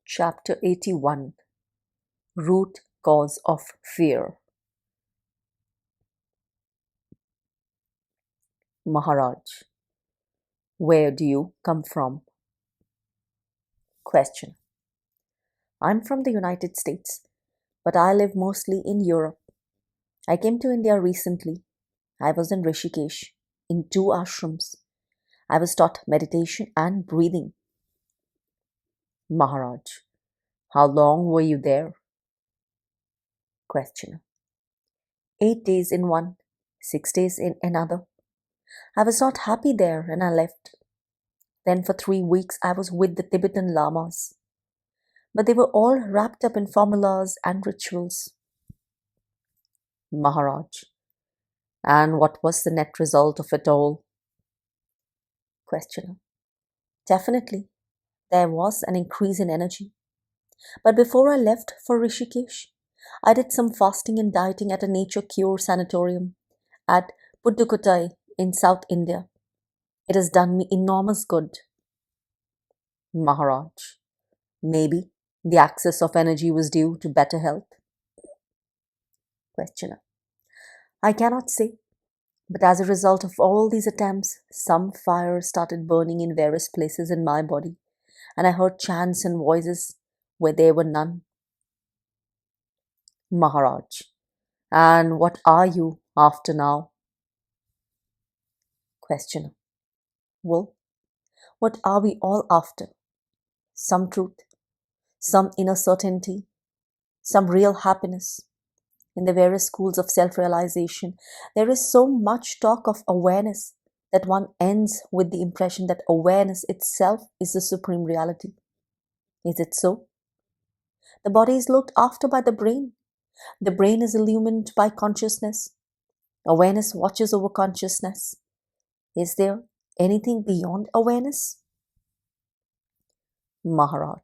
Chapter 81. Root Cause of Fear. Maharaj, where do you come from? Question. I'm from the United States, but I live mostly in Europe. I came to India recently. I was in Rishikesh, in 2 ashrams. I was taught meditation and breathing. Maharaj, how long were you there? Questioner. 8 days in one, 6 days in another. I was not happy there and I left. Then for 3 weeks I was with the Tibetan lamas. But they were all wrapped up in formulas and rituals. Maharaj, and what was the net result of it all? Questioner. Definitely, there was an increase in energy. But before I left for Rishikesh, I did some fasting and dieting at a nature cure sanatorium at Puddukottai in South India. It has done me enormous good. Maharaj, maybe the access of energy was due to better health. Questioner. I cannot say, but as a result of all these attempts, some fire started burning in various places in my body, and I heard chants and voices where there were none. Maharaj, and what are you after now? Questioner. Well, what are we all after? Some truth, some inner certainty, some real happiness. In the various schools of self-realization, there is so much talk of awareness that one ends with the impression that awareness itself is the supreme reality. Is it so? The body is looked after by the brain. The brain is illumined by consciousness. Awareness watches over consciousness. Is there anything beyond awareness? Maharaj,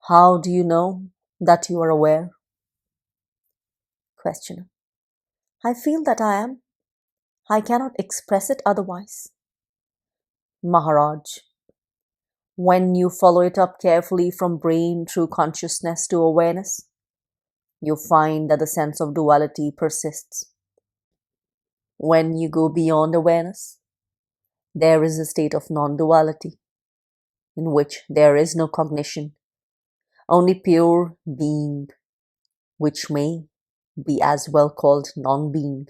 how do you know that you are aware? Questioner. I feel that I am. I cannot express it otherwise. Maharaj, when you follow it up carefully from brain through consciousness to awareness, you find that the sense of duality persists. When you go beyond awareness, there is a state of non-duality, in which there is no cognition, only pure being, which may be as well called non-being,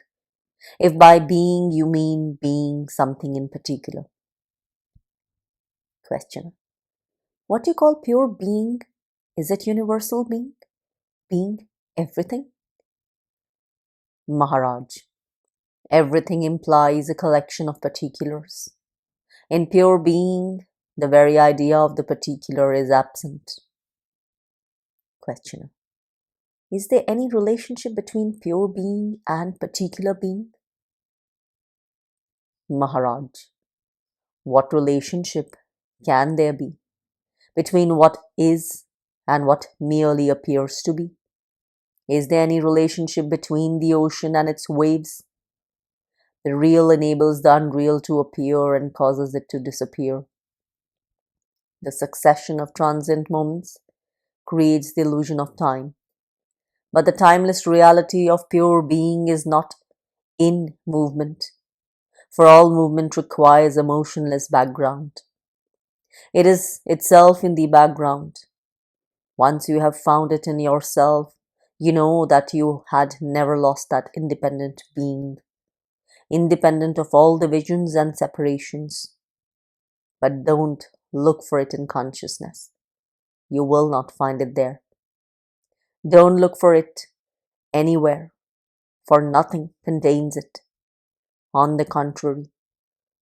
if by being you mean being something in particular. Questioner. What you call pure being, is it universal being? Being everything? Maharaj, everything implies a collection of particulars. In pure being, the very idea of the particular is absent. Questioner. Is there any relationship between pure being and particular being? Maharaj, what relationship can there be between what is and what merely appears to be? Is there any relationship between the ocean and its waves? The real enables the unreal to appear and causes it to disappear. The succession of transient moments creates the illusion of time. But the timeless reality of pure being is not in movement, for all movement requires a motionless background. It is itself in the background. Once you have found it in yourself, you know that you had never lost that independent being, independent of all divisions and separations. But don't look for it in consciousness. You will not find it there. Don't look for it anywhere, for nothing contains it. On the contrary,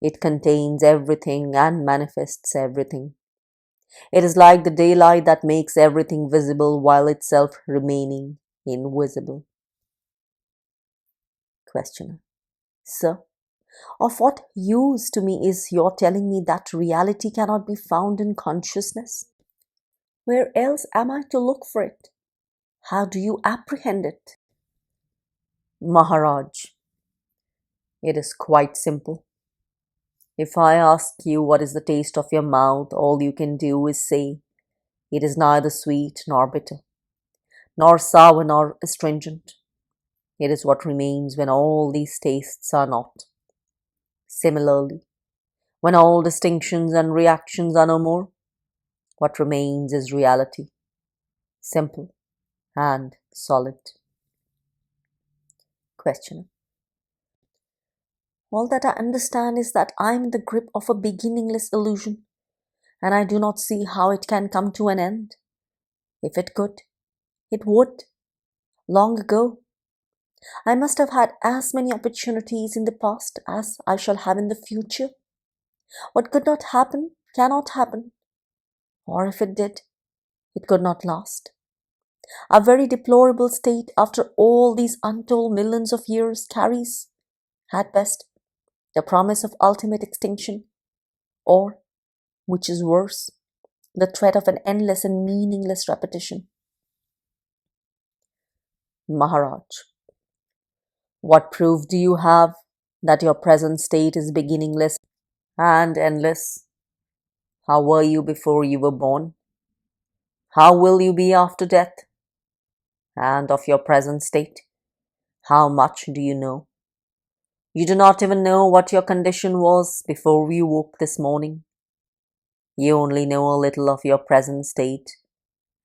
it contains everything and manifests everything. It is like the daylight that makes everything visible while itself remaining invisible. Questioner. Sir, of what use to me is your telling me that reality cannot be found in consciousness? Where else am I to look for it? How do you apprehend it? Maharaj, it is quite simple. If I ask you what is the taste of your mouth, all you can do is say, It is neither sweet nor bitter, nor sour nor astringent. It is what remains when all these tastes are not. Similarly, when all distinctions and reactions are no more, what remains is reality, simple and solid. Questioner. All that I understand is that I am in the grip of a beginningless illusion, and I do not see how it can come to an end. If it could, it would, long ago. I must have had as many opportunities in the past as I shall have in the future. What could not happen cannot happen, or if it did, it could not last. A very deplorable state after all these untold millions of years carries, at best, the promise of ultimate extinction, or, which is worse, the threat of an endless and meaningless repetition. Maharaj, what proof do you have that your present state is beginningless and endless? How were you before you were born? How will you be after death? And of your present state, how much do you know? You do not even know what your condition was before you woke this morning. You only know a little of your present state,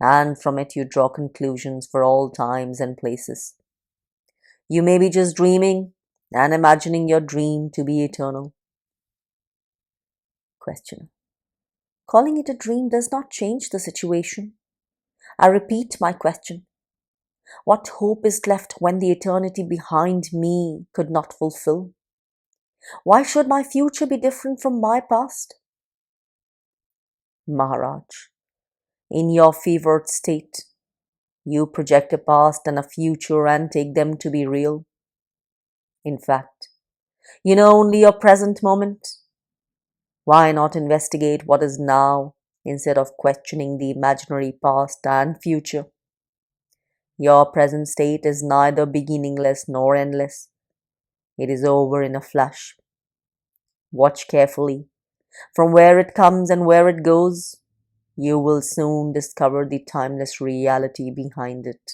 and from it you draw conclusions for all times and places. You may be just dreaming and imagining your dream to be eternal. Questioner. Calling it a dream does not change the situation. I repeat my question. What hope is left when the eternity behind me could not fulfill? Why should my future be different from my past? Maharaj, in your fevered state, you project a past and a future and take them to be real. In fact, you know only your present moment. Why not investigate what is now instead of questioning the imaginary past and future? Your present state is neither beginningless nor endless. It is over in a flash. Watch carefully. From where it comes and where it goes, you will soon discover the timeless reality behind it.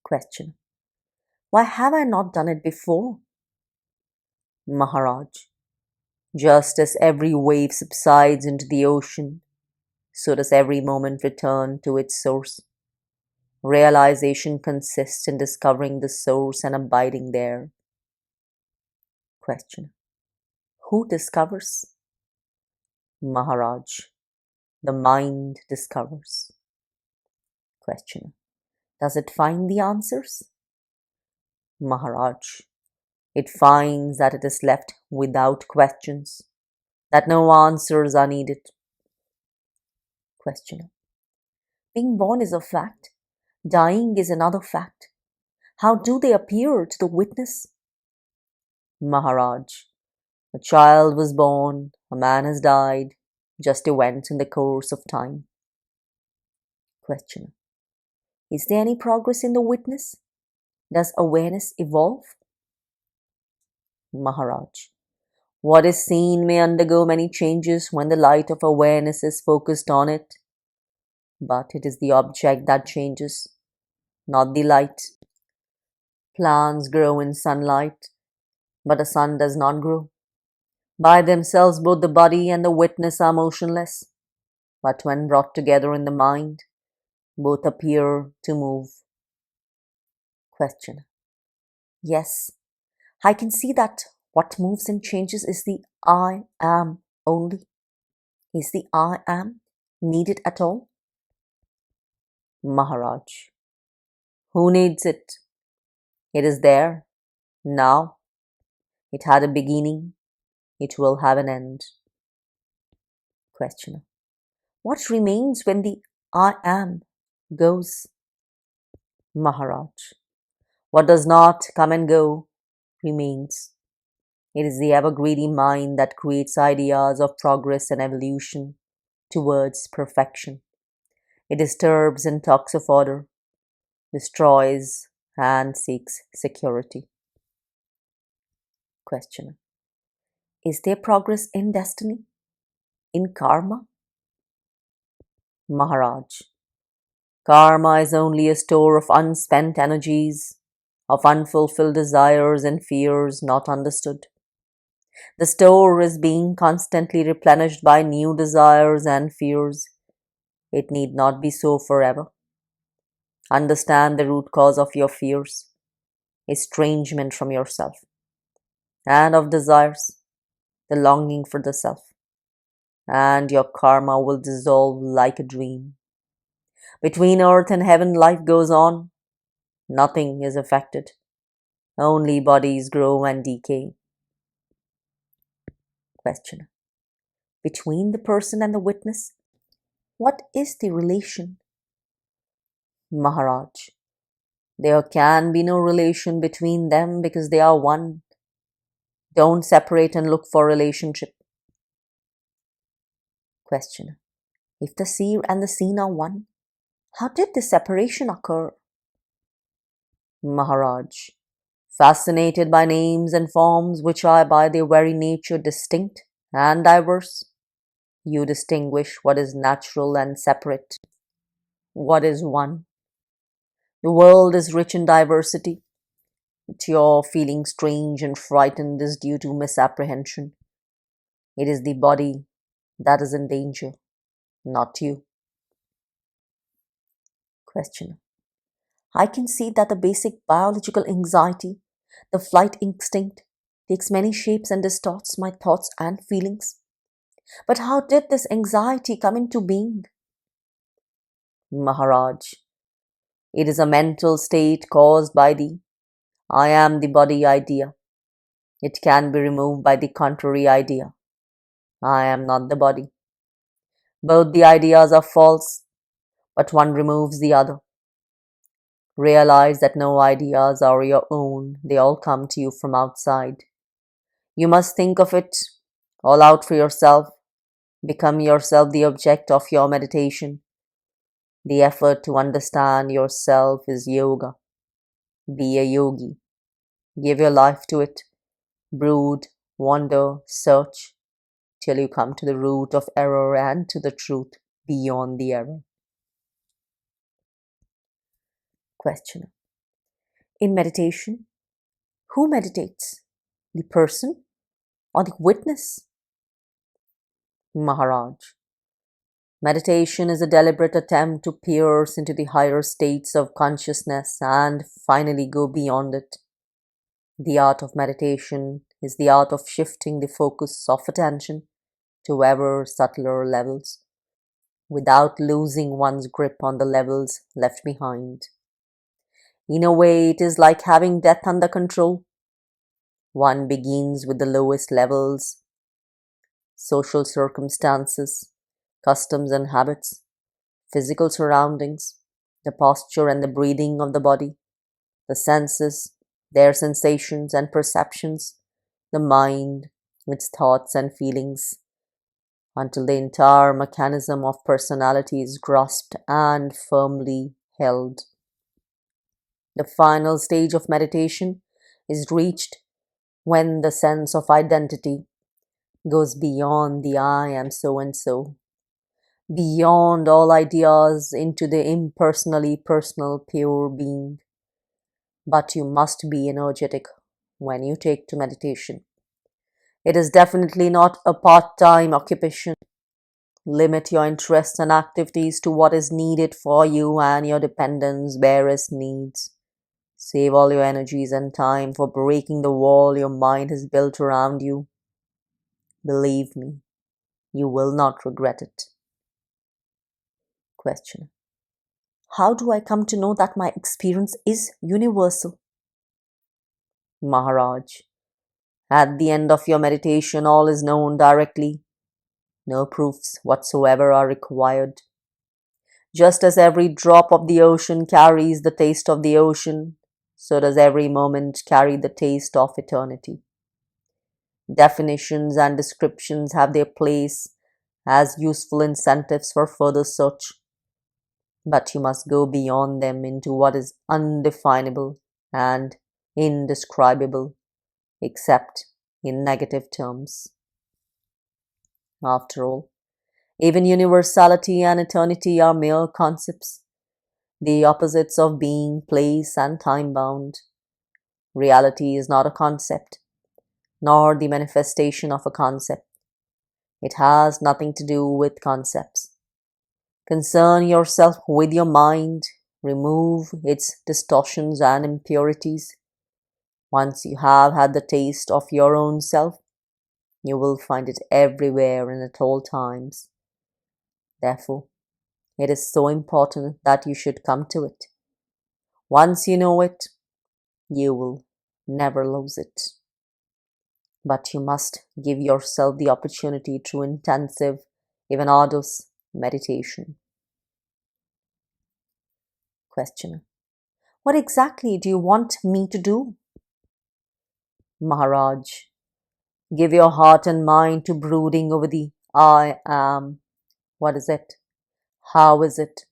Question. Why have I not done it before? Maharaj, just as every wave subsides into the ocean, so does every moment return to its source. Realization consists in discovering the source and abiding there. Question. Who discovers? Maharaj, the mind discovers. Question. Does it find the answers? Maharaj, it finds that it is left without questions, that no answers are needed. Questioner. Being born is a fact. Dying is another fact. How do they appear to the witness? Maharaj, a child was born, a man has died, just events in the course of time. Questioner. Is there any progress in the witness? Does awareness evolve? Maharaj, what is seen may undergo many changes when the light of awareness is focused on it, but it is the object that changes, not the light. Plants grow in sunlight, but the sun does not grow. By themselves, both the body and the witness are motionless, but when brought together in the mind, both appear to move. Question. Yes, I can see that what moves and changes is the I am only. Is the I am needed at all? Maharaj, who needs it? It is there, now. It had a beginning, it will have an end. Questioner. What remains when the I am goes? Maharaj, what does not come and go remains. It is the ever-greedy mind that creates ideas of progress and evolution towards perfection. It disturbs and talks of order, destroys and seeks security. Questioner. Is there progress in destiny? In karma? Maharaj, karma is only a store of unspent energies, of unfulfilled desires and fears not understood. The store is being constantly replenished by new desires and fears. It need not be so forever. Understand the root cause of your fears, estrangement from yourself, and of desires, the longing for the self, and your karma will dissolve like a dream. Between earth and heaven, life goes on. Nothing is affected. Only bodies grow and decay. Questioner. Between the person and the witness, what is the relation? Maharaj. There can be no relation between them because they are one. Don't separate and look for relationship. Questioner. If the seer and the seen are one, how did this separation occur? Maharaj. Fascinated by names and forms which are by their very nature distinct and diverse, you distinguish what is natural and separate, what is one. The world is rich in diversity, but your feeling strange and frightened is due to misapprehension. It is the body that is in danger, not you. Questioner. I can see that the basic biological anxiety, the flight instinct, takes many shapes and distorts my thoughts and feelings. But how did this anxiety come into being? Maharaj. It is a mental state caused by the I am the body idea. It can be removed by the contrary idea. I am not the body. Both the ideas are false, but one removes the other. Realize that no ideas are your own. They all come to you from outside. You must think of it all out for yourself. Become yourself the object of your meditation. The effort to understand yourself is yoga. Be a yogi. Give your life to it. Brood, wonder, search, till you come to the root of error and to the truth beyond the error. Questioner. In meditation, who meditates? The person or the witness? Maharaj. Meditation is a deliberate attempt to pierce into the higher states of consciousness and finally go beyond it. The art of meditation is the art of shifting the focus of attention to ever subtler levels, without losing one's grip on the levels left behind. In a way, it is like having death under control. One begins with the lowest levels, social circumstances, customs and habits, physical surroundings, the posture and the breathing of the body, the senses, their sensations and perceptions, the mind, its thoughts and feelings, until the entire mechanism of personality is grasped and firmly held. The final stage of meditation is reached when the sense of identity goes beyond the I am so and so, beyond all ideas into the impersonally personal pure being. But you must be energetic when you take to meditation. It is definitely not a part-time occupation. Limit your interests and activities to what is needed for you and your dependents' barest needs. Save all your energies and time for breaking the wall your mind has built around you. Believe me, you will not regret it. Question. How do I come to know that my experience is universal? Maharaj. At the end of your meditation, all is known directly. No proofs whatsoever are required. Just as every drop of the ocean carries the taste of the ocean, so does every moment carry the taste of eternity. Definitions and descriptions have their place as useful incentives for further search, but you must go beyond them into what is undefinable and indescribable, except in negative terms. After all, Even universality and eternity are mere concepts, the opposites of being, place, and time-bound. Reality is not a concept, nor the manifestation of a concept. It has nothing to do with concepts. Concern yourself with your mind, remove its distortions and impurities. Once you have had the taste of your own self, you will find it everywhere and at all times. Therefore, it is so important that you should come to it. Once you know it, you will never lose it. But you must give yourself the opportunity through intensive, even arduous meditation. Questioner: what exactly do you want me to do? Maharaj: give your heart and mind to brooding over the I am. What is it? How is it?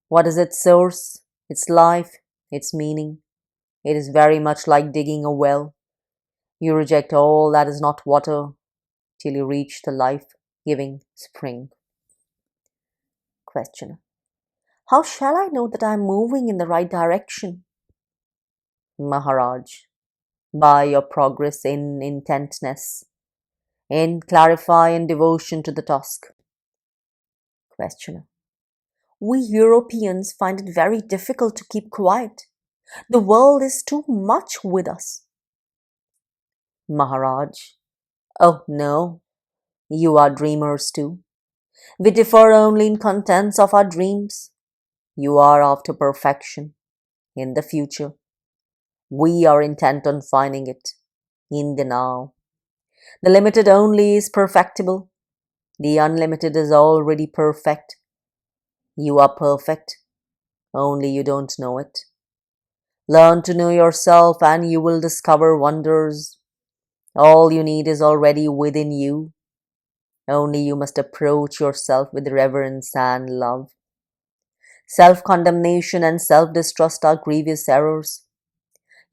What is its source, its life, its meaning? It is very much like digging a well. You reject all that is not water till you reach the life-giving spring. Questioner: how shall I know that I am moving in the right direction? Maharaj: by your progress in intentness, in clarify and devotion to the task. Questioner: we Europeans find it very difficult to keep quiet. The world is too much with us. Maharaj: oh no, you are dreamers too. We differ only in contents of our dreams. You are after perfection in the future. We are intent on finding it in the now. The limited only is perfectible. The unlimited is already perfect. You are perfect, only you don't know it. Learn to know yourself and you will discover wonders. All you need is already within you. Only you must approach yourself with reverence and love. Self-condemnation and self-distrust are grievous errors.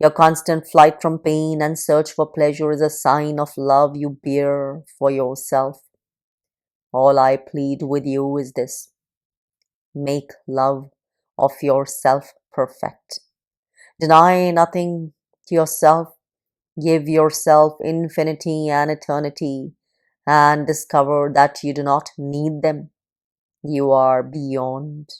Your constant flight from pain and search for pleasure is a sign of love you bear for yourself. All I plead with you is this: make love of yourself perfect. Deny nothing to yourself. Give yourself infinity and eternity and discover that you do not need them. You are beyond.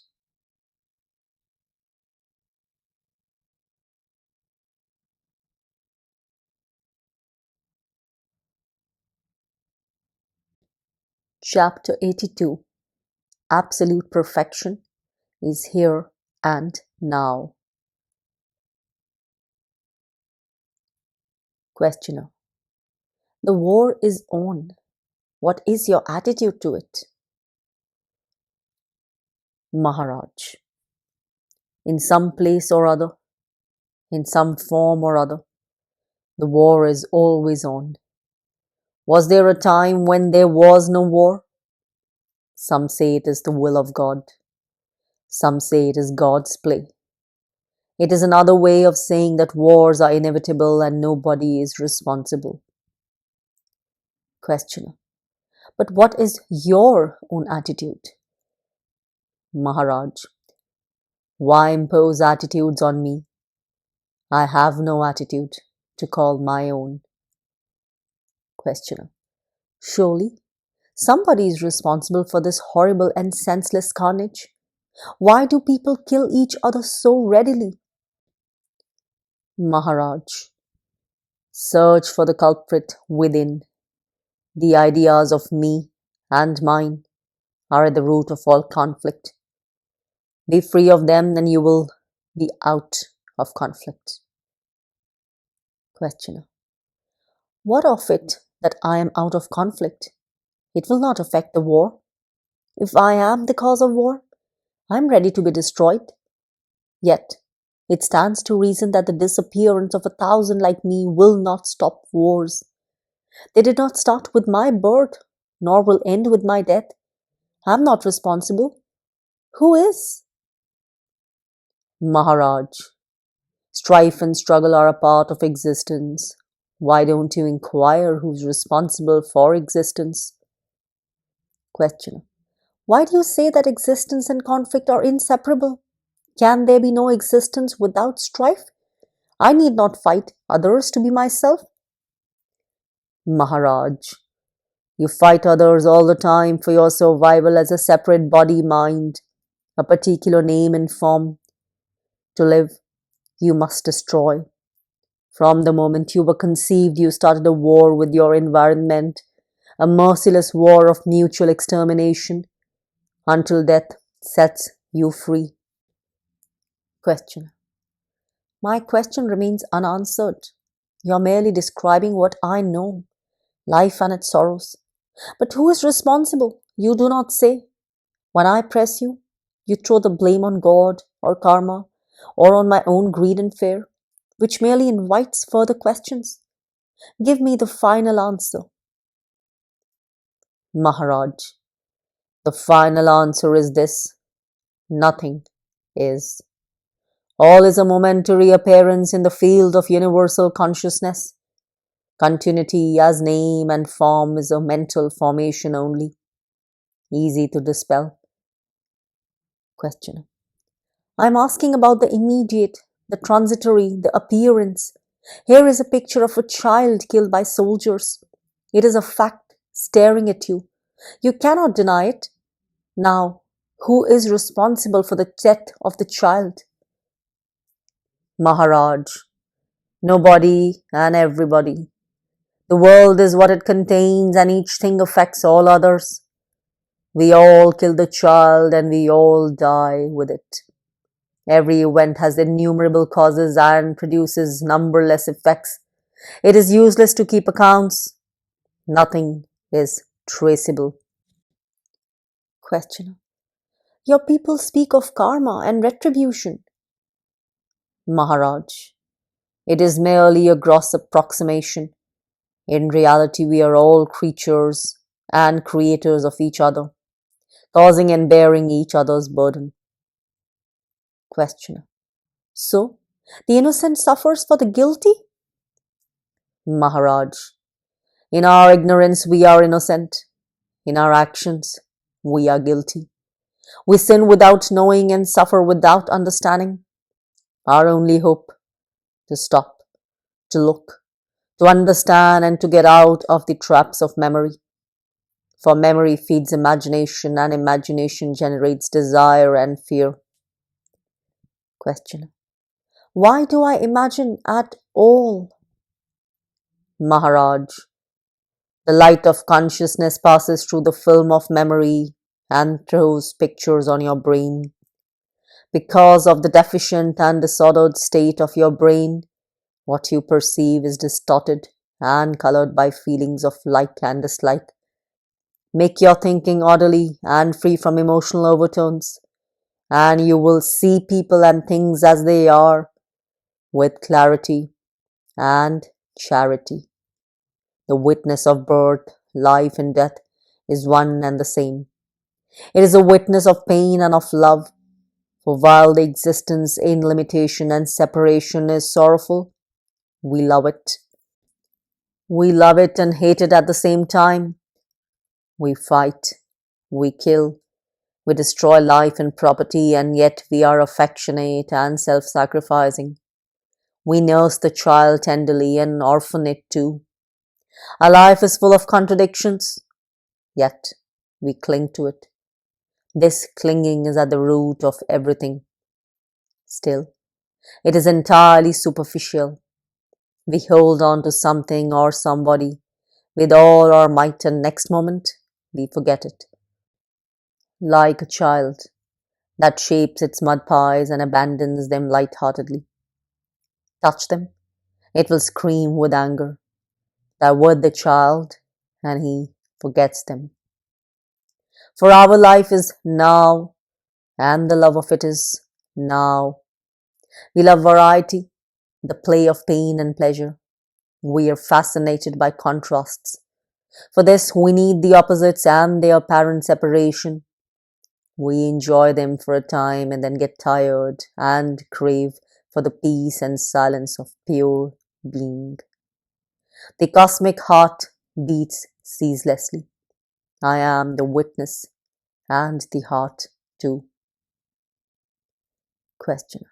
Chapter 82: Absolute Perfection is Here and Now. Questioner: the war is on. What is your attitude to it? Maharaj: in some place or other, in some form or other, the war is always on. Was there a time when there was no war? Some say it is the will of God. Some say it is God's play. It is another way of saying that wars are inevitable and nobody is responsible. Questioner: but what is your own attitude? Maharaj: why impose attitudes on me? I have no attitude to call my own. Questioner: surely somebody is responsible for this horrible and senseless carnage. Why do people kill each other so readily? Maharaj: search for the culprit within. The ideas of me and mine are at the root of all conflict. Be free of them and you will be out of conflict. Questioner: what of it that I am out of conflict? It will not affect the war. If I am the cause of war, I am ready to be destroyed. Yet, it stands to reason that the disappearance of 1,000 like me will not stop wars. They did not start with my birth, nor will end with my death. I am not responsible. Who is? Maharaj: strife and struggle are a part of existence. Why don't you inquire who's responsible for existence? Questioner: Why do you say that existence and conflict are inseparable? Can there be no existence without strife? I need not fight others to be myself. Maharaj, you fight others all the time for your survival as a separate body-mind, a particular name and form. To live, you must destroy. From the moment you were conceived, you started a war with your environment, a merciless war of mutual extermination, until death sets you free. Question. My question remains unanswered. You're merely describing what I know, life and its sorrows. But who is responsible? You do not say. When I press you, you throw the blame on God or karma or on my own greed and fear, which merely invites further questions. Give me the final answer. Maharaj, the final answer is this. Nothing is. All is a momentary appearance in the field of universal consciousness. Continuity as name and form is a mental formation only, easy to dispel. Questioner. I am asking about the immediate, the transitory, the appearance. Here is a picture of a child killed by soldiers. It is a fact staring at you. You cannot deny it. Now, who is responsible for the death of the child? Maharaj, nobody and everybody. The world is what it contains, and each thing affects all others. We all kill the child and we all die with it. Every event has innumerable causes and produces numberless effects. It is useless to keep accounts. Nothing is traceable. Questioner. Your people speak of karma and retribution. Maharaj, it is merely a gross approximation. In reality, we are all creatures and creators of each other, causing and bearing each other's burden. Questioner. So, the innocent suffers for the guilty? Maharaj, in our ignorance we are innocent. In our actions we are guilty. We sin without knowing and suffer without understanding. Our only hope to stop, to look, to understand and to get out of the traps of memory. For memory feeds imagination and imagination generates desire and fear. Questioner. Why do I imagine at all? Maharaj, the light of consciousness passes through the film of memory and throws pictures on your brain. Because of the deficient and disordered state of your brain, what you perceive is distorted and colored by feelings of like and dislike. Make your thinking orderly and free from emotional overtones, and you will see people and things as they are, with clarity and charity. The witness of birth, life, and death is one and the same. It is a witness of pain and of love, for while the existence in limitation and separation is sorrowful, we love it. We love it and hate it at the same time. We fight, we kill, we destroy life and property, and yet we are affectionate and self-sacrificing. We nurse the child tenderly and orphan it too. Our life is full of contradictions, yet we cling to it. This clinging is at the root of everything. Still, it is entirely superficial. We hold on to something or somebody with all our might, and next moment we forget it. Like a child that shapes its mud pies and abandons them light-heartedly. Touch them, it will scream with anger. Divert the child, and he forgets them. For our life is now, and the love of it is now. We love variety, the play of pain and pleasure. We are fascinated by contrasts. For this, we need the opposites and their apparent separation. We enjoy them for a time and then get tired and crave for the peace and silence of pure being. The cosmic heart beats ceaselessly. I am the witness and the heart too. Questioner.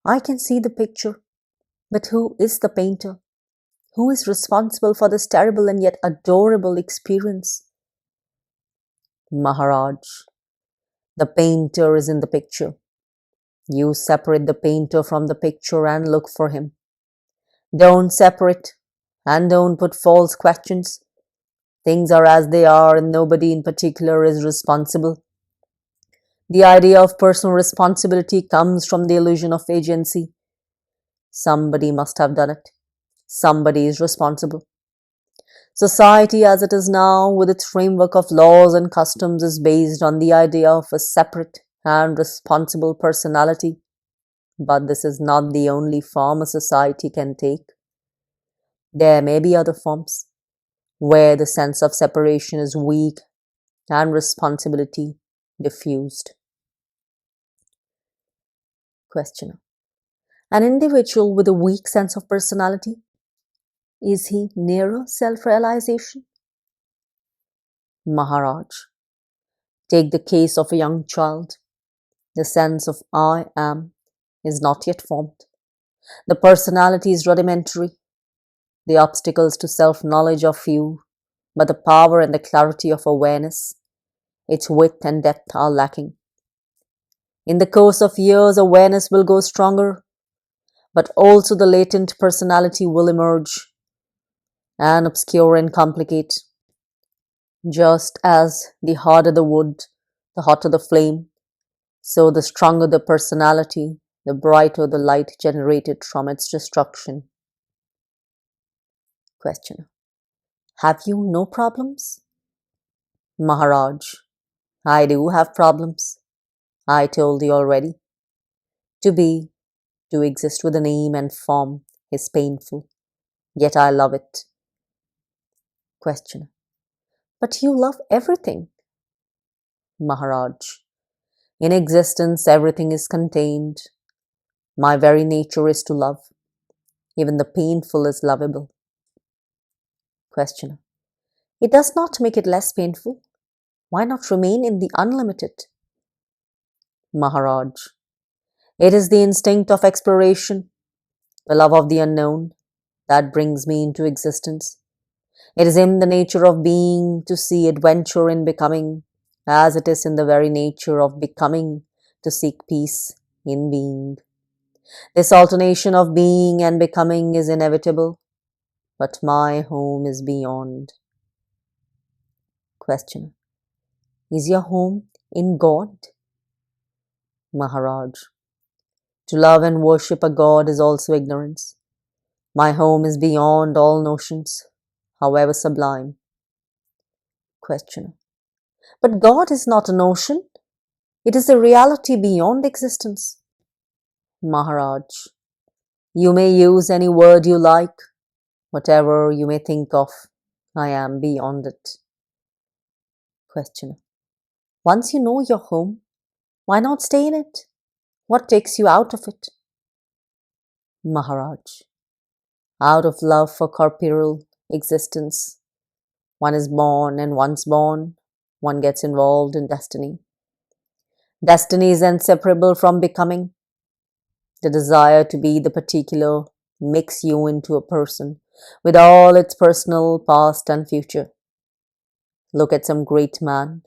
I can see the picture, but who is the painter? Who is responsible for this terrible and yet adorable experience? Maharaj. The painter is in the picture. You separate the painter from the picture and look for him. Don't separate and don't put false questions. Things are as they are and nobody in particular is responsible. The idea of personal responsibility comes from the illusion of agency. Somebody must have done it. Somebody is responsible. Society as it is now, with its framework of laws and customs, is based on the idea of a separate and responsible personality. But this is not the only form a society can take. There may be other forms, where the sense of separation is weak and responsibility diffused. Questioner. An individual with a weak sense of personality, is he nearer self-realization? Maharaj. Take the case of a young child. The sense of I am is not yet formed. The personality is rudimentary. The obstacles to self-knowledge are few, but the power and the clarity of awareness, its width and depth are lacking. In the course of years, awareness will go stronger, but also the latent personality will emerge and obscure and complicate. Just as the harder the wood, the hotter the flame, so the stronger the personality, the brighter the light generated from its destruction. Questioner. Have you no problems? Maharaj. I do have problems. I told you already. To be, to exist with a name and form is painful, yet I love it. Questioner. But you love everything. Maharaj. In existence, everything is contained. My very nature is to love. Even the painful is lovable. Questioner. It does not make it less painful. Why not remain in the unlimited? Maharaj. It is the instinct of exploration, the love of the unknown, that brings me into existence. It is in the nature of being to see adventure in becoming, as it is in the very nature of becoming to seek peace in being. This alternation of being and becoming is inevitable, but my home is beyond. Questioner. Is your home in God? Maharaj. To love and worship a God is also ignorance. My home is beyond all notions, however sublime. Questioner. But God is not a notion. It is a reality beyond existence. Maharaj. You may use any word you like, whatever you may think of, I am beyond it. Questioner. Once you know your home, why not stay in it? What takes you out of it? Maharaj. Out of love for corporeal existence. One is born, and once born, one gets involved in destiny. Destiny is inseparable from becoming. The desire to be the particular makes you into a person with all its personal past and future. Look at some great man.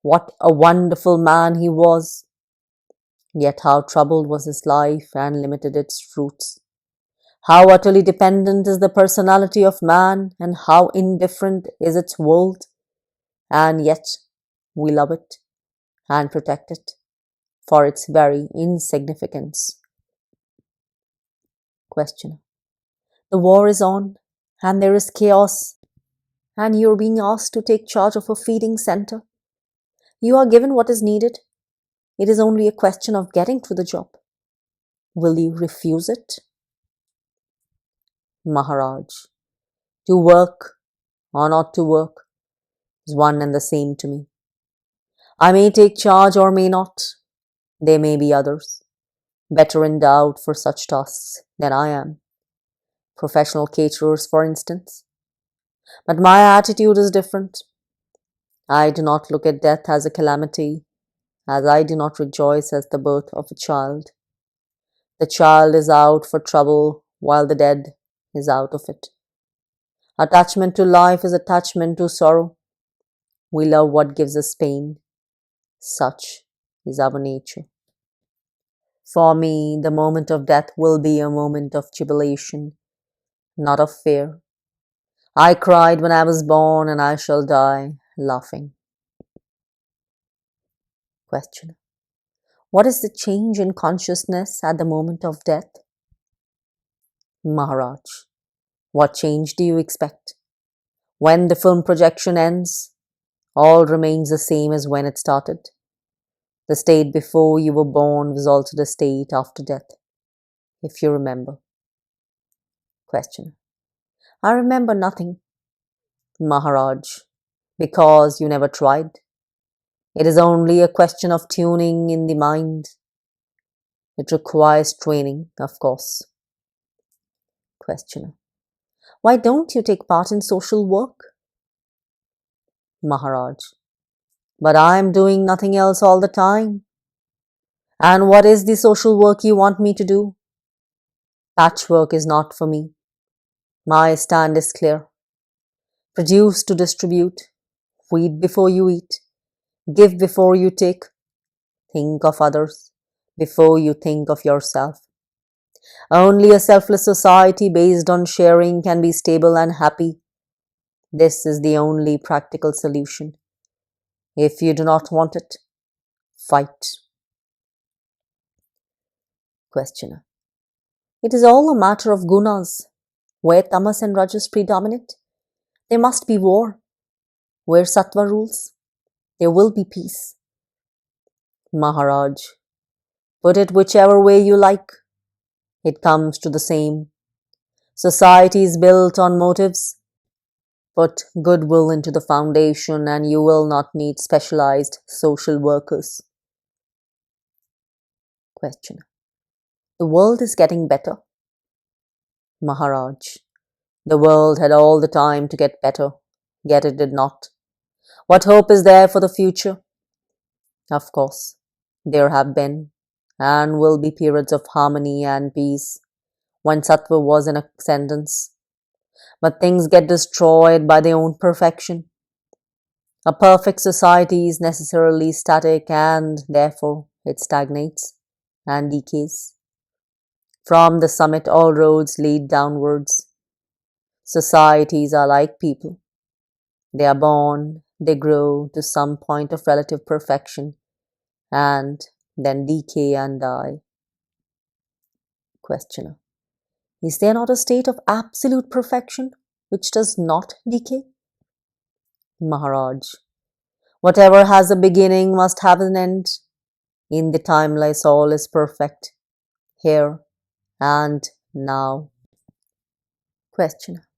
What a wonderful man he was. Yet how troubled was his life and limited its fruits. How utterly dependent is the personality of man and how indifferent is its world. And yet we love it and protect it for its very insignificance. Questioner. The war is on and there is chaos and you are being asked to take charge of a feeding center. You are given what is needed. It is only a question of getting to the job. Will you refuse it? Maharaj. To work or not to work is one and the same to me. I may take charge or may not. There may be others, better endowed for such tasks than I am. Professional caterers, for instance. But my attitude is different. I do not look at death as a calamity, as I do not rejoice at the birth of a child. The child is out for trouble while the dead is out of it. Attachment to life is attachment to sorrow. We love what gives us pain. Such is our nature. For me, the moment of death will be a moment of jubilation, not of fear. I cried when I was born, and I shall die laughing. Question. What is the change in consciousness at the moment of death? Maharaj. What change do you expect? When the film projection ends, all remains the same as when it started. The state before you were born was also the state after death, if you remember. Question. I remember nothing. Maharaj. Because you never tried. It is only a question of tuning in the mind. It requires training, of course. Questioner. Why don't you take part in social work? Maharaj. But I am doing nothing else all the time. And what is the social work you want me to do? Patchwork is not for me. My stand is clear. Produce to distribute. Feed before you eat. Give before you take. Think of others before you think of yourself. Only a selfless society based on sharing can be stable and happy. This is the only practical solution. If you do not want it, fight. Questioner. It is all a matter of gunas. Where tamas and rajas predominate, there must be war. Where sattva rules, there will be peace. Maharaj. Put it whichever way you like. It comes to the same. Society is built on motives. Put goodwill into the foundation and you will not need specialized social workers. Question. The world is getting better. Maharaj. The world had all the time to get better, yet it did not. What hope is there for the future? Of course, there have been and will be periods of harmony and peace when sattva was in ascendance. But things get destroyed by their own perfection. A perfect society is necessarily static and therefore it stagnates and decays. From the summit all roads lead downwards. Societies are like people. They are born, they grow to some point of relative perfection and then decay and die. Questioner. Is there not a state of absolute perfection which does not decay? Maharaj. Whatever has a beginning must have an end. In the timeless all is perfect, here and now. Questioner.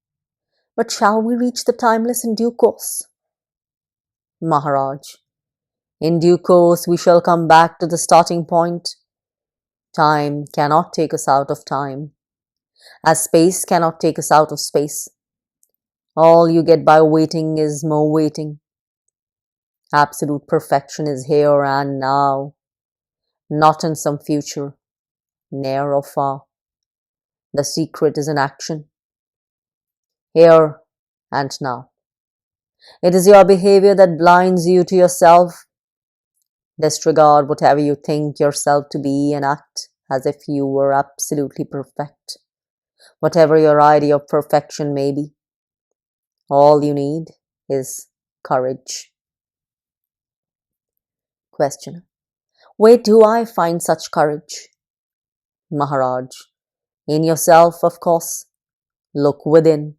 But shall we reach the timeless in due course? Maharaj. In due course we shall come back to the starting point. Time cannot take us out of time, as space cannot take us out of space. All you get by waiting is more waiting. Absolute perfection is here and now, not in some future, near or far. The secret is in action, here and now. It is your behavior that blinds you to yourself. Disregard whatever you think yourself to be and act as if you were absolutely perfect, whatever your idea of perfection may be. All you need is courage. Question. Where do I find such courage? Maharaj. In yourself, of course. Look within.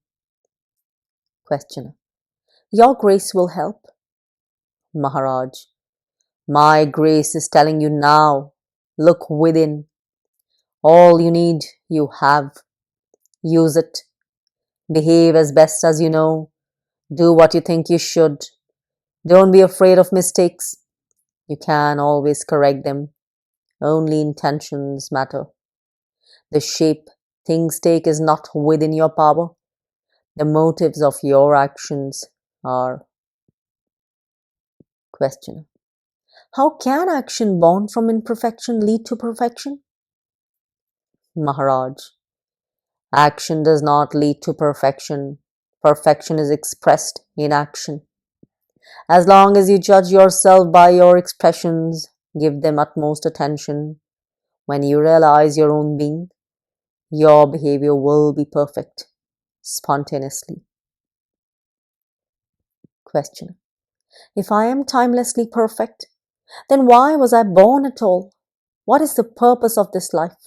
Questioner. Your grace will help. Maharaj. My grace is telling you now. Look within. All you need, you have. Use it. Behave as best as you know. Do what you think you should. Don't be afraid of mistakes. You can always correct them. Only intentions matter. The shape things take is not within your power. The motives of your actions are. Questioner. How can action born from imperfection lead to perfection? Maharaj. Action does not lead to perfection. Perfection is expressed in action. As long as you judge yourself by your expressions, give them utmost attention. When you realize your own being, your behavior will be perfect, spontaneously. Question. If I am timelessly perfect, then why was I born at all? What is the purpose of this life?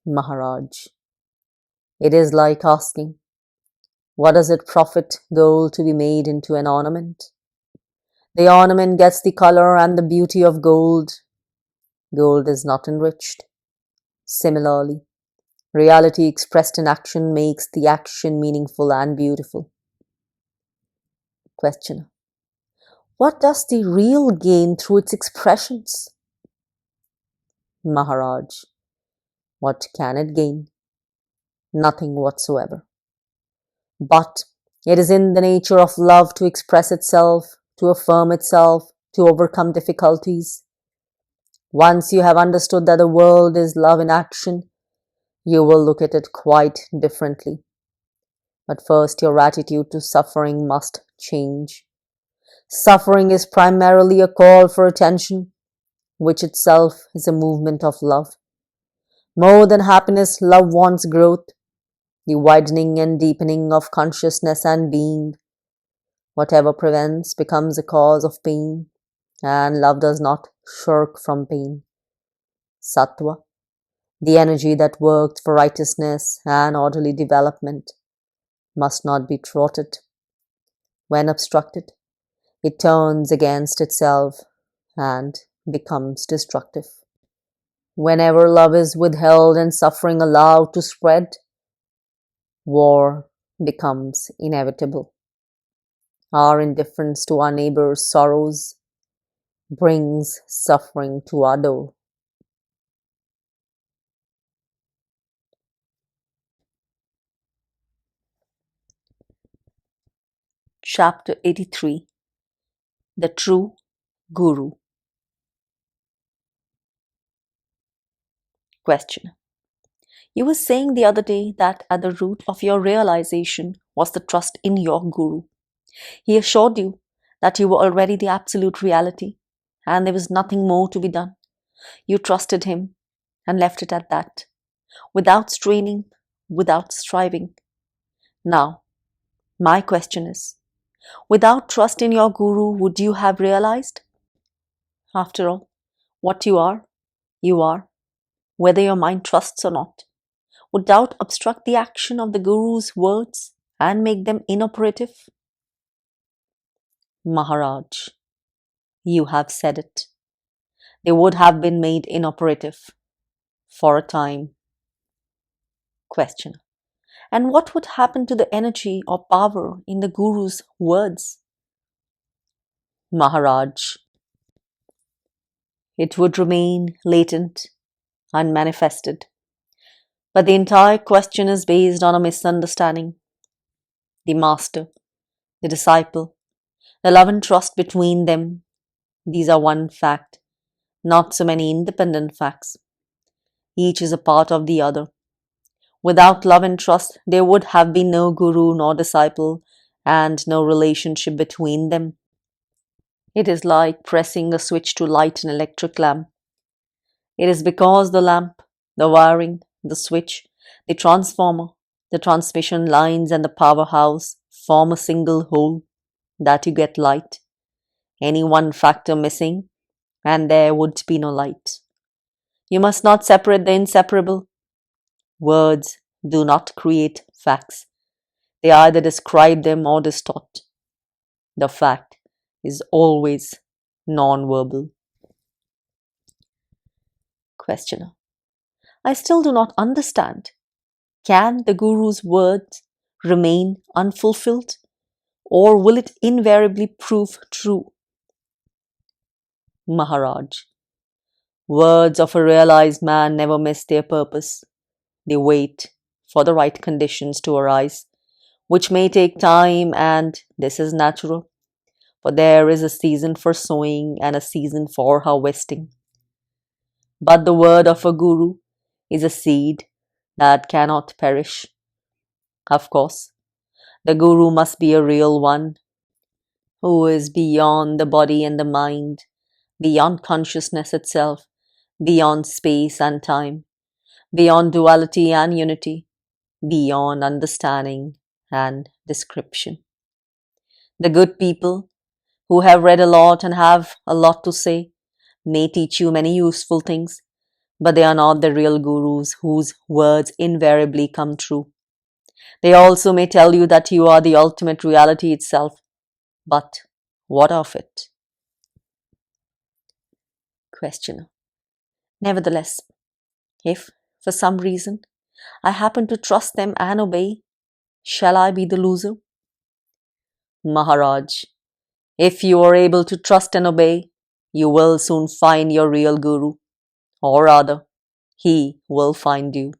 Maharaj. It is like asking, what does it profit gold to be made into an ornament? The ornament gets the color and the beauty of gold. Gold is not enriched. Similarly, reality expressed in action makes the action meaningful and beautiful. Questioner. What does the real gain through its expressions? Maharaj. What can it gain? Nothing whatsoever. But it is in the nature of love to express itself, to affirm itself, to overcome difficulties. Once you have understood that the world is love in action, you will look at it quite differently. But first, your attitude to suffering must change. Suffering is primarily a call for attention, which itself is a movement of love. More than happiness, love wants growth, the widening and deepening of consciousness and being. Whatever prevents becomes a cause of pain, and love does not shirk from pain. Sattva, the energy that worked for righteousness and orderly development, must not be thwarted. When obstructed, it turns against itself and becomes destructive. Whenever love is withheld and suffering allowed to spread, war becomes inevitable. Our indifference to our neighbor's sorrows brings suffering to our door. Chapter 83. The True Guru. Question. You were saying the other day that at the root of your realization was the trust in your Guru. He assured you that you were already the absolute reality and there was nothing more to be done. You trusted him and left it at that, without straining, without striving. Now, my question is, without trust in your Guru, would you have realized? After all, what you are, whether your mind trusts or not. Would doubt obstruct the action of the Guru's words and make them inoperative? Maharaj, you have said it. They would have been made inoperative for a time. Question. And what would happen to the energy or power in the Guru's words? Maharaj, it would remain latent, unmanifested. But the entire question is based on a misunderstanding. The master, the disciple, the love and trust between them, these are one fact, not so many independent facts. Each is a part of the other. Without love and trust, there would have been no guru nor disciple and no relationship between them. It is like pressing a switch to light an electric lamp. It is because the lamp, the wiring, the switch, the transformer, the transmission lines and the powerhouse form a single whole that you get light. Any one factor missing and there would be no light. You must not separate the inseparable. Words do not create facts. They either describe them or distort. The fact is always non-verbal. Questioner. I still do not understand. Can the Guru's words remain unfulfilled, or will it invariably prove true? Maharaj. Words of a realized man never miss their purpose. They wait for the right conditions to arise, which may take time, and this is natural. for there is a season for sowing and a season for harvesting. But the word of a guru is a seed that cannot perish. Of course, the guru must be a real one who is beyond the body and the mind, beyond consciousness itself, beyond space and time, beyond duality and unity, beyond understanding and description. The good people who have read a lot and have a lot to say may teach you many useful things, but they are not the real gurus whose words invariably come true. They also may tell you that you are the ultimate reality itself, but what of it? Questioner. Nevertheless, if, for some reason, I happen to trust them and obey, shall I be the loser? Maharaj. If you are able to trust and obey, you will soon find your real guru, or rather, he will find you.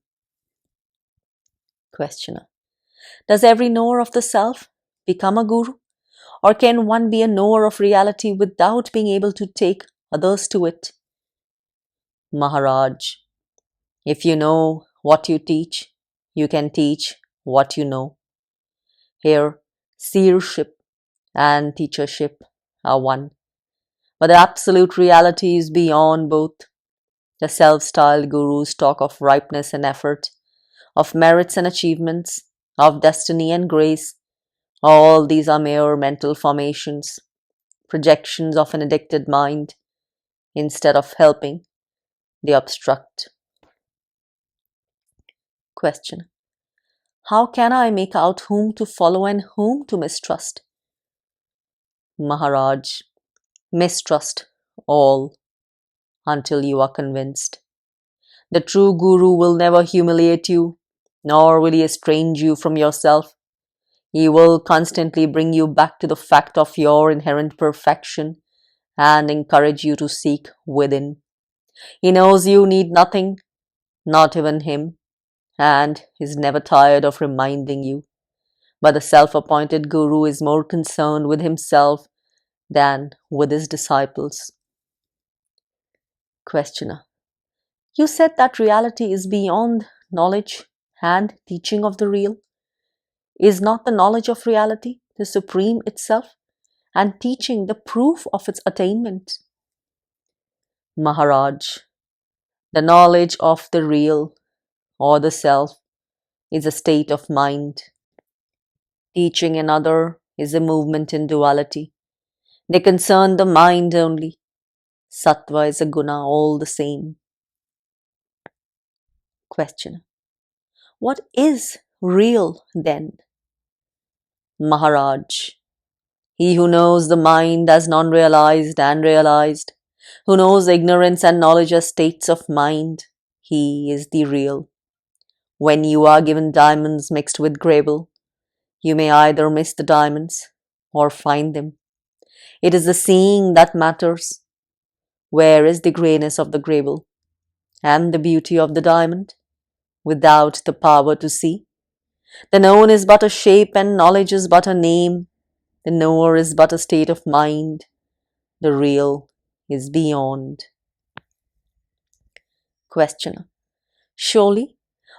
Questioner. Does every knower of the self become a guru? Or can one be a knower of reality without being able to take others to it? Maharaj. If you know what you teach, you can teach what you know. Here, seership and teachership are one. But the absolute reality is beyond both. The self-styled gurus talk of ripeness and effort, of merits and achievements, of destiny and grace. All these are mere mental formations, projections of an addicted mind. Instead of helping, they obstruct. Question. How can I make out whom to follow and whom to mistrust? Maharaj. Mistrust all until you are convinced. The true guru will never humiliate you, nor will he estrange you from yourself. He will constantly bring you back to the fact of your inherent perfection and encourage you to seek within. He knows you need nothing, not even him, and is never tired of reminding you. But the self-appointed guru is more concerned with himself than with his disciples. Questioner. You said that reality is beyond knowledge and teaching of the real. Is not the knowledge of reality the supreme itself, and teaching the proof of its attainment? Maharaj. The knowledge of the real or the self is a state of mind. Teaching another is a movement in duality. They concern the mind only. Sattva is a guna all the same. Question. What is real then? Maharaj. He who knows the mind as non-realized and realized, who knows ignorance and knowledge as states of mind, he is the real. When you are given diamonds mixed with gravel, you may either miss the diamonds or find them. It is the seeing that matters. Where is the grayness of the gravel and the beauty of the diamond? Without the power to see, the known is but a shape and knowledge is but a name. The knower is but a state of mind. The real is beyond. Questioner. Surely,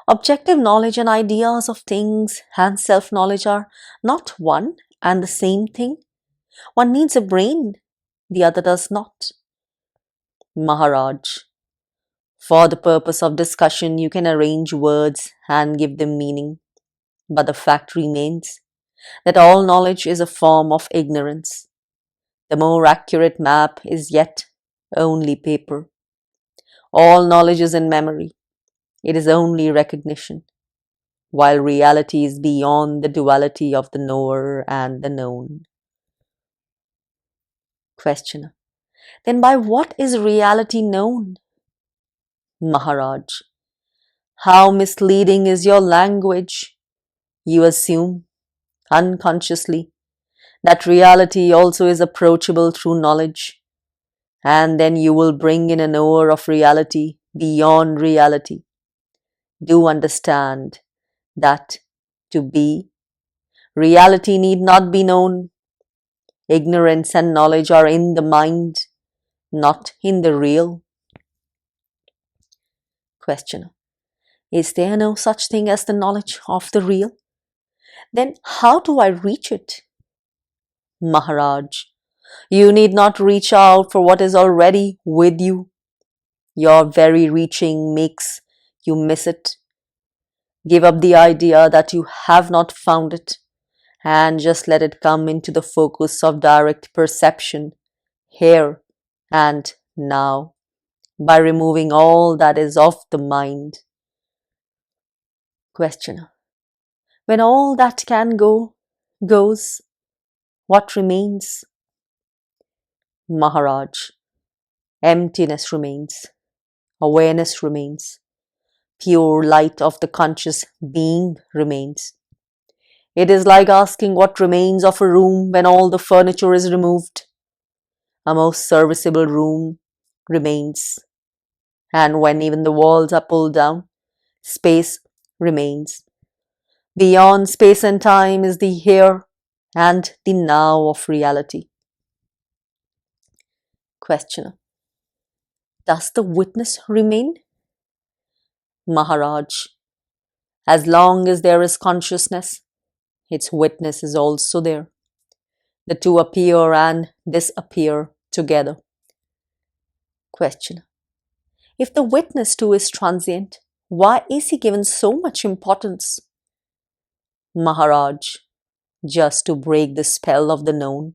objective knowledge and ideas of things and self-knowledge are not one and the same thing. One needs a brain, the other does not. Maharaj. For the purpose of discussion, you can arrange words and give them meaning. But the fact remains that all knowledge is a form of ignorance. The more accurate map is yet only paper. All knowledge is in memory. It is only recognition, while reality is beyond the duality of the knower and the known. Questioner. Then by what is reality known? Maharaj. How misleading is your language! You assume, unconsciously, that reality also is approachable through knowledge, and then you will bring in a knower of reality beyond reality. Do understand that to be, reality need not be known. ignorance and knowledge are in the mind, not in the real. Questioner. Is there no such thing as the knowledge of the real? Then how do I reach it? Maharaj, you need not reach out for what is already with you. Your very reaching makes you miss it. Give up the idea that you have not found it and just let it come into the focus of direct perception, here and now, by removing all that is of the mind. Questioner. When all that can go, goes, what remains? Maharaj, emptiness remains, awareness remains, pure light of the conscious being remains. It is like asking what remains of a room when all the furniture is removed. A most serviceable room remains, and when even the walls are pulled down, space remains. Beyond space and time is the here and the now of reality. Questioner. Does the witness remain? Maharaj, as long as there is consciousness, its witness is also there. The two appear and disappear together. Questioner. If the witness too is transient, why is he given so much importance? Maharaj, just to break the spell of the known,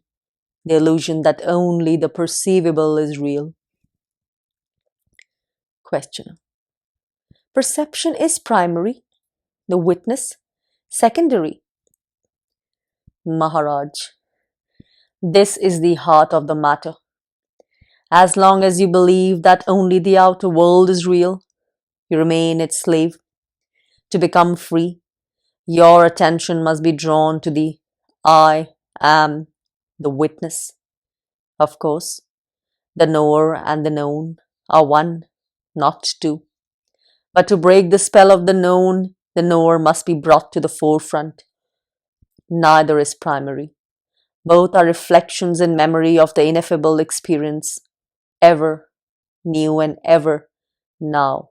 the illusion that only the perceivable is real. Questioner. Perception is primary, the witness secondary. Maharaj, this is the heart of the matter. As long as you believe that only the outer world is real, you remain its slave. To become free, your attention must be drawn to the I am, the witness. Of course, the knower and the known are one, not two. But to break the spell of the known, the knower must be brought to the forefront. Neither is primary. Both are reflections in memory of the ineffable experience, ever new and ever now,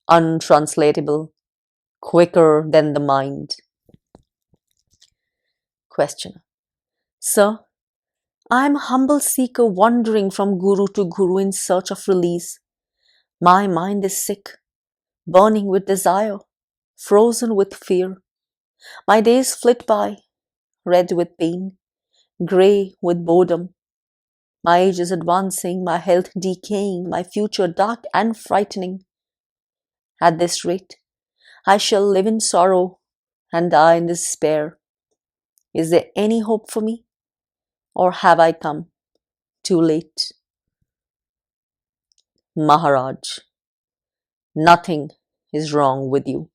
untranslatable, quicker than the mind. Questioner. Sir, I am a humble seeker wandering from guru to guru in search of release. My mind is sick, burning with desire, frozen with fear. My days flit by, red with pain, grey with boredom. My age is advancing, my health decaying, my future dark and frightening. At this rate, I shall live in sorrow and die in despair. Is there any hope for me? Or have I come too late? Maharaj, nothing is wrong with you,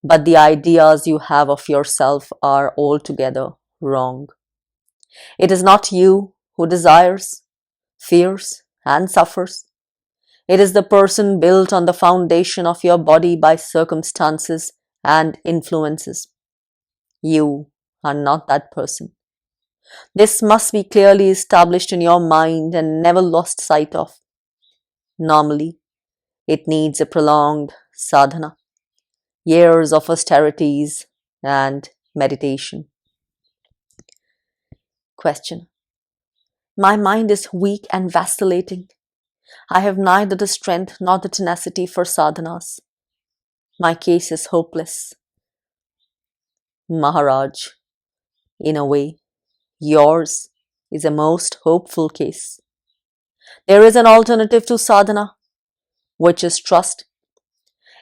but the ideas you have of yourself are altogether wrong. It is not you who desires, fears, and suffers. It is the person built on the foundation of your body by circumstances and influences. You are not that person. This must be clearly established in your mind and never lost sight of. Normally, it needs a prolonged sadhana, years of austerities and meditation. Question. My mind is weak and vacillating. I have neither the strength nor the tenacity for sadhanas. My case is hopeless. Maharaj, in a way, yours is a most hopeful case. There is an alternative to sadhana, which is trust.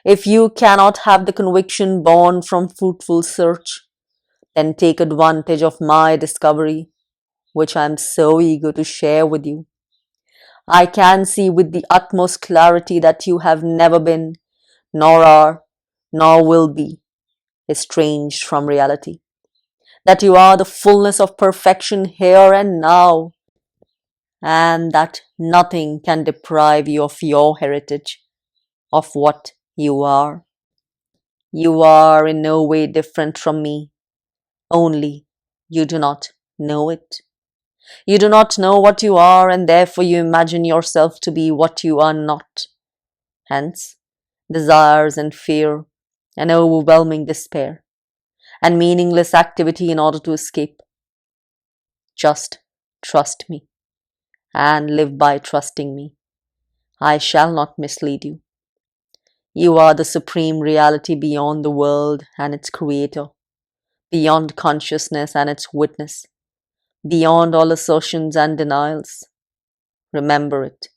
If you cannot have the conviction born from fruitful search, then take advantage of my discovery, which I am so eager to share with you. I can see with the utmost clarity that you have never been, nor are, nor will be, estranged from reality. That you are the fullness of perfection here and now, and that nothing can deprive you of your heritage, of what you are. You are in no way different from me, only you do not know it. You do not know what you are, and therefore you imagine yourself to be what you are not. Hence, desires and fear, and overwhelming despair, and meaningless activity in order to escape. Just trust me, and live by trusting me. I shall not mislead you. You are the supreme reality beyond the world and its creator, beyond consciousness and its witness, beyond all assertions and denials. Remember it,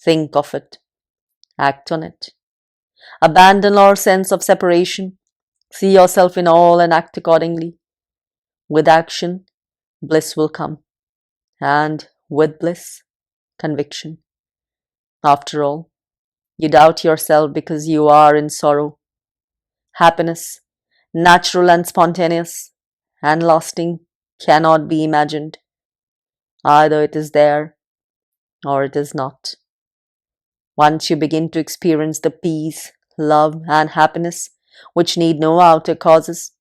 think of it, act on it. Abandon our sense of separation, see yourself in all and act accordingly. With action, bliss will come, and with bliss, conviction. After all, you doubt yourself because you are in sorrow. Happiness, natural and spontaneous and lasting, cannot be imagined. Either it is there or it is not. Once you begin to experience the peace, love, and happiness which need no outer causes,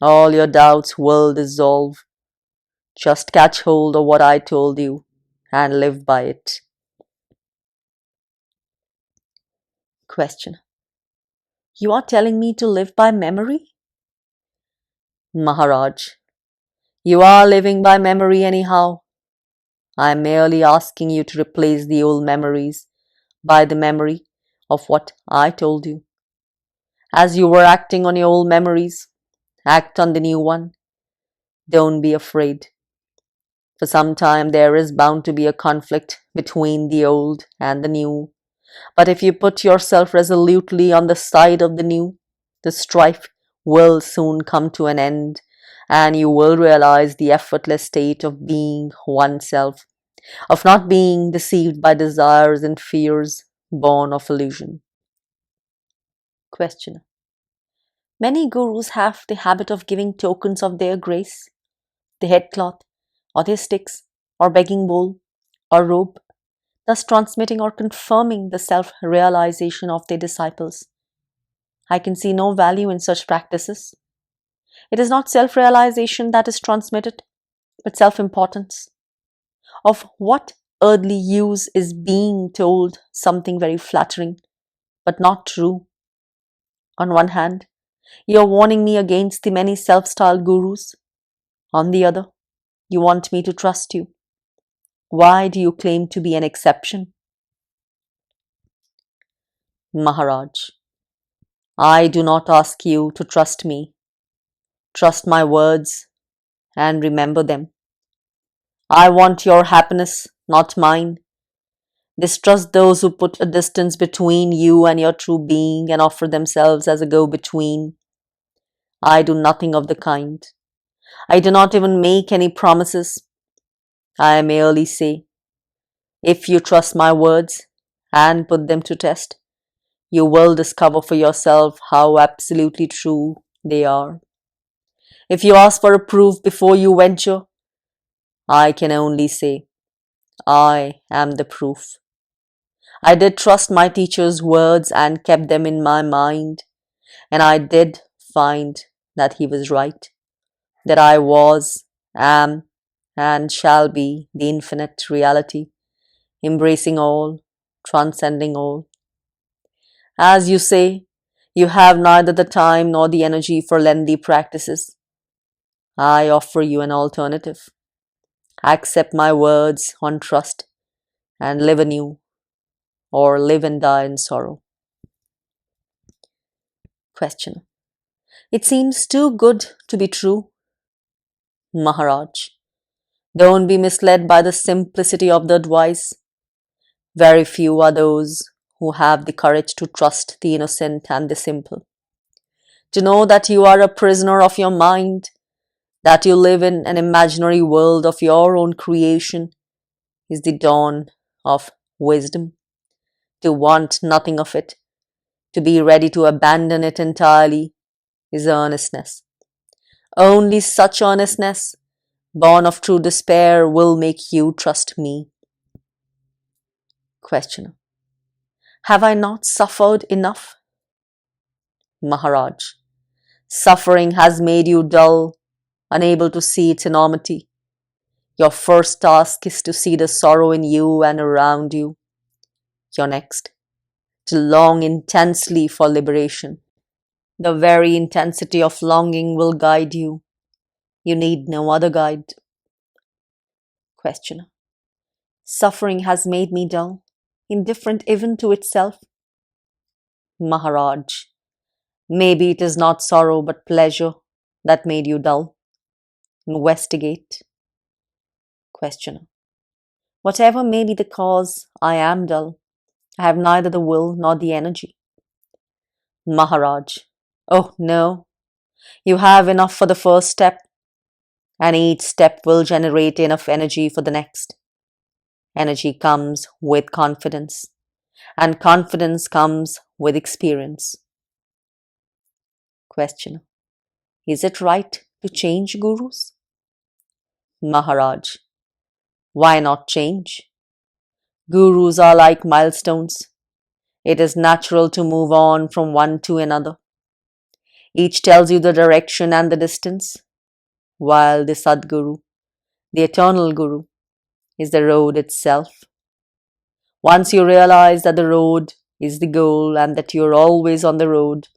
all your doubts will dissolve. Just catch hold of what I told you and live by it. Question. You are telling me to live by memory? Maharaj, you are living by memory anyhow. I am merely asking you to replace the old memories by the memory of what I told you. As you were acting on your old memories, act on the new one. Don't be afraid. For some time there is bound to be a conflict between the old and the new. But if you put yourself resolutely on the side of the new, the strife will soon come to an end, and you will realize the effortless state of being oneself, of not being deceived by desires and fears born of illusion. Questioner. Many gurus have the habit of giving tokens of their grace, the headcloth, or their sticks, or begging bowl, or robe, thus transmitting or confirming the self-realization of their disciples. I can see no value in such practices. It is not self-realization that is transmitted, but self-importance. Of what earthly use is being told something very flattering, but not true? On one hand, you are warning me against the many self-styled gurus. On the other, you want me to trust you. Why do you claim to be an exception? Maharaj, I do not ask you to trust me. Trust my words and remember them. I want your happiness, not mine. Distrust those who put a distance between you and your true being and offer themselves as a go-between. I do nothing of the kind. I do not even make any promises. I merely say, if you trust my words and put them to test, you will discover for yourself how absolutely true they are. If you ask for a proof before you venture, I can only say, I am the proof. I did trust my teacher's words and kept them in my mind, and I did find that he was right, that I was, am, and shall be the infinite reality, embracing all, transcending all. As you say, you have neither the time nor the energy for lengthy practices. I offer you an alternative. Accept my words on trust and live anew, or live and die in sorrow. Question. It seems too good to be true. Maharaj, don't be misled by the simplicity of the advice. Very few are those who have the courage to trust the innocent and the simple. To know that you are a prisoner of your mind, that you live in an imaginary world of your own creation, is the dawn of wisdom. To want nothing of it, to be ready to abandon it entirely, is earnestness. Only such earnestness, born of true despair, will make you trust me. Questioner. Have I not suffered enough? Maharaj, suffering has made you dull, unable to see its enormity. Your first task is to see the sorrow in you and around you. Your next, to long intensely for liberation. The very intensity of longing will guide you. You need no other guide. Questioner. Suffering has made me dull, indifferent even to itself. Maharaj. Maybe it is not sorrow but pleasure that made you dull. Investigate. Questioner. Whatever may be the cause, I am dull. I have neither the will nor the energy. Maharaj. Oh no, you have enough for the first step, and each step will generate enough energy for the next. Energy comes with confidence, and confidence comes with experience. Questioner. Is it right to change gurus? Maharaj. Why not change? Gurus are like milestones. It is natural to move on from one to another. Each tells you the direction and the distance, while the Sadguru, the eternal Guru, is the road itself. Once you realize that the road is the goal and that you are always on the road,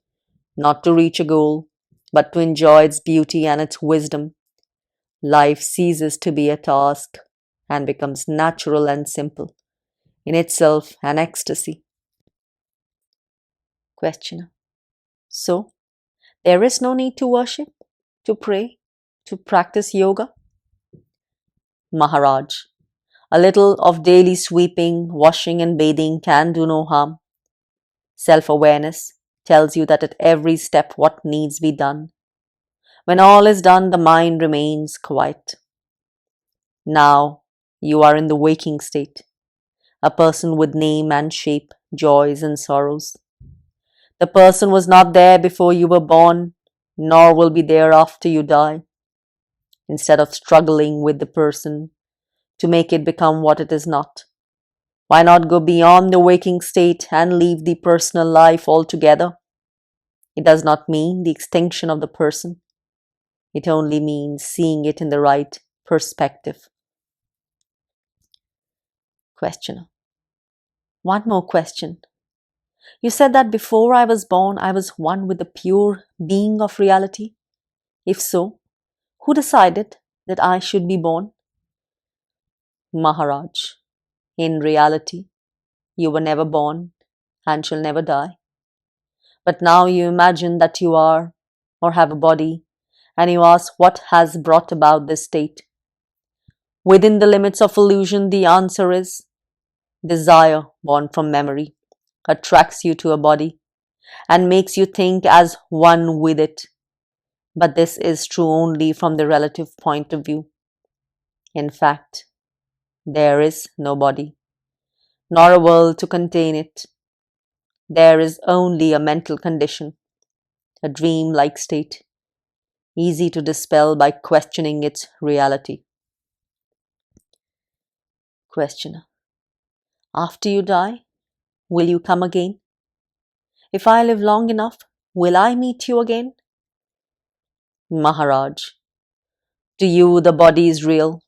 not to reach a goal, but to enjoy its beauty and its wisdom, life ceases to be a task and becomes natural and simple, in itself an ecstasy. Questioner. So, there is no need to worship, to pray, to practice yoga? Maharaj. A little of daily sweeping, washing and bathing can do no harm. Self-awareness tells you that at every step what needs be done. When all is done, the mind remains quiet. Now you are in the waking state, a person with name and shape, joys and sorrows. The person was not there before you were born, nor will be there after you die. Instead of struggling with the person to make it become what it is not, why not go beyond the waking state and leave the personal life altogether? It does not mean the extinction of the person. It only means seeing it in the right perspective. Questioner. One more question. You said that before I was born, I was one with the pure being of reality. If so, who decided that I should be born? Maharaj. In reality, you were never born and shall never die. But now you imagine that you are or have a body, and you ask what has brought about this state. Within the limits of illusion, the answer is desire born from memory attracts you to a body and makes you think as one with it. But this is true only from the relative point of view. In fact, there is no body, nor a world to contain it. There is only a mental condition, a dream-like state, easy to dispel by questioning its reality. Questioner. After you die, will you come again? If I live long enough, will I meet you again? Maharaj. To you the body is real.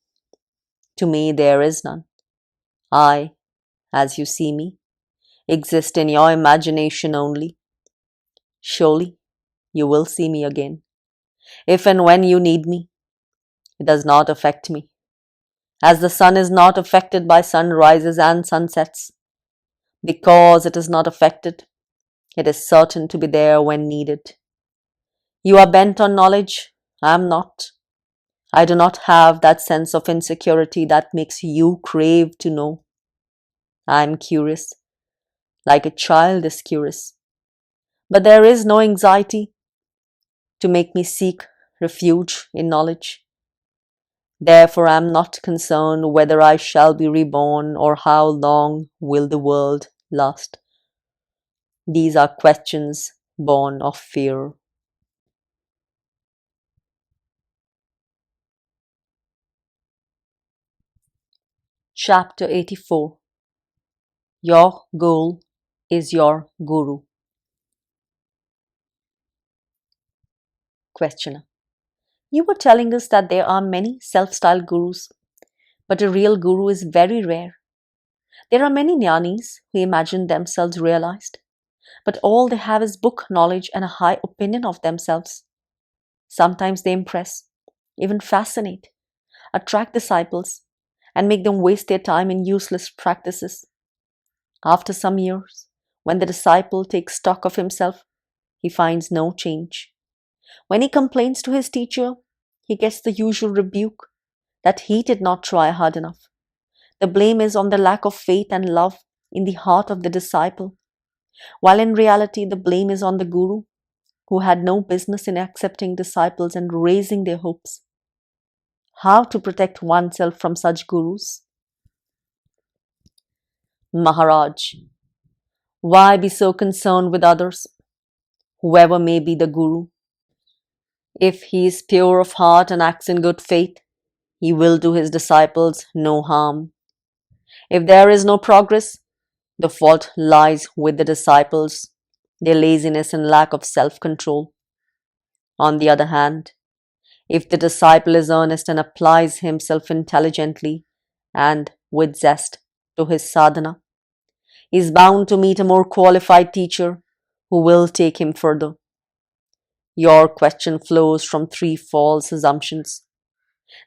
To me there is none. I, as you see me, exist in your imagination only. Surely you will see me again. If and when you need me, it does not affect me. As the sun is not affected by sunrises and sunsets. Because it is not affected, it is certain to be there when needed. You are bent on knowledge. I am not. I do not have that sense of insecurity that makes you crave to know. I am curious, like a child is curious. But there is no anxiety to make me seek refuge in knowledge. Therefore I am not concerned whether I shall be reborn or how long will the world last. These are questions born of fear. Chapter 84. Your goal is your guru. Questioner. You were telling us that there are many self-styled gurus. But a real guru is very rare. There are many jnanis who imagine themselves realized, but all they have is book knowledge and a high opinion of themselves. Sometimes they impress, even fascinate, attract disciples, and make them waste their time in useless practices. After some years, when the disciple takes stock of himself, he finds no change. When he complains to his teacher, he gets the usual rebuke that he did not try hard enough. The blame is on the lack of faith and love in the heart of the disciple, while in reality the blame is on the guru, who had no business in accepting disciples and raising their hopes. How to protect oneself from such gurus? Maharaj, why be so concerned with others, whoever may be the guru? If he is pure of heart and acts in good faith, he will do his disciples no harm. If there is no progress, the fault lies with the disciples, their laziness and lack of self-control. On the other hand, if the disciple is earnest and applies himself intelligently and with zest to his sadhana, he is bound to meet a more qualified teacher who will take him further. Your question flows from three false assumptions: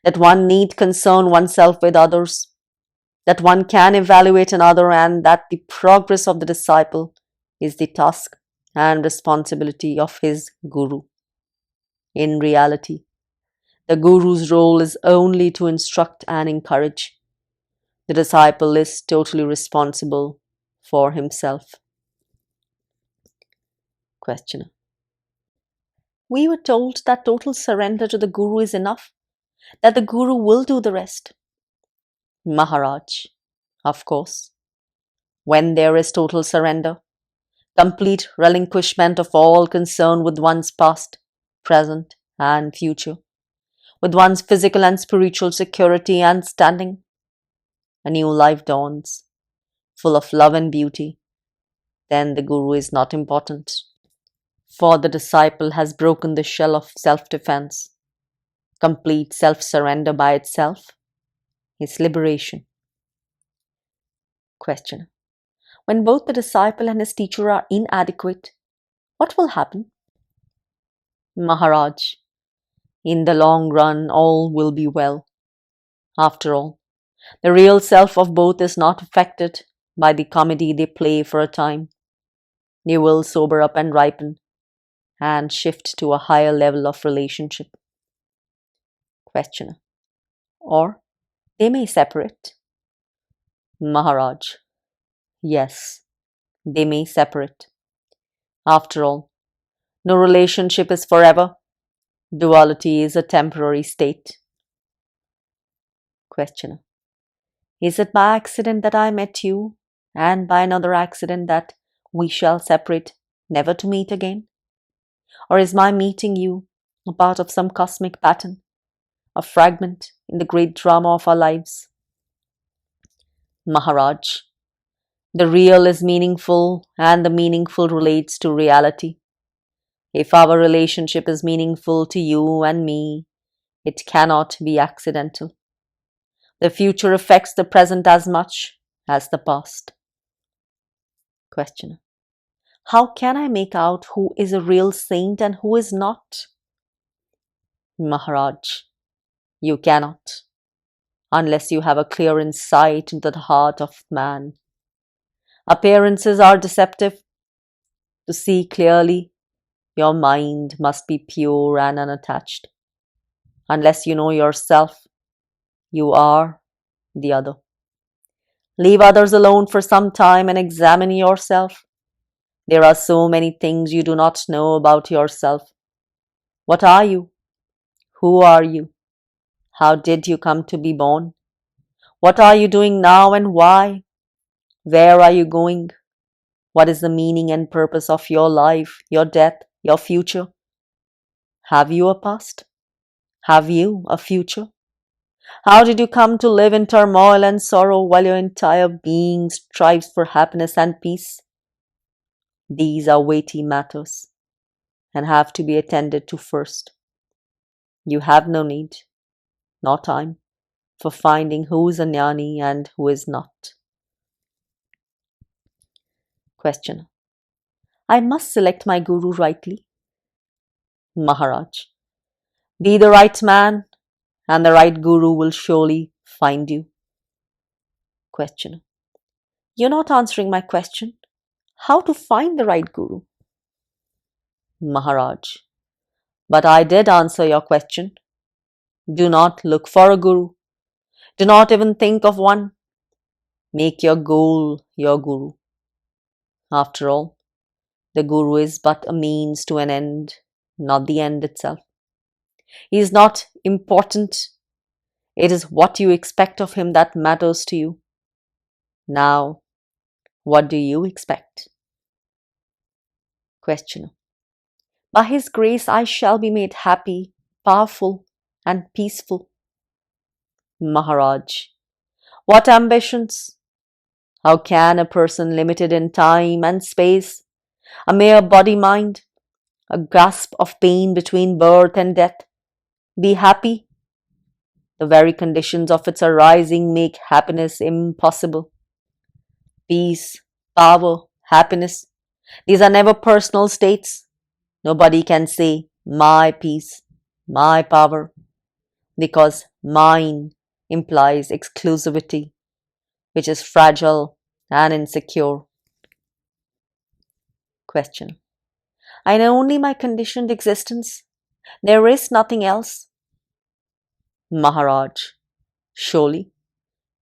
that one need concern oneself with others, that one can evaluate another, and that the progress of the disciple is the task and responsibility of his guru. In reality, the guru's role is only to instruct and encourage. The disciple is totally responsible for himself. Questioner: we were told that total surrender to the guru is enough, that the guru will do the rest. Maharaj, of course, when there is total surrender, complete relinquishment of all concern with one's past, present, and future, with one's physical and spiritual security and standing, a new life dawns, full of love and beauty. Then the guru is not important, for the disciple has broken the shell of self-defense. Complete self-surrender by itself is liberation. Questioner: when both the disciple and his teacher are inadequate, what will happen? Maharaj, in the long run, all will be well. After all, the real self of both is not affected by the comedy they play for a time. They will sober up and ripen and shift to a higher level of relationship. Questioner: or they may separate? Maharaj, yes, they may separate. After all, no relationship is forever. Duality is a temporary state. Questioner: is it by accident that I met you, and by another accident that we shall separate, never to meet again? Or is my meeting you a part of some cosmic pattern, a fragment in the great drama of our lives? Maharaj, the real is meaningful, and the meaningful relates to reality. If our relationship is meaningful to you and me, it cannot be accidental. The future affects the present as much as the past. Questioner: how can I make out who is a real saint and who is not? Maharaj, you cannot, unless you have a clear insight into the heart of man. Appearances are deceptive. To see clearly, your mind must be pure and unattached. Unless you know yourself, you are the other. Leave others alone for some time and examine yourself. There are so many things you do not know about yourself. What are you? Who are you? How did you come to be born? What are you doing now and why? Where are you going? What is the meaning and purpose of your life, your death, your future? Have you a past? Have you a future? How did you come to live in turmoil and sorrow while your entire being strives for happiness and peace? These are weighty matters and have to be attended to first. You have no need, nor time, for finding who is a jnani and who is not. Questioner. I must select my guru rightly. Maharaj. Be the right man and the right guru will surely find you. Questioner. You're not answering my question. How to find the right guru? Maharaj. But I did answer your question. Do not look for a guru. Do not even think of one. Make your goal your guru. After all, the guru is but a means to an end, not the end itself. He is not important. It is what you expect of him that matters to you. Now, what do you expect? Questioner. By his grace I shall be made happy, powerful and peaceful. Maharaj. What ambitions? How can a person limited in time and space, a mere body-mind, a grasp of pain between birth and death, be happy? The very conditions of its arising make happiness impossible. Peace, power, happiness, these are never personal states. Nobody can say, my peace, my power, because mine implies exclusivity, which is fragile and insecure. Question. I know only my conditioned existence. There is nothing else. Maharaj. Surely,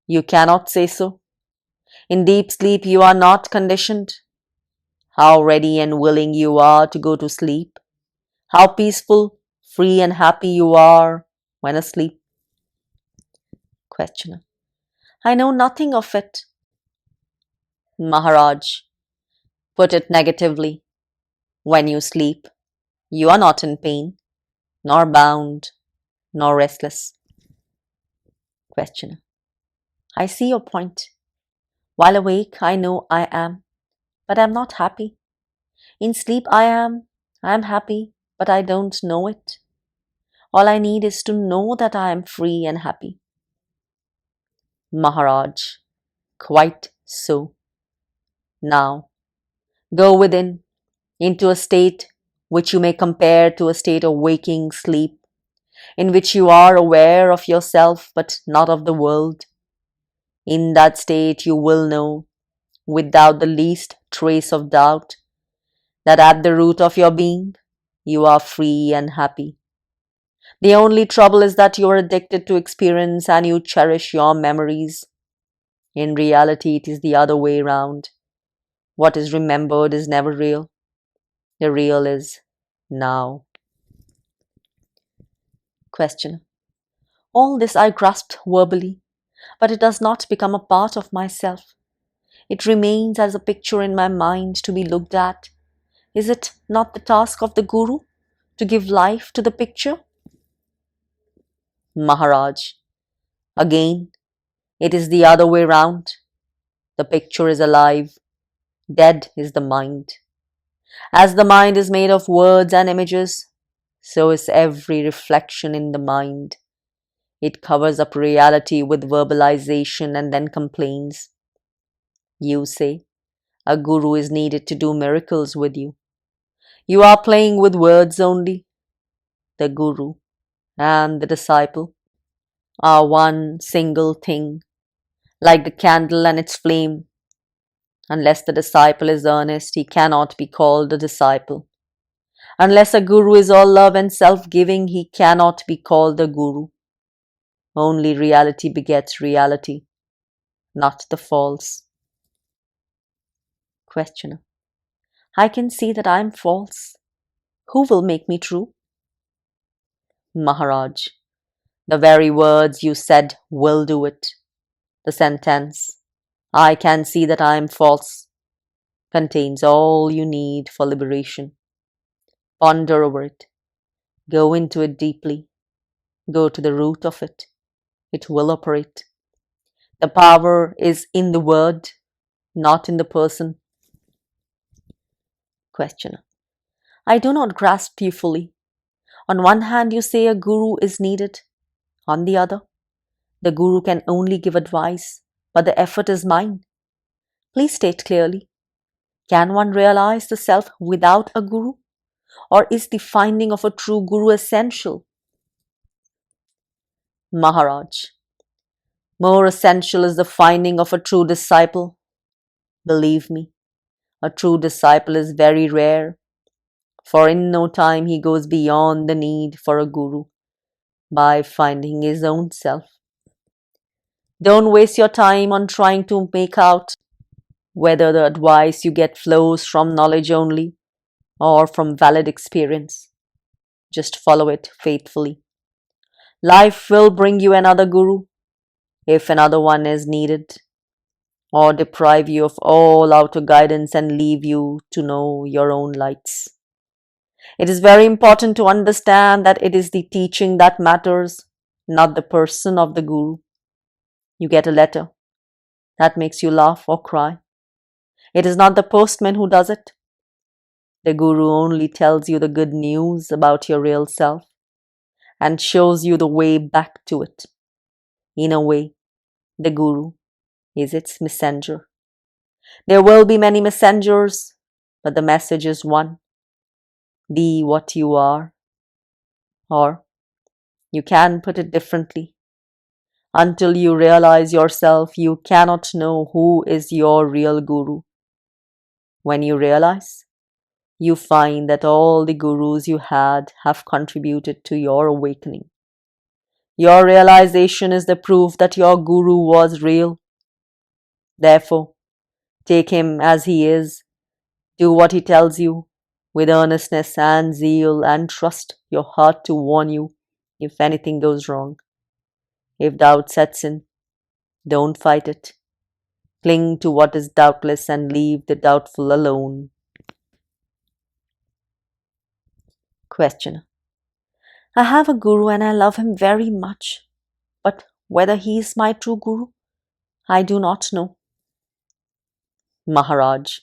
you cannot say so. In deep sleep you are not conditioned. How ready and willing you are to go to sleep. How peaceful, free and happy you are when asleep. Questioner. I know nothing of it. Maharaj. Put it negatively. When you sleep, you are not in pain, nor bound, nor restless. Questioner. I see your point. While awake, I know I am, but I am not happy. In sleep, I am happy, but I don't know it. All I need is to know that I am free and happy. Maharaj. Quite so. Now, go within, into a state which you may compare to a state of waking sleep, in which you are aware of yourself but not of the world. In that state you will know, without the least trace of doubt, that at the root of your being, you are free and happy. The only trouble is that you are addicted to experience and you cherish your memories. In reality, it is the other way round. What is remembered is never real. The real is now. Question. All this I grasped verbally, but it does not become a part of myself. It remains as a picture in my mind to be looked at. Is it not the task of the Guru to give life to the picture? Maharaj. Again, it is the other way round. The picture is alive. Dead is the mind. As the mind is made of words and images, so is every reflection in the mind. It covers up reality with verbalization and then complains. You say, a guru is needed to do miracles with you. You are playing with words only. The guru and the disciple are one single thing, like the candle and its flame. Unless the disciple is earnest, he cannot be called a disciple. Unless a guru is all love and self-giving, he cannot be called a guru. Only reality begets reality, not the false. Questioner. I can see that I am false. Who will make me true? Maharaj. The very words you said will do it. The sentence, I can see that I am false, contains all you need for liberation. Ponder over it. Go into it deeply. Go to the root of it. It will operate. The power is in the word, not in the person. Questioner. I do not grasp you fully. On one hand, you say a guru is needed. On the other, The Guru can only give advice, but the effort is mine. Please state clearly, can one realize the self without a Guru? Or is the finding of a true Guru essential? Maharaj, more essential is the finding of a true disciple. Believe me, a true disciple is very rare, for in no time he goes beyond the need for a Guru by finding his own self. Don't waste your time on trying to make out whether the advice you get flows from knowledge only or from valid experience. Just follow it faithfully. Life will bring you another Guru if another one is needed, or deprive you of all outer guidance and leave you to know your own lights. It is very important to understand that it is the teaching that matters, not the person of the Guru. You get a letter that makes you laugh or cry. It is not the postman who does it. The Guru only tells you the good news about your real self and shows you the way back to it. In a way, the Guru is its messenger. There will be many messengers, but the message is one. Be what you are. Or, you can put it differently. Until you realize yourself, you cannot know who is your real Guru. When you realize, you find that all the Gurus you had have contributed to your awakening. Your realization is the proof that your Guru was real. Therefore, take him as he is. Do what he tells you with earnestness and zeal, and trust your heart to warn you if anything goes wrong. If doubt sets in, don't fight it. Cling to what is doubtless and leave the doubtful alone. Questioner. I have a Guru and I love him very much, but whether he is my true Guru, I do not know. Maharaj,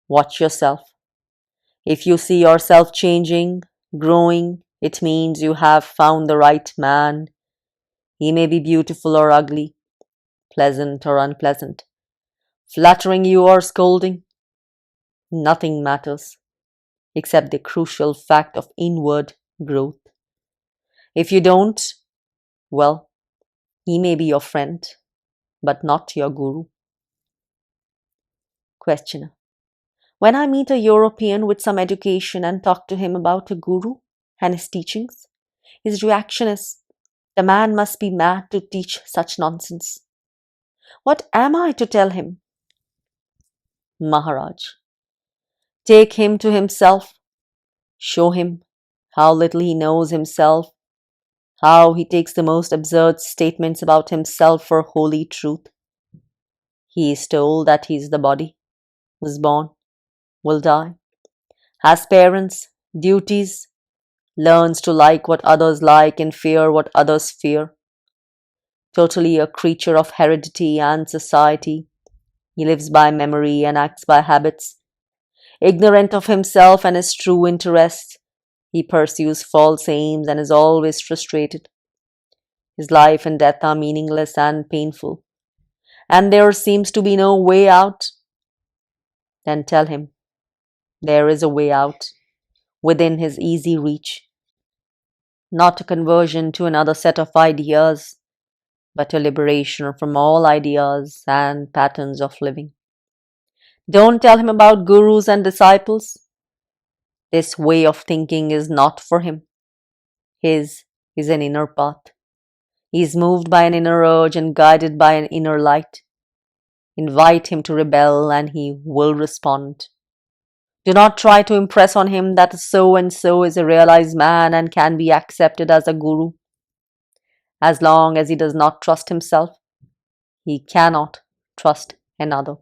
watch yourself. If you see yourself changing, growing, it means you have found the right man. He may be beautiful or ugly, pleasant or unpleasant, flattering you or scolding. Nothing matters except the crucial fact of inward growth. If you don't, well, he may be your friend, but not your Guru. Questioner. When I meet a European with some education and talk to him about a Guru and his teachings, his reaction is, the man must be mad to teach such nonsense. What am I to tell him? Maharaj. Take him to himself. Show him how little he knows himself, how he takes the most absurd statements about himself for holy truth. He is told that he is the body, was born, will die, has parents, duties, learns to like what others like and fear what others fear. Totally a creature of heredity and society, he lives by memory and acts by habits. Ignorant of himself and his true interests, he pursues false aims and is always frustrated. His life and death are meaningless and painful, and there seems to be no way out. Then tell him there is a way out within his easy reach. Not a conversion to another set of ideas, but a liberation from all ideas and patterns of living. Don't tell him about gurus and disciples. This way of thinking is not for him. His is an inner path. He is moved by an inner urge and guided by an inner light. Invite him to rebel and he will respond. Do not try to impress on him that so and so is a realized man and can be accepted as a guru. As long as he does not trust himself, he cannot trust another.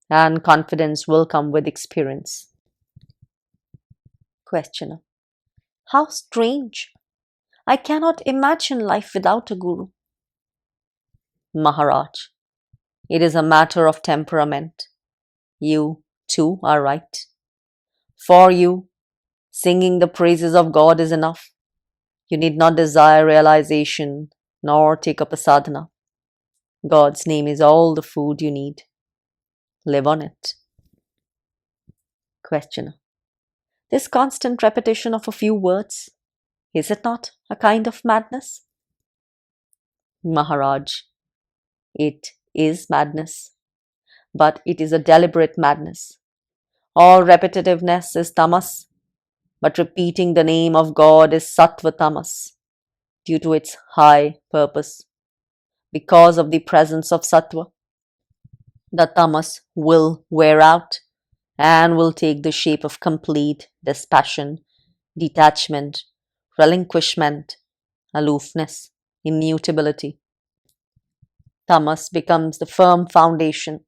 And confidence will come with experience. Questioner. How strange! I cannot imagine life without a guru. Maharaj. It is a matter of temperament. You, too, are right. For you, singing the praises of God is enough. You need not desire realization nor take up a sadhana. God's name is all the food you need. Live on it. Questioner. This constant repetition of a few words, is it not a kind of madness? Maharaj. It is madness, but it is a deliberate madness. All repetitiveness is tamas, but repeating the name of God is sattva tamas, due to its high purpose. Because of the presence of sattva, the tamas will wear out and will take the shape of complete dispassion, detachment, relinquishment, aloofness, immutability. Tamas becomes the firm foundation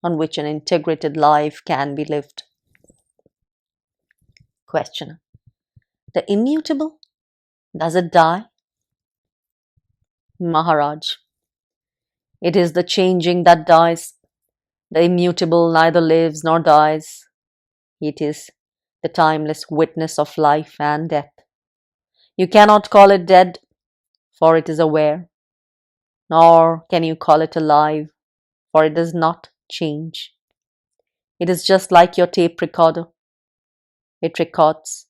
on which an integrated life can be lived. Questioner. The immutable, does it die? Maharaj. It is the changing that dies. The immutable neither lives nor dies. It is the timeless witness of life and death. You cannot call it dead, for it is aware, nor can you call it alive, for it does not change. It is just like your tape recorder. It records,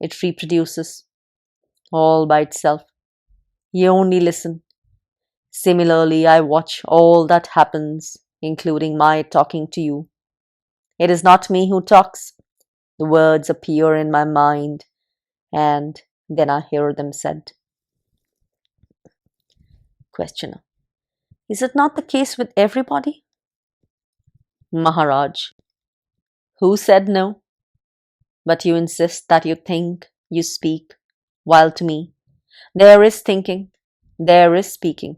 it reproduces, all by itself. You only listen. Similarly, I watch all that happens, including my talking to you. It is not me who talks. The words appear in my mind, and then I hear them said. Questioner. Is it not the case with everybody? Maharaj. Who said no? But you insist that you think, you speak, while to me, there is thinking, there is speaking.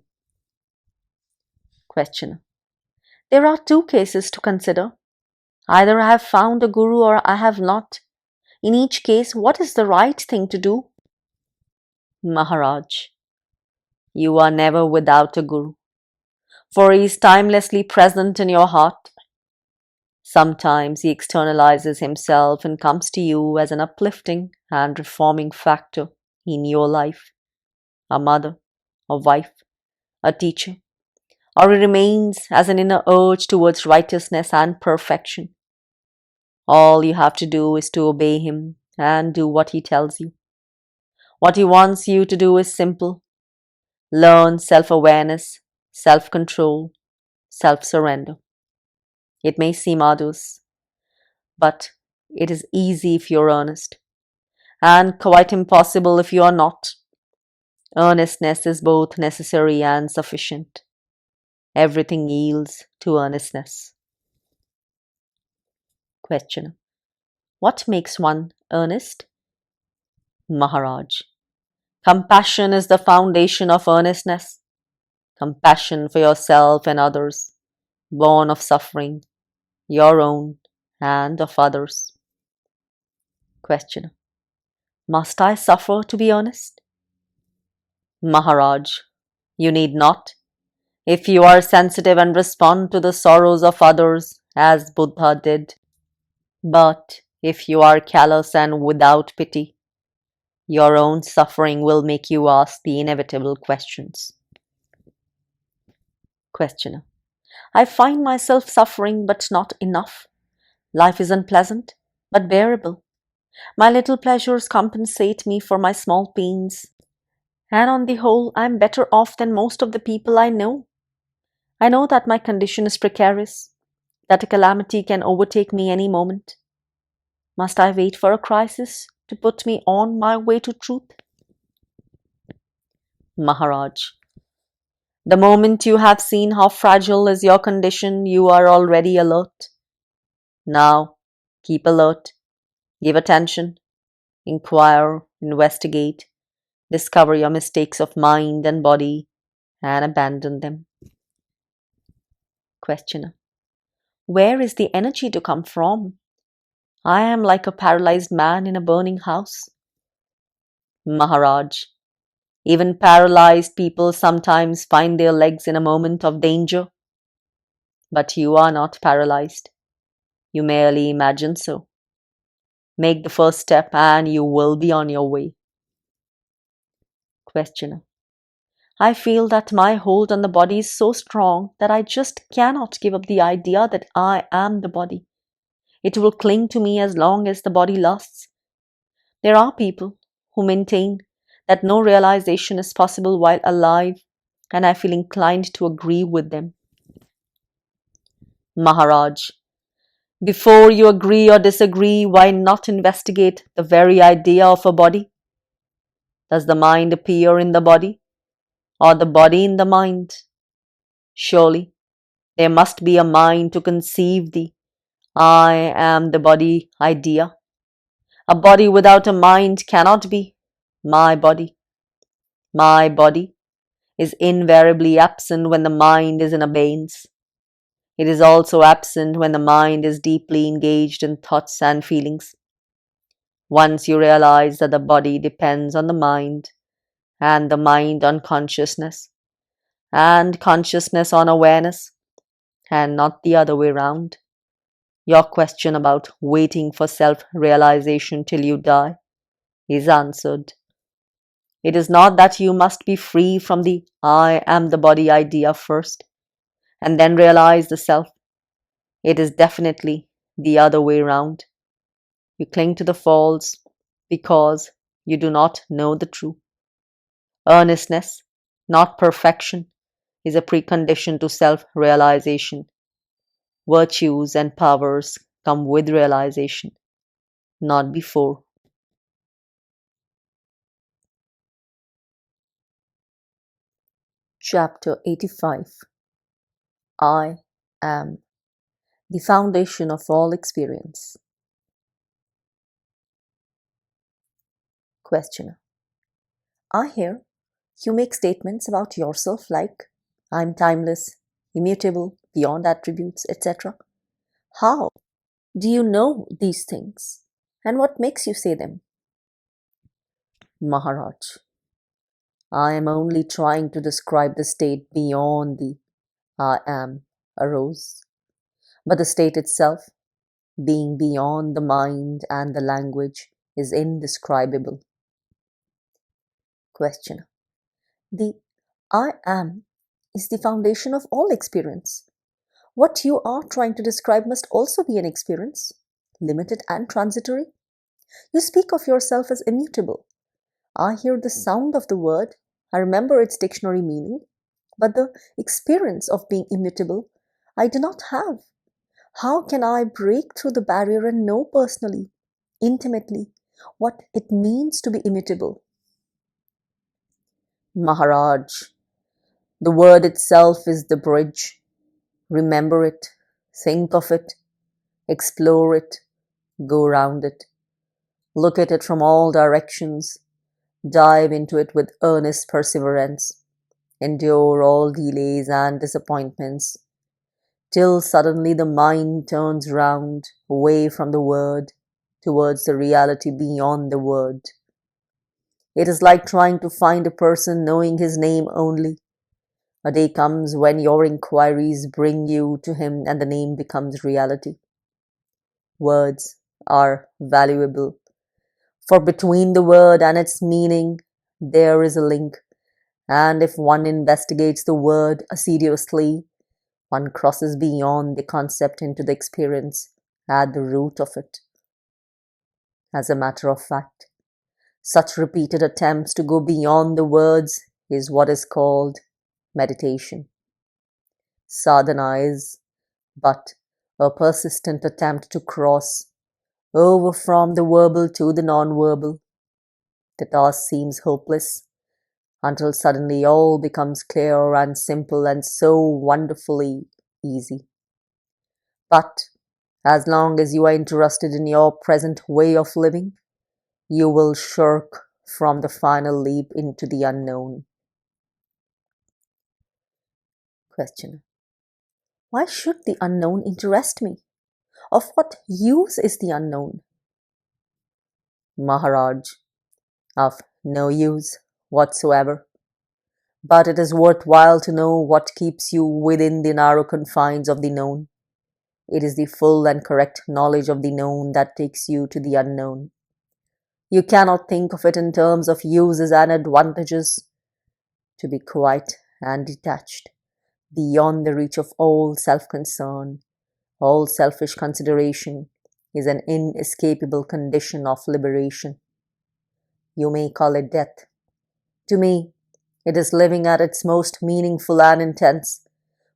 Questioner. There are two cases to consider. Either I have found a guru or I have not. In each case, what is the right thing to do? Maharaj. You are never without a guru, for he is timelessly present in your heart. Sometimes he externalizes himself and comes to you as an uplifting and reforming factor in your life, a mother, a wife, a teacher, or he remains as an inner urge towards righteousness and perfection. All you have to do is to obey him and do what he tells you. What he wants you to do is simple. Learn self-awareness, self-control, self-surrender. It may seem arduous, but it is easy if you're earnest, and quite impossible if you are not. Earnestness is both necessary and sufficient. Everything yields to earnestness. Questioner. What makes one earnest? Maharaj. Compassion is the foundation of earnestness. Compassion for yourself and others, born of suffering, your own and of others. Questioner. Must I suffer to be earnest? Maharaj. You need not. If you are sensitive and respond to the sorrows of others, as Buddha did. But if you are callous and without pity, your own suffering will make you ask the inevitable questions. Questioner. I find myself suffering, but not enough. Life is unpleasant, but bearable. My little pleasures compensate me for my small pains. And on the whole, I am better off than most of the people I know. I know that my condition is precarious, that a calamity can overtake me any moment. Must I wait for a crisis to put me on my way to truth? Maharaj. The moment you have seen how fragile is your condition, you are already alert. Now, keep alert, give attention, inquire, investigate, discover your mistakes of mind and body, and abandon them. Questioner. Where is the energy to come from? I am like a paralyzed man in a burning house. Maharaj. Even paralyzed people sometimes find their legs in a moment of danger. But you are not paralyzed. You merely imagine so. Make the first step and you will be on your way. Questioner. I feel that my hold on the body is so strong that I just cannot give up the idea that I am the body. It will cling to me as long as the body lasts. There are people who maintain that no realization is possible while alive, and I feel inclined to agree with them. Maharaj, before you agree or disagree, why not investigate the very idea of a body? Does the mind appear in the body, or the body in the mind? Surely there must be a mind to conceive the I am the body idea. A body without a mind cannot be my body. My body is invariably absent when the mind is in abeyance. It is also absent when the mind is deeply engaged in thoughts and feelings. Once you realize that the body depends on the mind, and the mind on consciousness, and consciousness on awareness, and not the other way round, your question about waiting for self-realization till you die is answered. It is not that you must be free from the I am the body idea first, and then realize the self. It is definitely the other way round. You cling to the false because you do not know the true. Earnestness, not perfection, is a precondition to self-realization. Virtues and powers come with realization, not before. Chapter 85. I am the foundation of all experience. Questioner. I hear you make statements about yourself like, I'm timeless, immutable, beyond attributes, etc. How do you know these things? And what makes you say them? Maharaj. I am only trying to describe the state beyond the I am arose. But the state itself, being beyond the mind and the language, is indescribable. Questioner. The I am is the foundation of all experience. What you are trying to describe must also be an experience, limited and transitory. You speak of yourself as immutable. I hear the sound of the word, I remember its dictionary meaning, but the experience of being immutable I do not have. How can I break through the barrier and know personally, intimately, what it means to be immutable? Maharaj, the word itself is the bridge. Remember it, think of it, explore it, go round it. Look at it from all directions. Dive into it with earnest perseverance. Endure all delays and disappointments, till suddenly the mind turns round, away from the word, towards the reality beyond the word. It is like trying to find a person knowing his name only. A day comes when your inquiries bring you to him and the name becomes reality. Words are valuable, for between the word and its meaning there is a link, and if one investigates the word assiduously, one crosses beyond the concept into the experience at the root of it. As a matter of fact, such repeated attempts to go beyond the words is what is called meditation. Sadhana is but a persistent attempt to cross over from the verbal to the non-verbal. The task seems hopeless until suddenly all becomes clear and simple and so wonderfully easy. But as long as you are interested in your present way of living, you will shirk from the final leap into the unknown. Questioner. Why should the unknown interest me? Of what use is the unknown? Maharaj. Of no use whatsoever. But it is worthwhile to know what keeps you within the narrow confines of the known. It is the full and correct knowledge of the known that takes you to the unknown. You cannot think of it in terms of uses and advantages. to be quiet and detached, beyond the reach of all self-concern, all selfish consideration, is an inescapable condition of liberation. You may call it death. To me, it is living at its most meaningful and intense,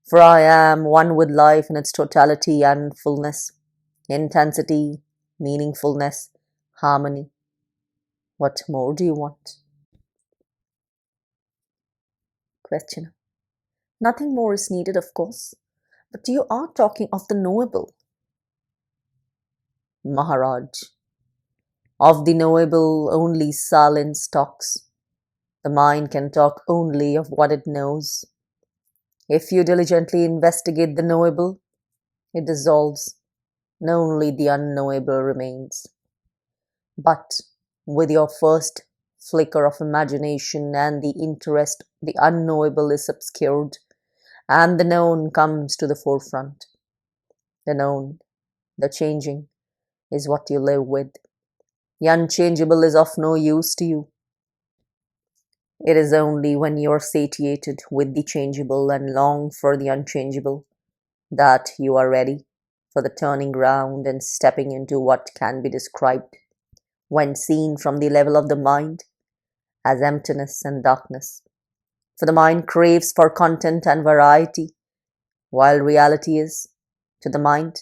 for I am one with life in its totality and fullness, intensity, meaningfulness, harmony. What more do you want? Questioner. Nothing more is needed, of course, but you are talking of the knowable. Maharaj. Of the knowable only silence talks. The mind can talk only of what it knows. If you diligently investigate the knowable, it dissolves, and only the unknowable remains. But with your first flicker of imagination and the interest, the unknowable is obscured, and the known comes to the forefront. The known, the changing, is what you live with. The unchangeable is of no use to you. It is only when you are satiated with the changeable and long for the unchangeable that you are ready for the turning round and stepping into what can be described, when seen from the level of the mind, as emptiness and darkness. For the mind craves for content and variety, while reality is, to the mind,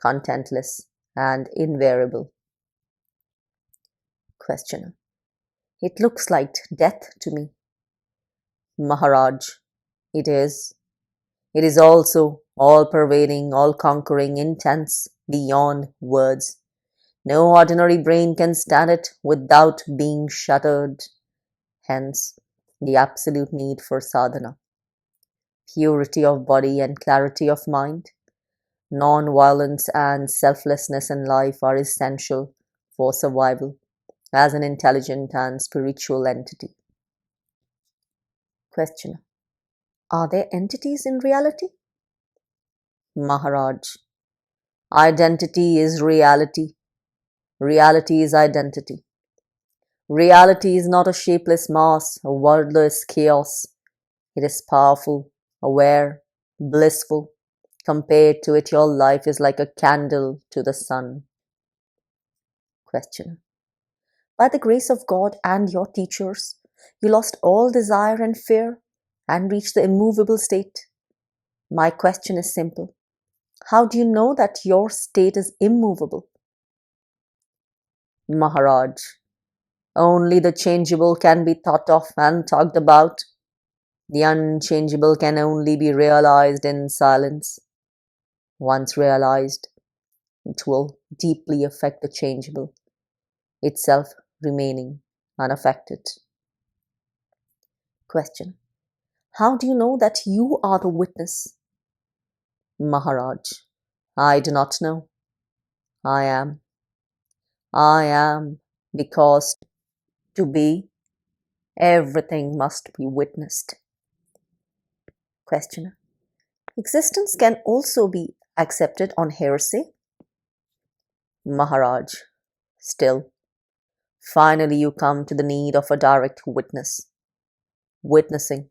contentless and invariable. Questioner. It looks like death to me. Maharaj. It is. It is also all-pervading, all-conquering, intense, beyond words. No ordinary brain can stand it without being shattered. Hence, the absolute need for sadhana. Purity of body and clarity of mind, non-violence and selflessness in life are essential for survival as an intelligent and spiritual entity. Questioner. Are there entities in reality? Maharaj. Identity is reality. Reality is identity. Reality is not a shapeless mass, a wordless chaos. It is powerful, aware, blissful. Compared to it, your life is like a candle to the sun. Questioner. By the grace of God and your teachers, you lost all desire and fear and reached the immovable state. My question is simple. How do you know that your state is immovable? Maharaj. Only the changeable can be thought of and talked about. The unchangeable can only be realized in silence. Once realized, it will deeply affect the changeable, itself remaining unaffected. Question. How do you know that you are the witness? Maharaj. I do not know. I am. I am, because to be, everything must be witnessed. Questioner. Existence can also be accepted on hearsay? Maharaj. Still, finally you come to the need of a direct witness. Witnessing,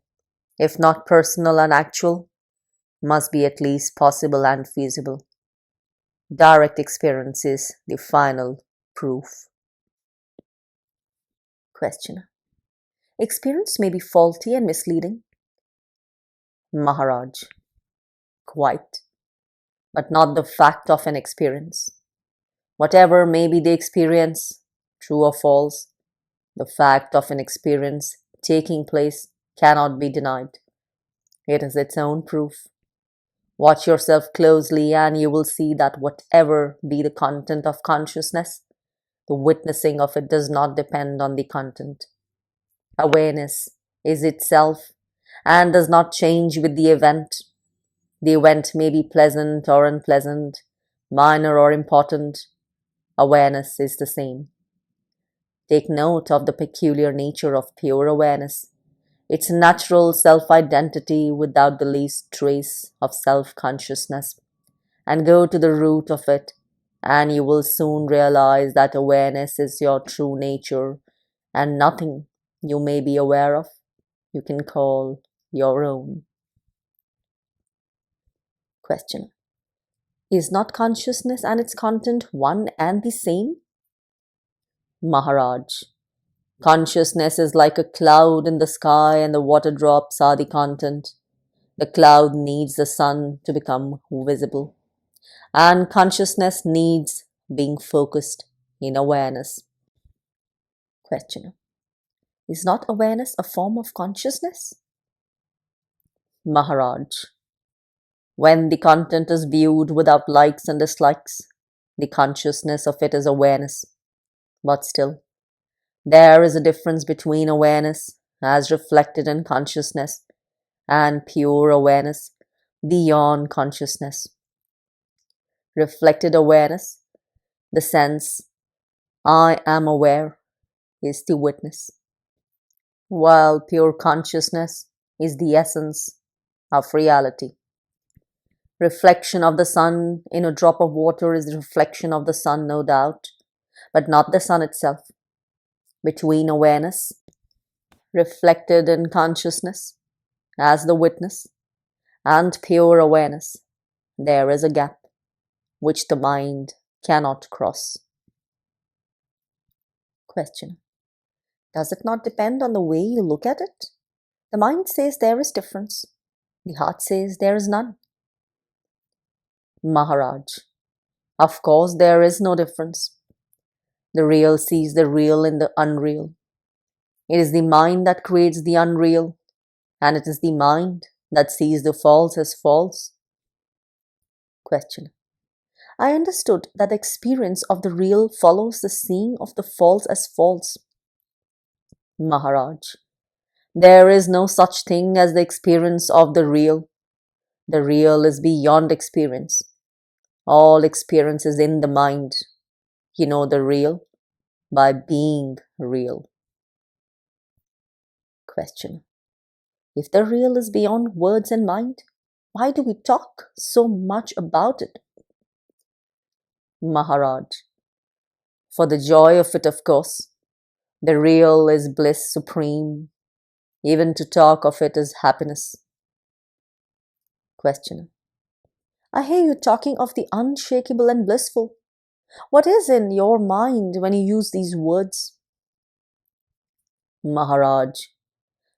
if not personal and actual, must be at least possible and feasible. Direct experience is the final proof. Questioner. Experience may be faulty and misleading. Maharaj. Quite, but not the fact of an experience. Whatever may be the experience, true or false, the fact of an experience taking place cannot be denied. It is its own proof. Watch yourself closely and you will see that whatever be the content of consciousness, the witnessing of it does not depend on the content. Awareness is itself and does not change with the event. The event may be pleasant or unpleasant, minor or important. Awareness is the same. Take note of the peculiar nature of pure awareness, its natural self-identity without the least trace of self-consciousness, and go to the root of it, and you will soon realize that awareness is your true nature and nothing you may be aware of. you can call your own. Questioner. Is not consciousness and its content one and the same? Maharaj. Consciousness is like a cloud in the sky and the water drops are the content. The cloud needs the sun to become visible. And consciousness needs being focused in awareness. Questioner. Is not awareness a form of consciousness? Maharaj. When the content is viewed without likes and dislikes, the consciousness of it is awareness. But still, there is a difference between awareness as reflected in consciousness and pure awareness beyond consciousness. Reflected awareness, the sense I am aware, is the witness, while pure consciousness is the essence of reality. Reflection of the sun in a drop of water is the reflection of the sun, no doubt, but not the sun itself. Between awareness, reflected in consciousness as the witness, and pure awareness, there is a gap which the mind cannot cross. Question. Does it not depend on the way you look at it? The mind says there is difference. The heart says there is none. Maharaj. Of course there is no difference. The real sees the real in the unreal. It is the mind that creates the unreal, and it is the mind that sees the false as false. Question. I understood that the experience of the real follows the seeing of the false as false. Maharaj. There is no such thing as the experience of the real. The real is beyond experience. All experience is in the mind. You know the real by being real. Question. If the real is beyond words and mind, why do we talk so much about it? Maharaj. For the joy of it, of course. The real is bliss supreme. Even to talk of it is happiness. Questioner. I hear you talking of the unshakable and blissful. What is in your mind when you use these words? Maharaj.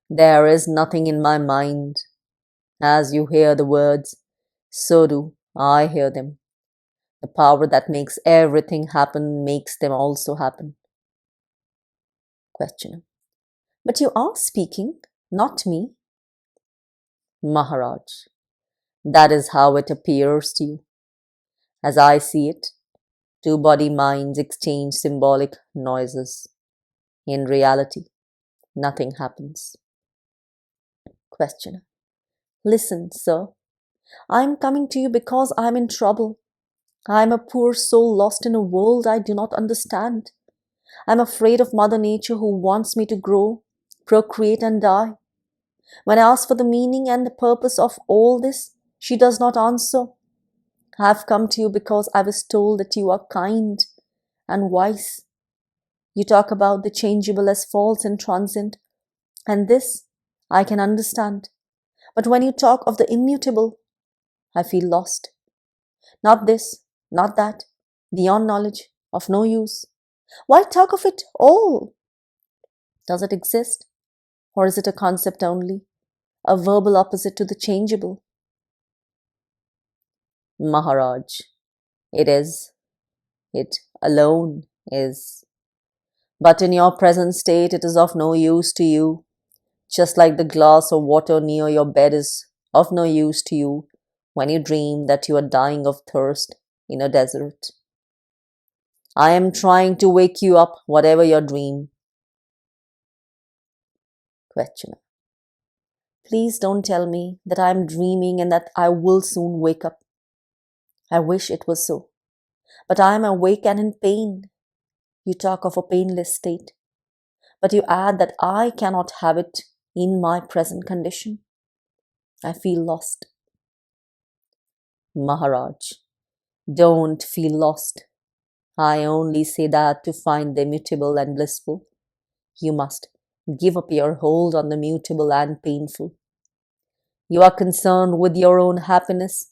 There is nothing in my mind. As you hear the words, so do I hear them. The power that makes everything happen makes them also happen. Questioner. But you are speaking, not me. Maharaj. That is how it appears to you. As I see it, two body minds exchange symbolic noises. In reality, nothing happens. Questioner. Listen, sir. I am coming to you because I am in trouble. I am a poor soul lost in a world I do not understand. I am afraid of Mother Nature who wants me to grow, procreate and die. When I ask for the meaning and the purpose of all this, she does not answer. I have come to you because I was told that you are kind and wise. You talk about the changeable as false and transient, and this I can understand. But when you talk of the immutable, I feel lost. Not this, not that, beyond knowledge, of no use. Why talk of it all? Does it exist? Or is it a concept only, a verbal opposite to the changeable? Maharaj. It is. It alone is. But in your present state, it is of no use to you, just like the glass of water near your bed is of no use to you when you dream that you are dying of thirst in a desert. I am trying to wake you up, whatever your dream. Questioner. Please don't tell me that I am dreaming and that I will soon wake up. I wish it was so. But I am awake and in pain. You talk of a painless state, but you add that I cannot have it in my present condition. I feel lost. Maharaj. Don't feel lost. I only say that to find the immutable and blissful, you must Give up your hold on the mutable and painful. You are concerned with your own happiness,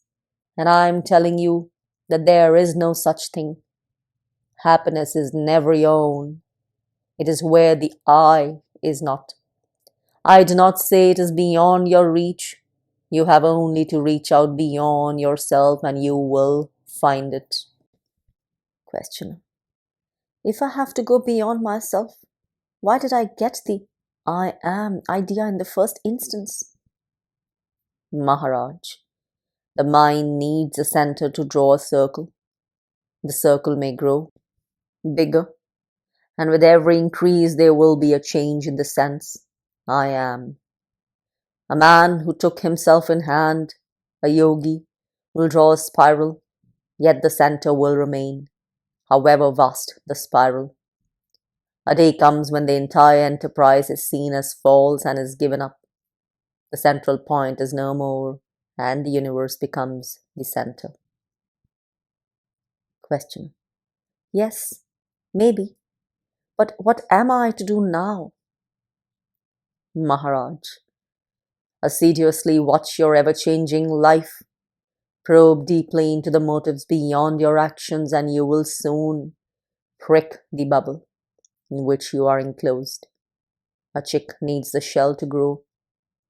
and I am telling you that there is no such thing. Happiness is never your own. It is where the I is not. I do not say it is beyond your reach. You have only to reach out beyond yourself and you will find it. Questioner. If I have to go beyond myself, why did I get the I am idea in the first instance? Maharaj. The mind needs a center to draw a circle. The circle may grow bigger, and with every increase there will be a change in the sense I am. A man who took himself in hand, a yogi, will draw a spiral, yet the center will remain, however vast the spiral. A day comes when the entire enterprise is seen as false and is given up. The central point is no more, and the universe becomes the center. Question. Yes, maybe. But what am I to do now? Maharaj. Assiduously watch your ever-changing life. Probe deeply into the motives beyond your actions, and you will soon prick the bubble in which you are enclosed. A chick needs the shell to grow,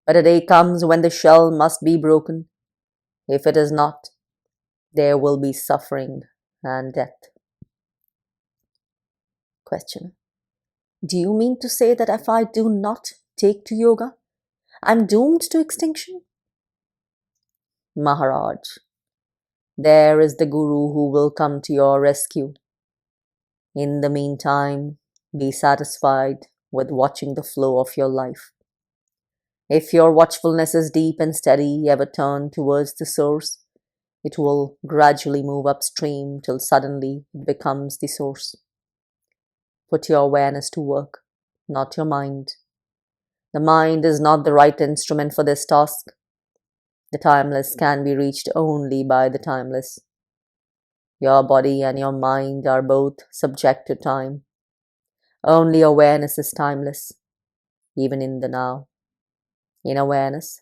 but a day comes when the shell must be broken. If it is not, there will be suffering and death. Question. Do you mean to say that if I do not take to yoga, I am doomed to extinction? Maharaj. There is the Guru who will come to your rescue. In the meantime, be satisfied with watching the flow of your life. If your watchfulness is deep and steady, ever turned towards the source, it will gradually move upstream till suddenly it becomes the source. Put your awareness to work, not your mind. The mind is not the right instrument for this task. The timeless can be reached only by the timeless. Your body and your mind are both subject to time. Only awareness is timeless, even in the now. In awareness,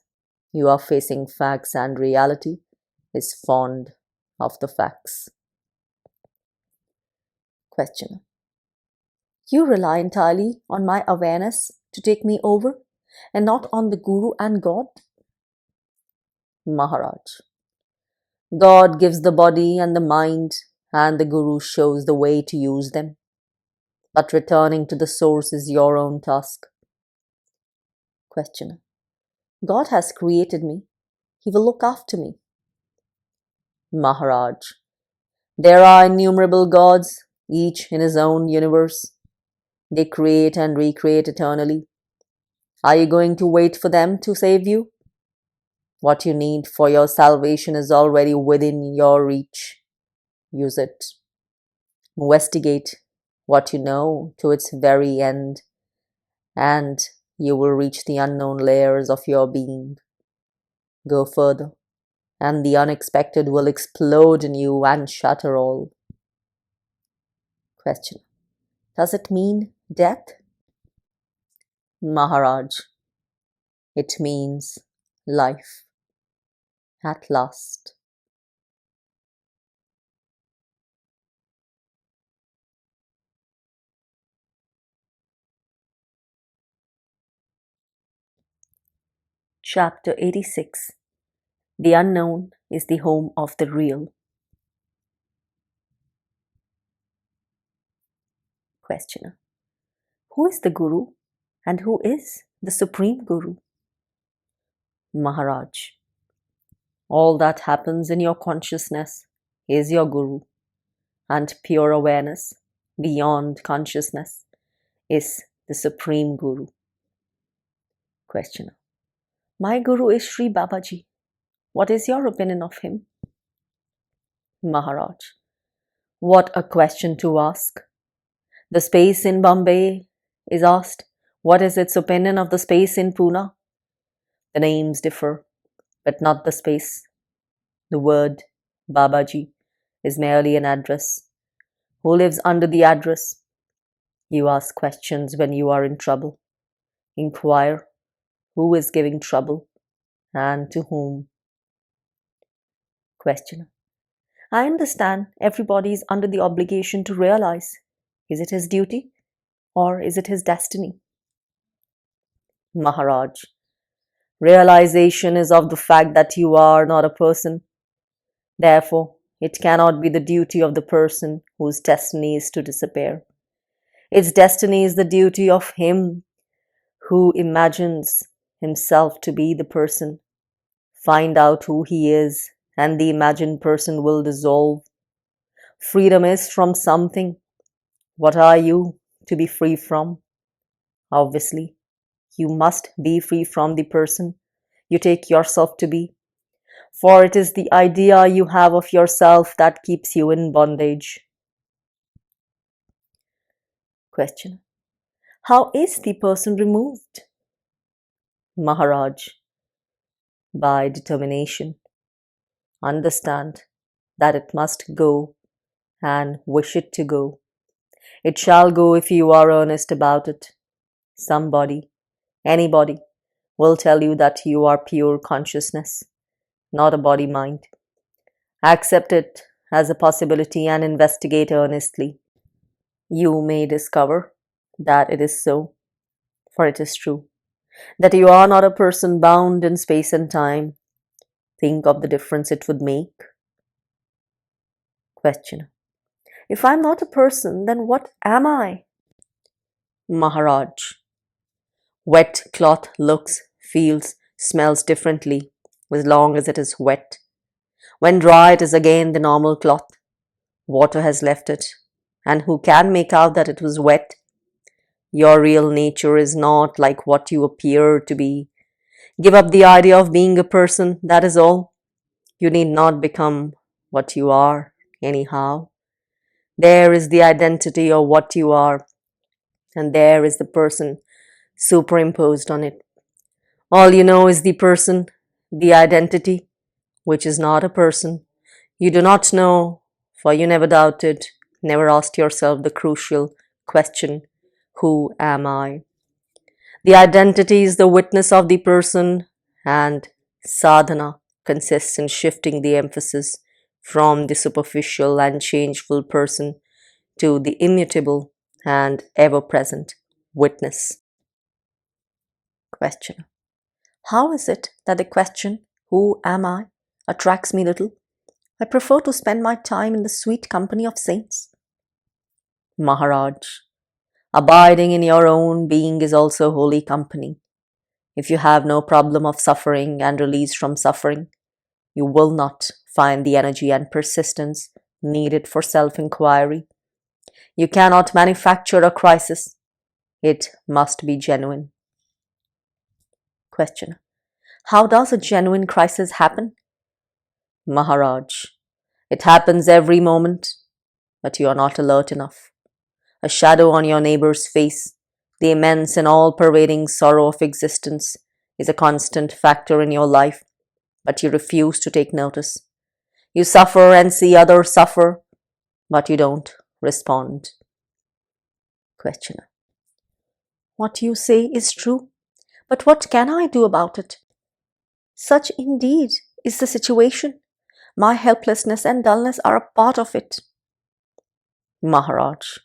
you are facing facts and reality is fond of the facts. Questioner. You rely entirely on my awareness to take me over and not on the Guru and God? Maharaj. God gives the body and the mind, and the Guru shows the way to use them. But returning to the source is your own task. Questioner. God has created me. He will look after me. Maharaj. There are innumerable gods, each in his own universe. They create and recreate eternally. Are you going to wait for them to save you? What you need for your salvation is already within your reach. Use it. Investigate what you know to its very end, and you will reach the unknown layers of your being. Go further, and the unexpected will explode in you and shatter all. Question. Does it mean death? Maharaj. It means life. At last. Chapter 86. The unknown is the home of the real. Questioner. Who is the Guru and who is the Supreme Guru? Maharaj. All that happens in your consciousness is your Guru, and pure awareness beyond consciousness is the Supreme Guru. Questioner. My Guru is Sri Babaji. What is your opinion of him? Maharaj. What a question to ask. The space in Bombay is asked, what is its opinion of the space in Pune? The names differ, but not the space. The word Babaji is merely an address. Who lives under the address? You ask questions when you are in trouble. Inquire who is giving trouble and to whom. Questioner. I understand everybody is under the obligation to realize. Is it his duty or is it his destiny? Maharaj. Realization is of the fact that you are not a person. Therefore, it cannot be the duty of the person whose destiny is to disappear. Its destiny is the duty of him who imagines himself to be the person. Find out who he is, and the imagined person will dissolve. Freedom is from something. What are you to be free from? Obviously, you must be free from the person you take yourself to be, for it is the idea you have of yourself that keeps you in bondage. Question. How is the person removed? Maharaj. By determination. Understand that it must go and wish it to go. It shall go if you are earnest about it. Somebody, anybody, will tell you that you are pure consciousness, not a body-mind. Accept it as a possibility and investigate earnestly. You may discover that it is so, for it is true, that you are not a person bound in space and time. Think of the difference it would make. Questioner. If I am not a person, then what am I? Maharaj. Wet cloth looks, feels, smells differently as long as it is wet. When dry, it is again the normal cloth. Water has left it, and who can make out that it was wet? Your real nature is not like what you appear to be. Give up the idea of being a person, that is all. You need not become what you are, anyhow. There is the identity of what you are, and there is the person superimposed on it. All you know is the person, the identity, which is not a person. You do not know, for you never doubted, never asked yourself the crucial question, who am I? The identity is the witness of the person, and sadhana consists in shifting the emphasis from the superficial and changeful person to the immutable and ever-present witness. Questioner. How is it that the question, who am I, attracts me little? I prefer to spend my time in the sweet company of saints. Maharaj. Abiding in your own being is also holy company. If you have no problem of suffering and release from suffering, you will not find the energy and persistence needed for self-inquiry. You cannot manufacture a crisis. It must be genuine. Question. How does a genuine crisis happen? Maharaj. It happens every moment, but you are not alert enough. A shadow on your neighbor's face, the immense and all-pervading sorrow of existence, is a constant factor in your life, but you refuse to take notice. You suffer and see others suffer, but you don't respond. Questioner. What you say is true, but what can I do about it? Such indeed is the situation. My helplessness and dullness are a part of it. Maharaj.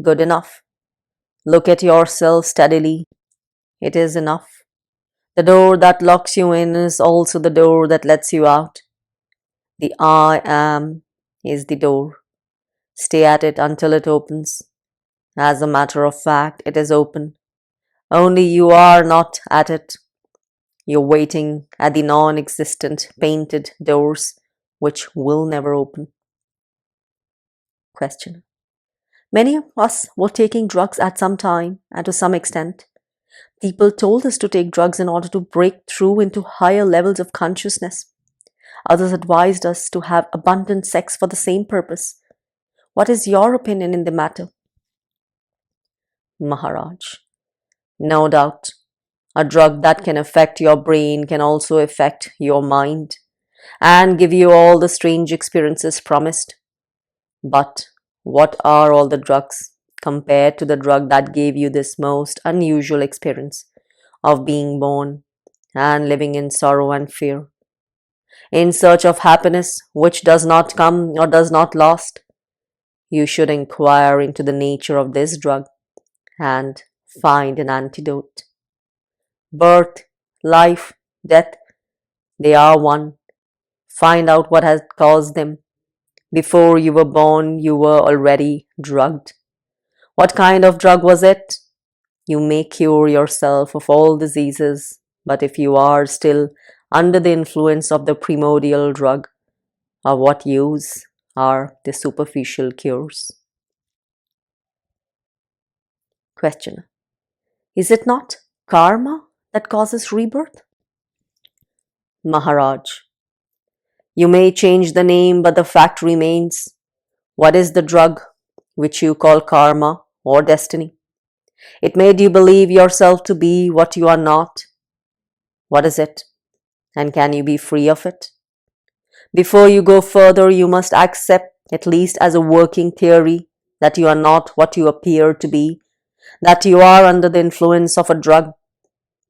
Good enough. Look at yourself steadily. It is enough. The door that locks you in is also the door that lets you out. The I am is the door. Stay at it until it opens. As a matter of fact, it is open. Only you are not at it. You're waiting at the non-existent painted doors which will never open. Question. Many of us were taking drugs at some time and to some extent. People told us to take drugs in order to break through into higher levels of consciousness. Others advised us to have abundant sex for the same purpose. What is your opinion in the matter? Maharaj. No doubt. A drug that can affect your brain can also affect your mind and give you all the strange experiences promised. But what are all the drugs compared to the drug that gave you this most unusual experience of being born and living in sorrow and fear, in search of happiness which does not come or does not last, you should inquire into the nature of this drug and find an antidote. Birth, life, death, they are one. Find out what has caused them. Before you were born, you were already drugged. What kind of drug was it? You may cure yourself of all diseases, but if you are still under the influence of the primordial drug, of what use are the superficial cures? Question. Is it not karma that causes rebirth? Maharaj. You may change the name, but the fact remains. What is the drug which you call karma or destiny? It made you believe yourself to be what you are not. What is it? And can you be free of it? Before you go further, you must accept, at least as a working theory, that you are not what you appear to be, that you are under the influence of a drug.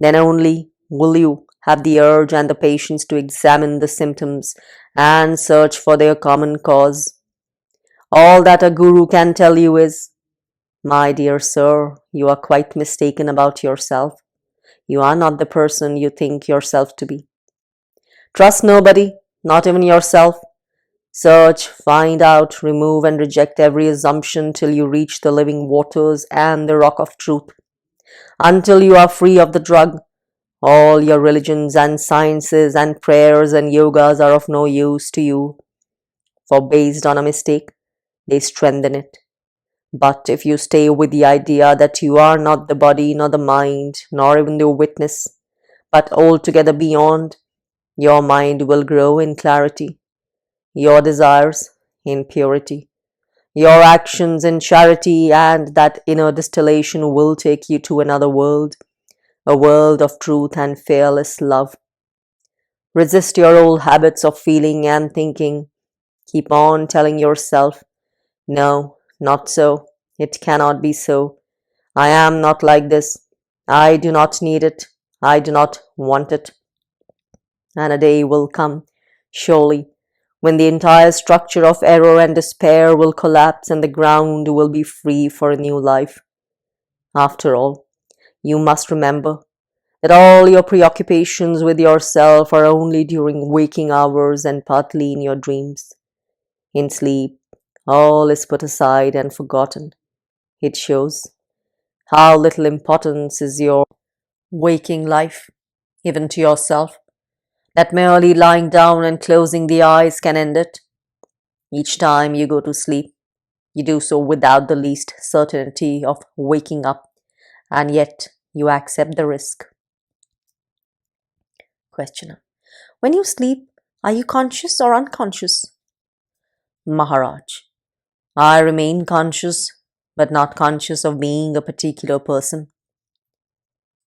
Then only will you have the urge and the patience to examine the symptoms and search for their common cause. All that a guru can tell you is, my dear sir, you are quite mistaken about yourself. You are not the person you think yourself to be. Trust nobody, not even yourself. Search, find out, remove and reject every assumption till you reach the living waters and the rock of truth. Until you are free of the drug, all your religions and sciences and prayers and yogas are of no use to you, for based on a mistake, they strengthen it. But if you stay with the idea that you are not the body, nor the mind, nor even the witness, but altogether beyond, your mind will grow in clarity, your desires in purity, your actions in charity, and that inner distillation will take you to another world, a world of truth and fearless love. Resist your old habits of feeling and thinking. Keep on telling yourself, no, not so. It cannot be so. I am not like this. I do not need it. I do not want it. And a day will come, surely, when the entire structure of error and despair will collapse and the ground will be free for a new life. After all, you must remember that all your preoccupations with yourself are only during waking hours and partly in your dreams. In sleep, all is put aside and forgotten. It shows how little importance is your waking life, even to yourself, that merely lying down and closing the eyes can end it. Each time you go to sleep, you do so without the least certainty of waking up, and yet you accept the risk. Questioner. When you sleep, are you conscious or unconscious? Maharaj. I remain conscious, but not conscious of being a particular person.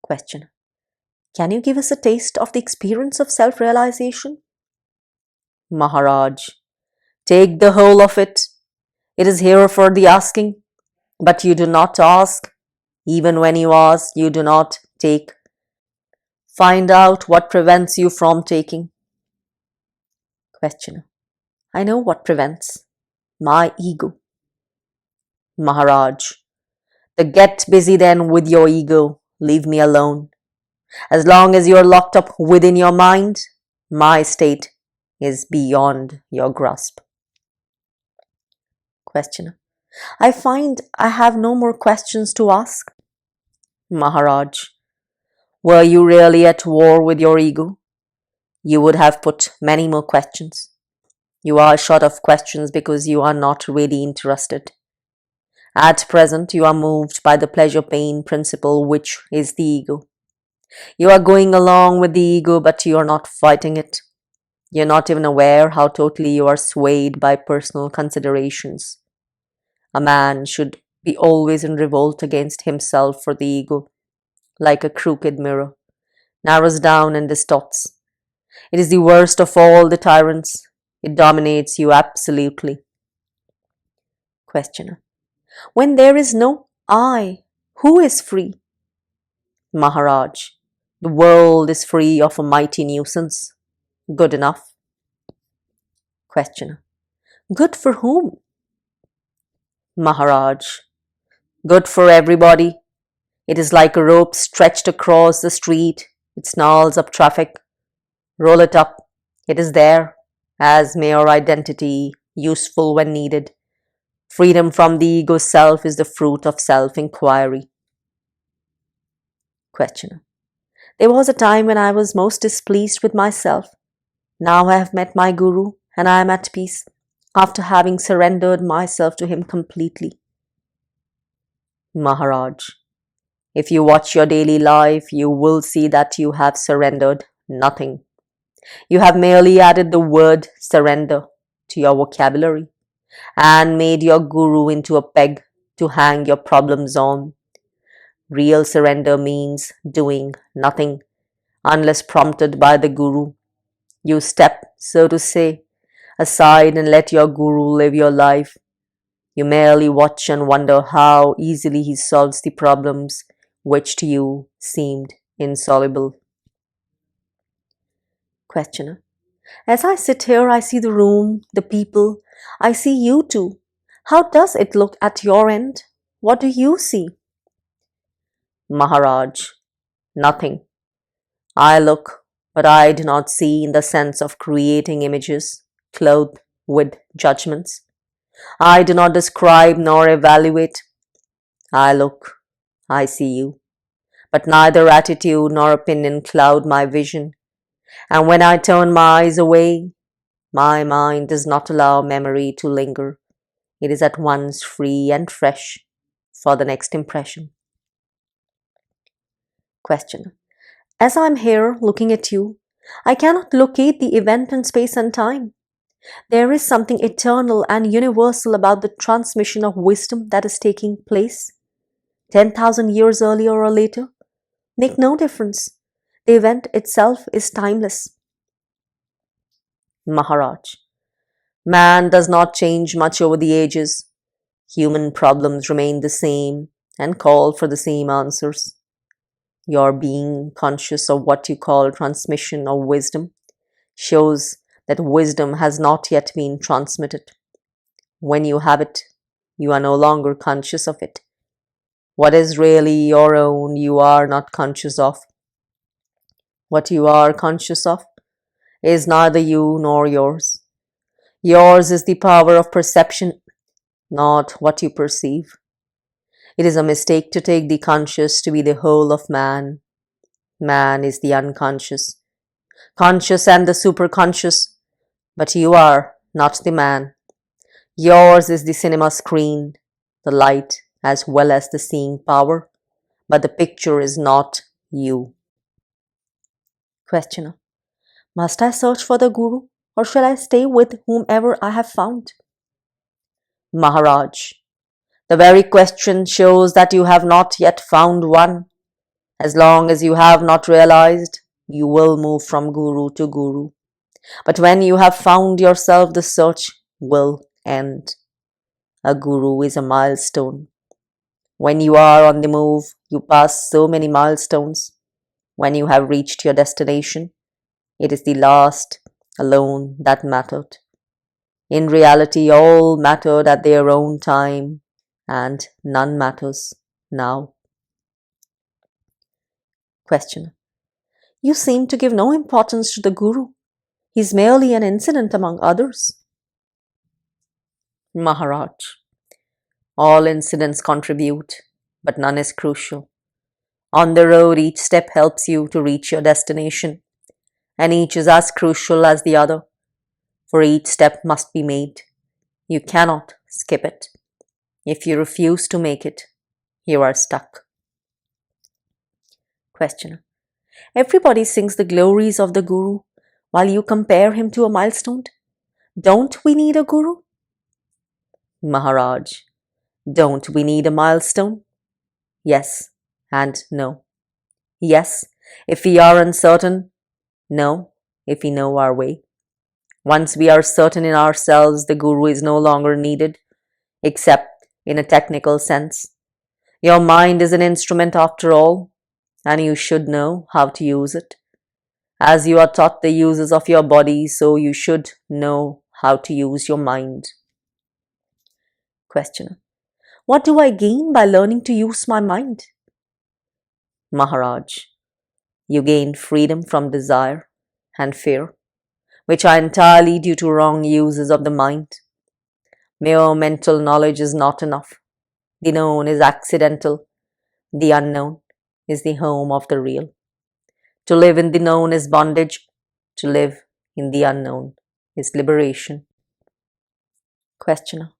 Questioner. Can you give us a taste of the experience of self-realization? Maharaj. Take the whole of it. It is here for the asking, but you do not ask. Even when you ask, you do not take. Find out what prevents you from taking. Questioner. I know what prevents. My ego. Maharaj. Get busy then with your ego. Leave me alone. As long as you are locked up within your mind, my state is beyond your grasp. Questioner. I find I have no more questions to ask. Maharaj. Were you really at war with your ego? You would have put many more questions. You are short of questions because you are not really interested. At present, you are moved by the pleasure-pain principle, which is the ego. You are going along with the ego, but you are not fighting it. You are not even aware how totally you are swayed by personal considerations. A man should be always in revolt against himself, for the ego, like a crooked mirror, narrows down and distorts. It is the worst of all the tyrants. It dominates you absolutely. Questioner. When there is no I, who is free? Maharaj. The world is free of a mighty nuisance. Good enough. Questioner. Good for whom? Maharaj. Good for everybody. It is like a rope stretched across the street. It snarls up traffic. Roll it up. It is there, as mere identity, useful when needed. Freedom from the ego self is the fruit of self-inquiry. Questioner. There was a time when I was most displeased with myself. Now I have met my Guru and I am at peace, after having surrendered myself to him completely. Maharaj. If you watch your daily life, you will see that you have surrendered nothing. You have merely added the word surrender to your vocabulary and made your Guru into a peg to hang your problems on. Real surrender means doing nothing unless prompted by the Guru. You step, so to say, aside and let your Guru live your life. You merely watch and wonder how easily he solves the problems which to you seemed insoluble. Questioner. As I sit here, I see the room, the people. I see you too. How does it look at your end? What do you see? Maharaj. Nothing. I look, but I do not see in the sense of creating images, clothed with judgments. I do not describe nor evaluate. I look, I see you. But neither attitude nor opinion cloud my vision. And when I turn my eyes away, my mind does not allow memory to linger. It is at once free and fresh for the next impression. Question. As I am here looking at you, I cannot locate the event in space and time. There is something eternal and universal about the transmission of wisdom that is taking place. 10,000 years earlier or later, make no difference. The event itself is timeless. Maharaj. Man does not change much over the ages. Human problems remain the same and call for the same answers. Your being conscious of what you call transmission of wisdom shows that wisdom has not yet been transmitted. When you have it, you are no longer conscious of it. What is really your own, you are not conscious of. What you are conscious of is neither you nor yours. Yours is the power of perception, not what you perceive. It is a mistake to take the conscious to be the whole of man. Man is the unconscious, conscious and the superconscious, but you are not the man. Yours is the cinema screen, the light as well as the seeing power, but the picture is not you. Questioner. Must I search for the Guru, or shall I stay with whomever I have found? Maharaj. The very question shows that you have not yet found one. As long as you have not realized, you will move from Guru to Guru. But when you have found yourself, the search will end. A Guru is a milestone. When you are on the move, you pass so many milestones. When you have reached your destination, it is the last alone that mattered. In reality, all mattered at their own time, and none matters now. Questioner. You seem to give no importance to the Guru. He is merely an incident among others. Maharaj. All incidents contribute, but none is crucial. On the road, each step helps you to reach your destination, and each is as crucial as the other, for each step must be made. You cannot skip it. If you refuse to make it, you are stuck. Questioner. Everybody sings the glories of the Guru while you compare him to a milestone. Don't we need a Guru? Maharaj. Don't we need a milestone? Yes and no. Yes, if we are uncertain. No, if we know our way. Once we are certain in ourselves, the Guru is no longer needed, except in a technical sense. Your mind is an instrument after all. and you should know how to use it. As you are taught the uses of your body, so you should know how to use your mind. Questioner: what do I gain by learning to use my mind? Maharaj: you gain freedom from desire and fear, which are entirely due to wrong uses of the mind. Mere mental knowledge is not enough. The known is accidental. The unknown is the home of the real. To live in the known is bondage. To live in the unknown is liberation. Questioner: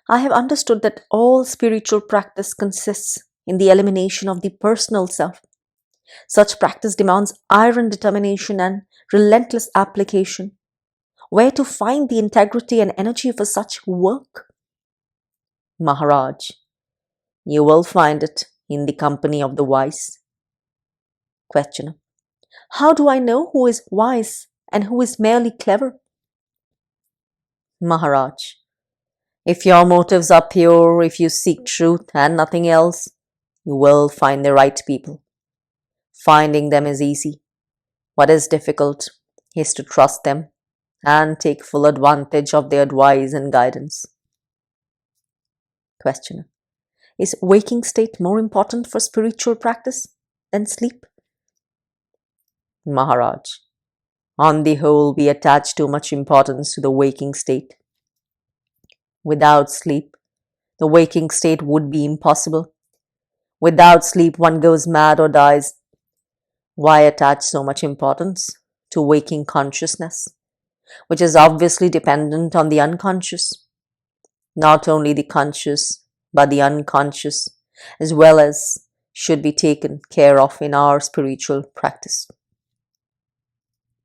I have understood that all spiritual practice consists in the elimination of the personal self. Such practice demands iron determination and relentless application. Where to find the integrity and energy for such work? Maharaj: you will find it in the company of the wise. Questioner: how do I know who is wise and who is merely clever? Maharaj: if your motives are pure, if you seek truth and nothing else, you will find the right people. Finding them is easy. What is difficult is to trust them and take full advantage of their advice and guidance. Questioner: is waking state more important for spiritual practice than sleep? Maharaj: on the whole, we attach too much importance to the waking state. Without sleep, the waking state would be impossible. Without sleep, one goes mad or dies. Why attach so much importance to waking consciousness, which is obviously dependent on the unconscious? Not only the conscious, but the unconscious as well as should be taken care of in our spiritual practice.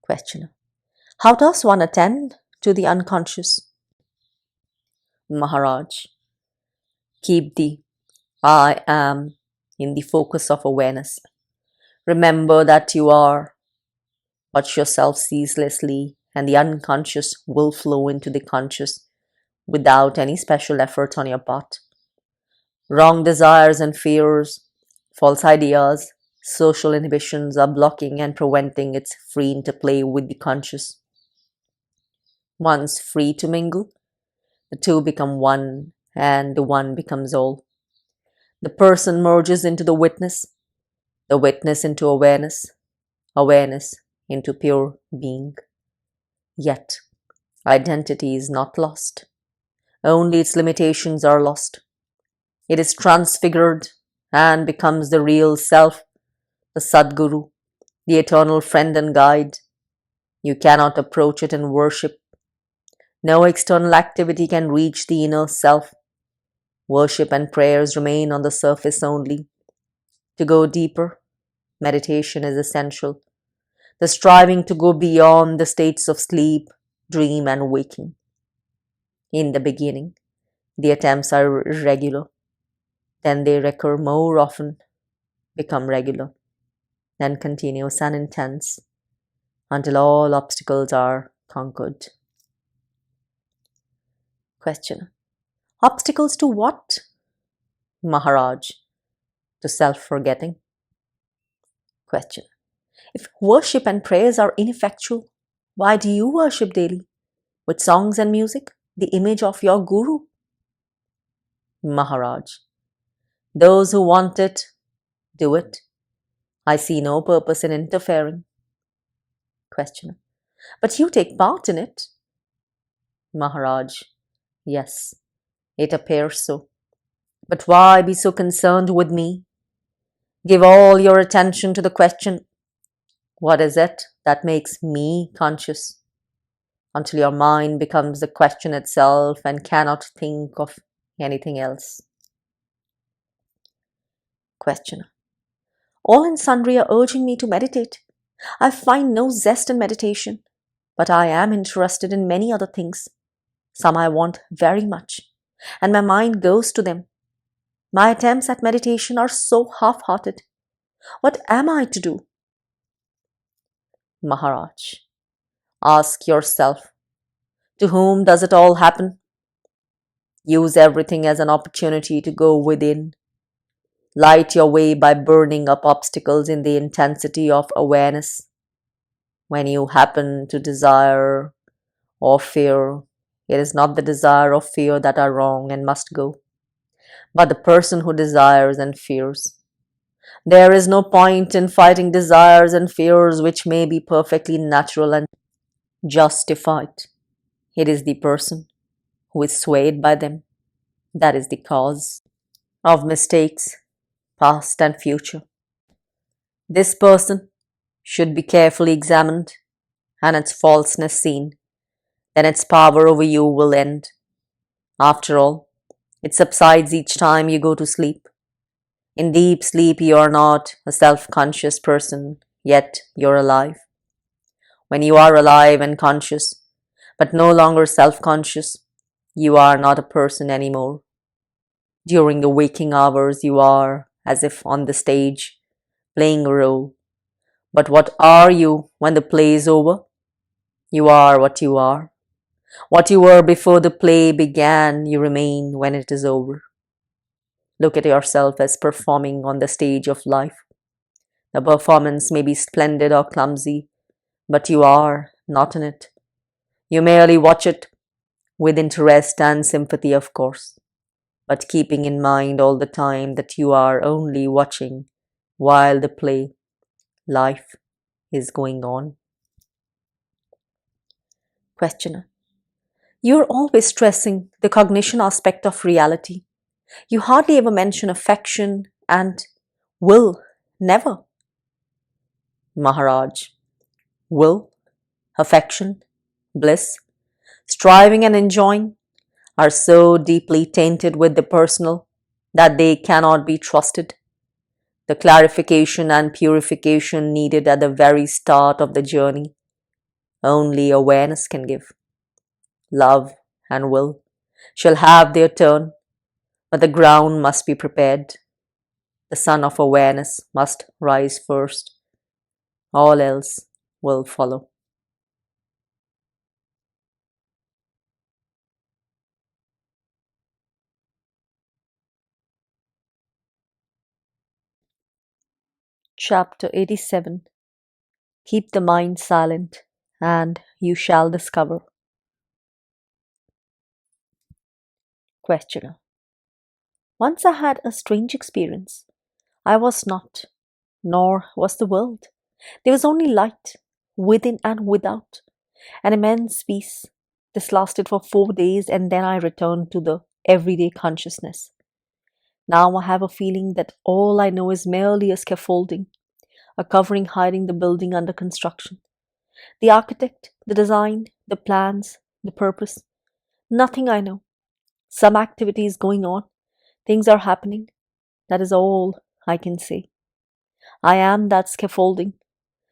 Questioner: how does one attend to the unconscious? Maharaj: keep the I am in the focus of awareness. Remember that you are. Watch yourself ceaselessly, and the unconscious will flow into the conscious without any special effort on your part. Wrong desires and fears, false ideas, social inhibitions are blocking and preventing its free interplay with the conscious. Once free to mingle, the two become one, and the one becomes all. The person merges into the witness into awareness, awareness into pure being. Yet, identity is not lost. Only its limitations are lost. It is transfigured and becomes the real self, the Sadguru, the eternal friend and guide. You cannot approach it in worship. No external activity can reach the inner self. Worship and prayers remain on the surface only. To go deeper, meditation is essential. The striving to go beyond the states of sleep, dream, and waking. In the beginning, the attempts are irregular. Then they recur more often, become regular, then continuous and intense, until all obstacles are conquered. Questioner: obstacles to what? Maharaj: to self-forgetting. Question: if worship and prayers are ineffectual, why do you worship daily? With songs and music, the image of your guru? Maharaj: those who want it, do it. I see no purpose in interfering. Questioner: but you take part in it. Maharaj: yes, it appears so. But why be so concerned with me? Give all your attention to the question, what is it that makes me conscious? Until your mind becomes the question itself and cannot think of anything else. Questioner: all and sundry are urging me to meditate. I find no zest in meditation, but I am interested in many other things. Some I want very much, and my mind goes to them. My attempts at meditation are so half-hearted. What am I to do? Maharaj: ask yourself, to whom does it all happen? Use everything as an opportunity to go within. Light your way by burning up obstacles in the intensity of awareness. When you happen to desire or fear, it is not the desire or fear that are wrong and must go, but the person who desires and fears. There is no point in fighting desires and fears which may be perfectly natural and justified. It is the person who is swayed by them that is the cause of mistakes, past and future. This person should be carefully examined and its falseness seen. Then its power over you will end. After all, it subsides each time you go to sleep. In deep sleep, you are not a self-conscious person, yet you're alive. When you are alive and conscious, but no longer self-conscious, you are not a person anymore. During the waking hours, you are as if on the stage, playing a role. But what are you when the play is over? You are what you are. What you were before the play began, you remain when it is over. Look at yourself as performing on the stage of life. The performance may be splendid or clumsy, but you are not in it. You merely watch it with interest and sympathy, of course, but keeping in mind all the time that you are only watching while the play, life, is going on. Questioner: you're always stressing the cognition aspect of reality. You hardly ever mention affection and will, never. Maharaj: will, affection, bliss, striving and enjoying are so deeply tainted with the personal that they cannot be trusted. The clarification and purification needed at the very start of the journey, only awareness can give. Love and will shall have their turn, but the ground must be prepared. The sun of awareness must rise first. All else will follow. Chapter 87. Keep the mind silent, and you shall discover. Questioner: once I had a strange experience. I was not, nor was the world. There was only light, within and without, an immense peace. This lasted for 4 days, and then I returned to the everyday consciousness. Now I have a feeling that all I know is merely a scaffolding, a covering hiding the building under construction. The architect, the design, the plans, the purpose. Nothing I know. Some activity is going on. Things are happening. That is all I can say. I am that scaffolding,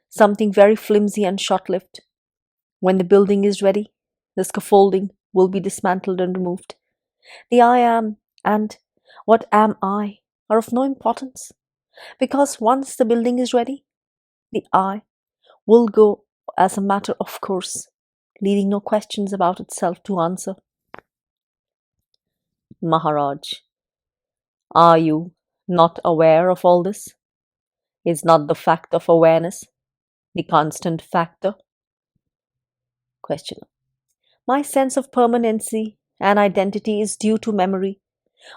something very flimsy and short-lived. When the building is ready, the scaffolding will be dismantled and removed. The I am and what am I are of no importance, because once the building is ready, the I will go as a matter of course, leaving no questions about itself to answer. Maharaj: are you not aware of all this? Is not the fact of awareness the constant factor? Questioner: my sense of permanency and identity is due to memory,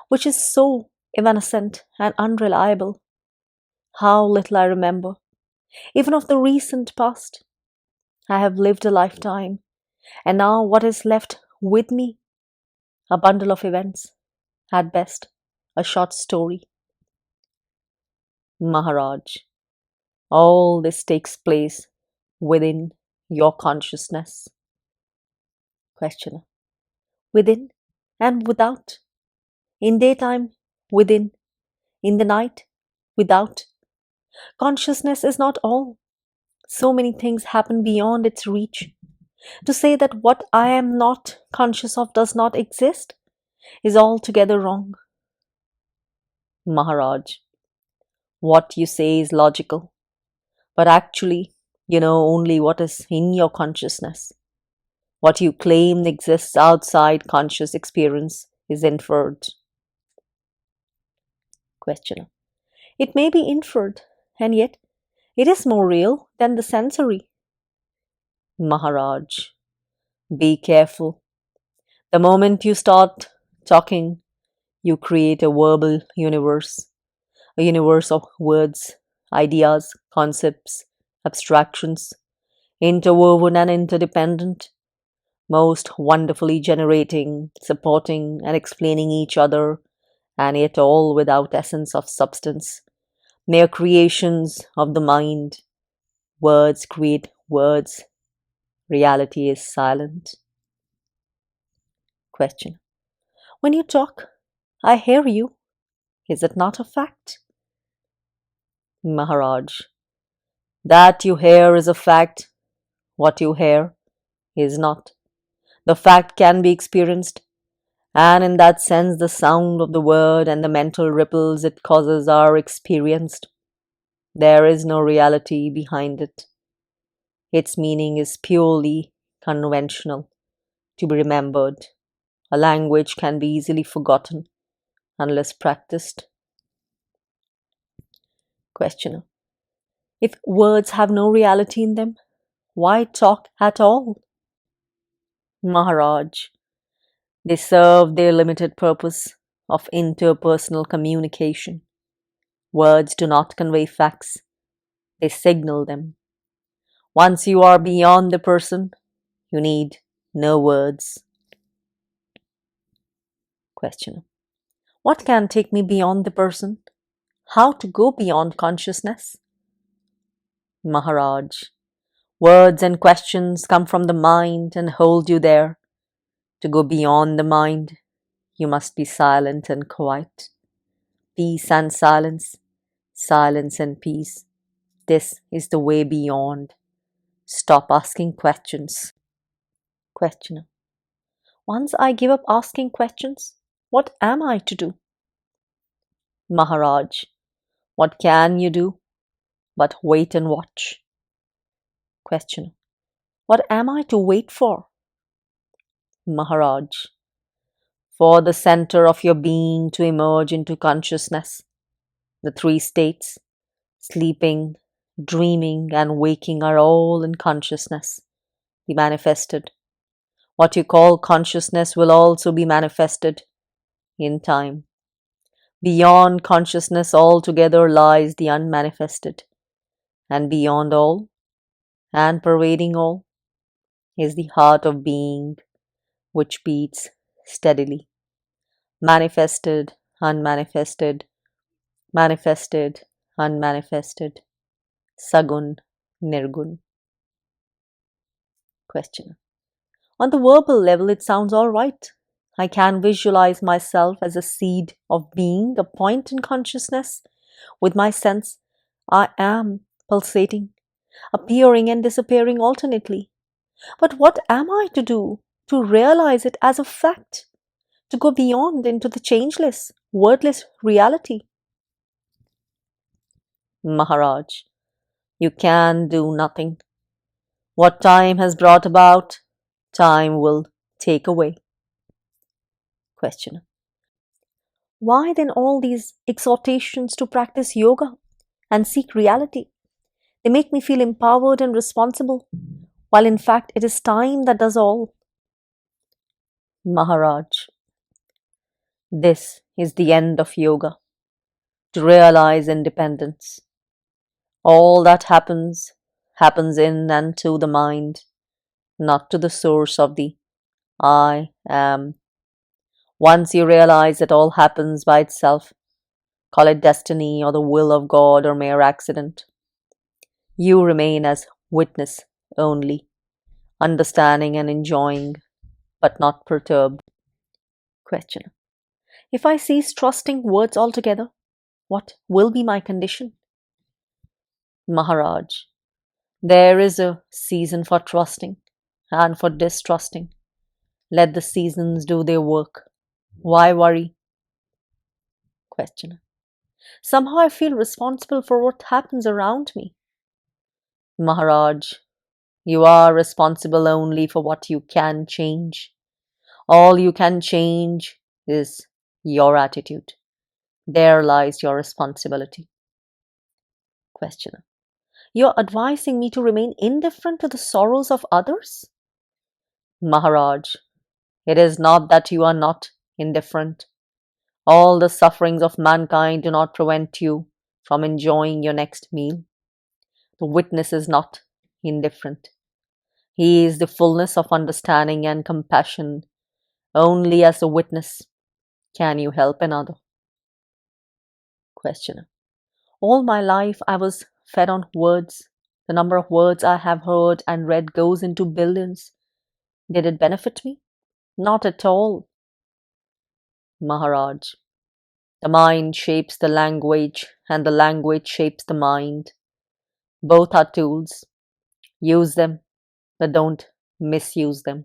which is so evanescent and unreliable. How little I remember, even of the recent past. I have lived a lifetime, and now what is left with me? A bundle of events, at best, a short story. Maharaj: all this takes place within your consciousness. Questioner: within and without? In daytime, within. In the night, without. Consciousness is not all. So many things happen beyond its reach. To say that what I am not conscious of does not exist is altogether wrong. Maharaj: what you say is logical, but actually you know only what is in your consciousness. What you claim exists outside conscious experience is inferred. Questioner: It may be inferred, and yet it is more real than the sensory. Maharaj, be careful. The moment you start talking, you create a verbal universe, a universe of words, ideas, concepts, abstractions, interwoven and interdependent, most wonderfully generating, supporting, and explaining each other, and yet all without essence of substance, mere creations of the mind. Words create words. Reality is silent. Question. When you talk, I hear you. Is it not a fact? Maharaj. That you hear is a fact. What you hear is not. The fact can be experienced, and in that sense the sound of the word and the mental ripples it causes are experienced. There is no reality behind it. Its meaning is purely conventional, to be remembered. A language can be easily forgotten unless practiced. Questioner. If words have no reality in them, why talk at all? Maharaj. They serve their limited purpose of interpersonal communication. Words do not convey facts, they signal them. Once you are beyond the person, you need no words. Questioner. What can take me beyond the person? How to go beyond consciousness? Maharaj. Words and questions come from the mind and hold you there. To go beyond the mind, you must be silent and quiet. Peace and silence, silence and peace. This is the way beyond. Stop asking questions. Questioner. Once I give up asking questions, what am I to do? Maharaj. What can you do but wait and watch? Questioner. What am I to wait for? Maharaj. For the center of your being to emerge into consciousness. The three states, sleeping, dreaming, and waking, are all in consciousness, be manifested. What you call consciousness will also be manifested in time. Beyond consciousness altogether lies the unmanifested, and beyond all, and pervading all, is the heart of being, which beats steadily. Manifested, unmanifested, manifested, unmanifested, Sagun, Nirgun. Questioner. On the verbal level, it sounds all right. I can visualize myself as a seed of being, a point in consciousness. With my sense, I am pulsating, appearing and disappearing alternately. But what am I to do to realize it as a fact, to go beyond into the changeless, wordless reality? Maharaj, you can do nothing. What time has brought about, time will take away. Questioner. Why then all these exhortations to practice yoga and seek reality? They make me feel empowered and responsible, while in fact it is time that does all. Maharaj, this is the end of yoga, to realize independence. All that happens, happens in and to the mind, not to the source of the I am. Once you realize that all happens by itself, call it destiny or the will of God or mere accident, you remain as witness only, understanding and enjoying, but not perturbed. Questioner. If I cease trusting words altogether, what will be my condition? Maharaj. There is a season for trusting and for distrusting. Let the seasons do their work. Why worry? Questioner. Somehow I feel responsible for what happens around me. Maharaj, you are responsible only for what you can change. All you can change is your attitude. There lies your responsibility. Questioner. You're advising me to remain indifferent to the sorrows of others? Maharaj, it is not that you are not indifferent. All the sufferings of mankind do not prevent you from enjoying your next meal. The witness is not indifferent. He is the fullness of understanding and compassion. Only as a witness can you help another. Questioner. All my life I was fed on words. The number of words I have heard and read goes into billions. Did it benefit me? Not at all. Maharaj, the mind shapes the language and the language shapes the mind. Both are tools. Use them, but don't misuse them.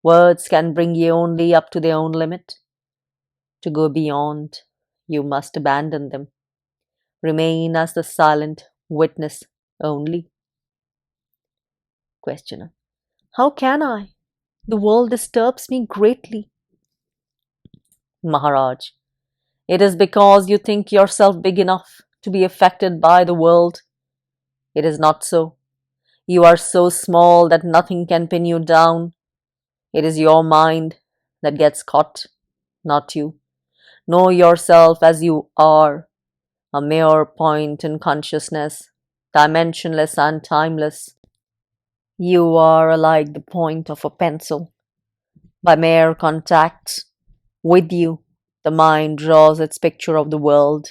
Words can bring you only up to their own limit. To go beyond, you must abandon them. Remain as the silent witness only. Questioner. How can I? The world disturbs me greatly. Maharaj, it is because you think yourself big enough to be affected by the world. It is not so. You are so small that nothing can pin you down. It is your mind that gets caught, not you. Know yourself as you are, a mere point in consciousness, dimensionless and timeless. You are like the point of a pencil. By mere contact with you, the mind draws its picture of the world.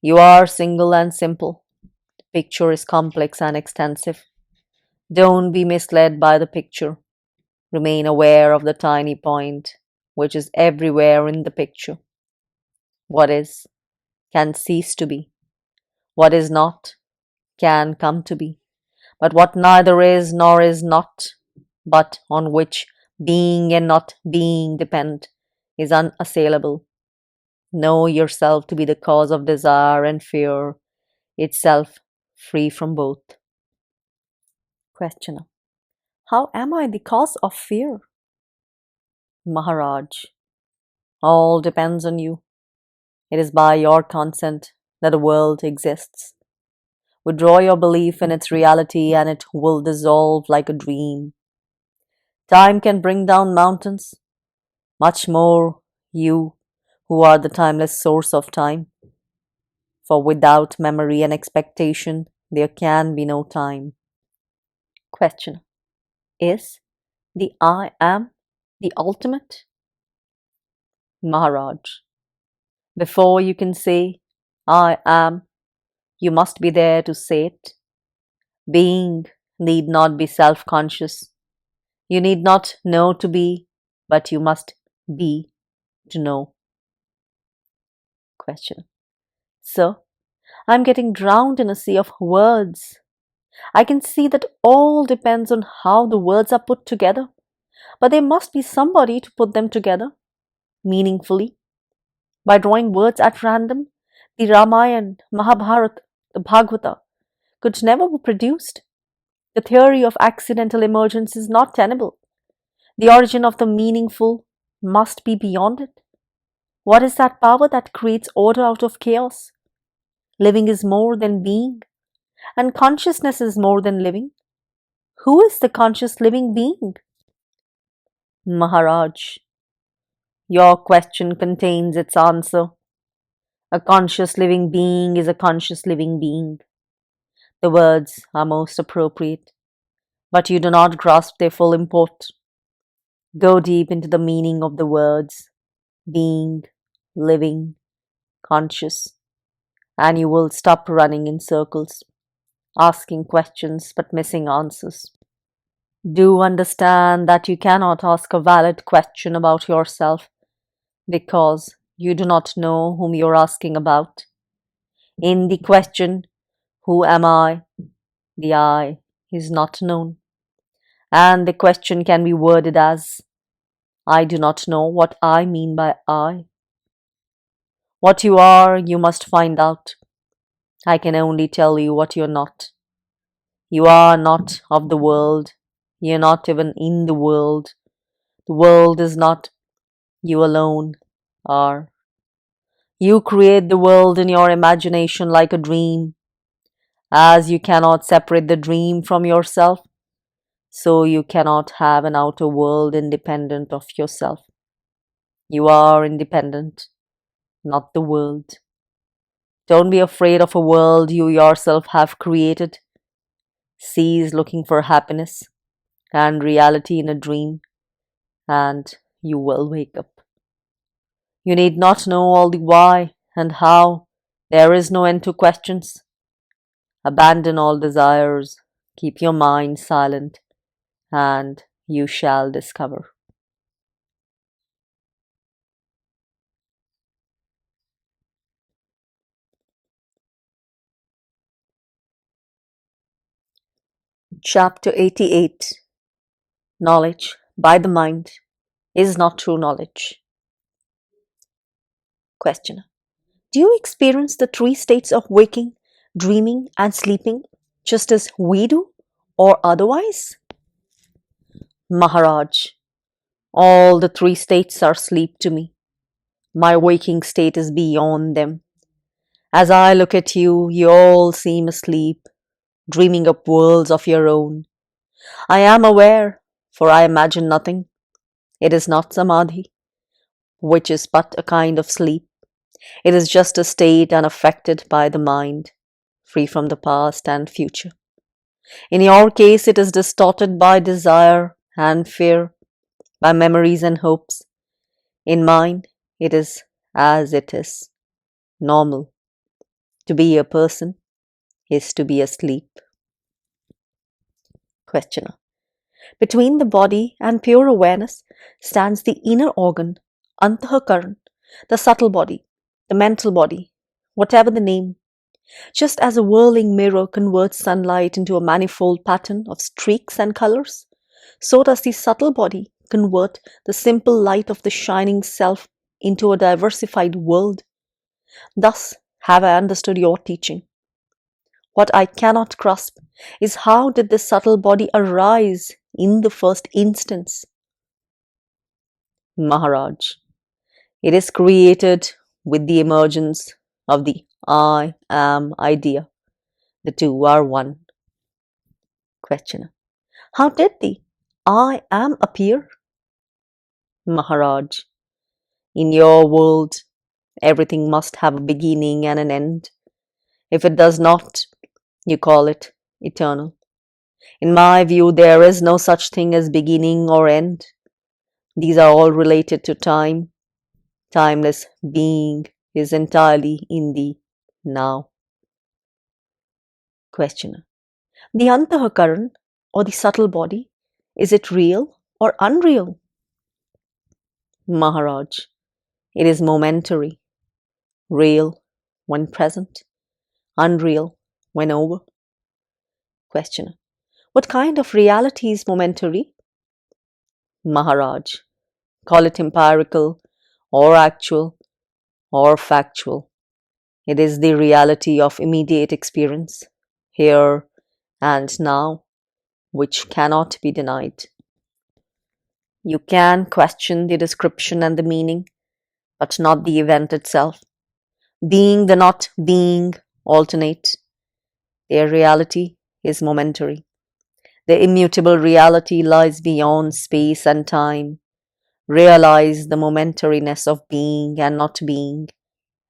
You are single and simple. The picture is complex and extensive. Don't be misled by the picture. Remain aware of the tiny point, which is everywhere in the picture. What is can cease to be. What is not can come to be. But what neither is nor is not, but on which being and not being depend, is unassailable. Know yourself to be the cause of desire and fear, itself free from both. Questioner. How am I the cause of fear? Maharaj, all depends on you. It is by your consent that the world exists. Withdraw your belief in its reality and it will dissolve like a dream. Time can bring down mountains, much more you who are the timeless source of time. For without memory and expectation, there can be no time. Questioner. Is the I am the ultimate? Maharaj, before you can say, I am, you must be there to say it. Being need not be self-conscious. You need not know to be, but you must be to know. Questioner. Sir, I'm getting drowned in a sea of words. I can see that all depends on how the words are put together, but there must be somebody to put them together meaningfully. By drawing words at random, the Ramayana, Mahabharata, the Bhagavata could never be produced. The theory of accidental emergence is not tenable. The origin of the meaningful must be beyond it. What is that power that creates order out of chaos? Living is more than being, and consciousness is more than living. Who is the conscious living being? Maharaj, your question contains its answer. A conscious living being is a conscious living being. The words are most appropriate, but you do not grasp their full import. Go deep into the meaning of the words being, living, conscious, and you will stop running in circles, asking questions but missing answers. Do understand that you cannot ask a valid question about yourself because you do not know whom you're asking about. In the question, who am I? The I is not known. And the question can be worded as, I do not know what I mean by I. What you are, you must find out. I can only tell you what you're not. You are not of the world. You're not even in the world. The world is not. You alone are. You create the world in your imagination like a dream. As you cannot separate the dream from yourself, so you cannot have an outer world independent of yourself. You are independent, not the world. Don't be afraid of a world you yourself have created. Cease looking for happiness and reality in a dream, and you will wake up. You need not know all the why and how. There is no end to questions. Abandon all desires, keep your mind silent, and you shall discover. Chapter 88. Knowledge by the mind is not true knowledge. Questioner. Do you experience the three states of waking, dreaming, and sleeping just as we do, or otherwise? Maharaj. All the three states are sleep to me. My waking state is beyond them. As I look at you, you all seem asleep, dreaming up worlds of your own. I am aware, for I imagine nothing. It is not samadhi, which is but a kind of sleep. It is just a state unaffected by the mind, free from the past and future. In your case, it is distorted by desire and fear, by memories and hopes. In mine, it is as it is, normal. To be a person is to be asleep. Questioner. Between the body and pure awareness stands the inner organ, Antahakaran, the subtle body, the mental body, whatever the name. Just as a whirling mirror converts sunlight into a manifold pattern of streaks and colors, so does the subtle body convert the simple light of the shining self into a diversified world. Thus have I understood your teaching. What I cannot grasp is how did this subtle body arise in the first instance? Maharaj. It is created with the emergence of the I am idea. The two are one. Questioner. How did the I am appear? Maharaj. In your world, everything must have a beginning and an end. If it does not, you call it eternal. In my view, there is no such thing as beginning or end. These are all related to time. Timeless being is entirely in the now. Questioner. The Antahakaran, or the subtle body, is it real or unreal? Maharaj. It is momentary, real when present, unreal when over. Questioner. What kind of reality is momentary? Maharaj. Call it empirical or actual or factual. It is the reality of immediate experience, here and now, which cannot be denied. You can question the description and the meaning, but not the event itself. Being the not being alternate. Their reality is momentary. The immutable reality lies beyond space and time. Realize the momentariness of being and not being,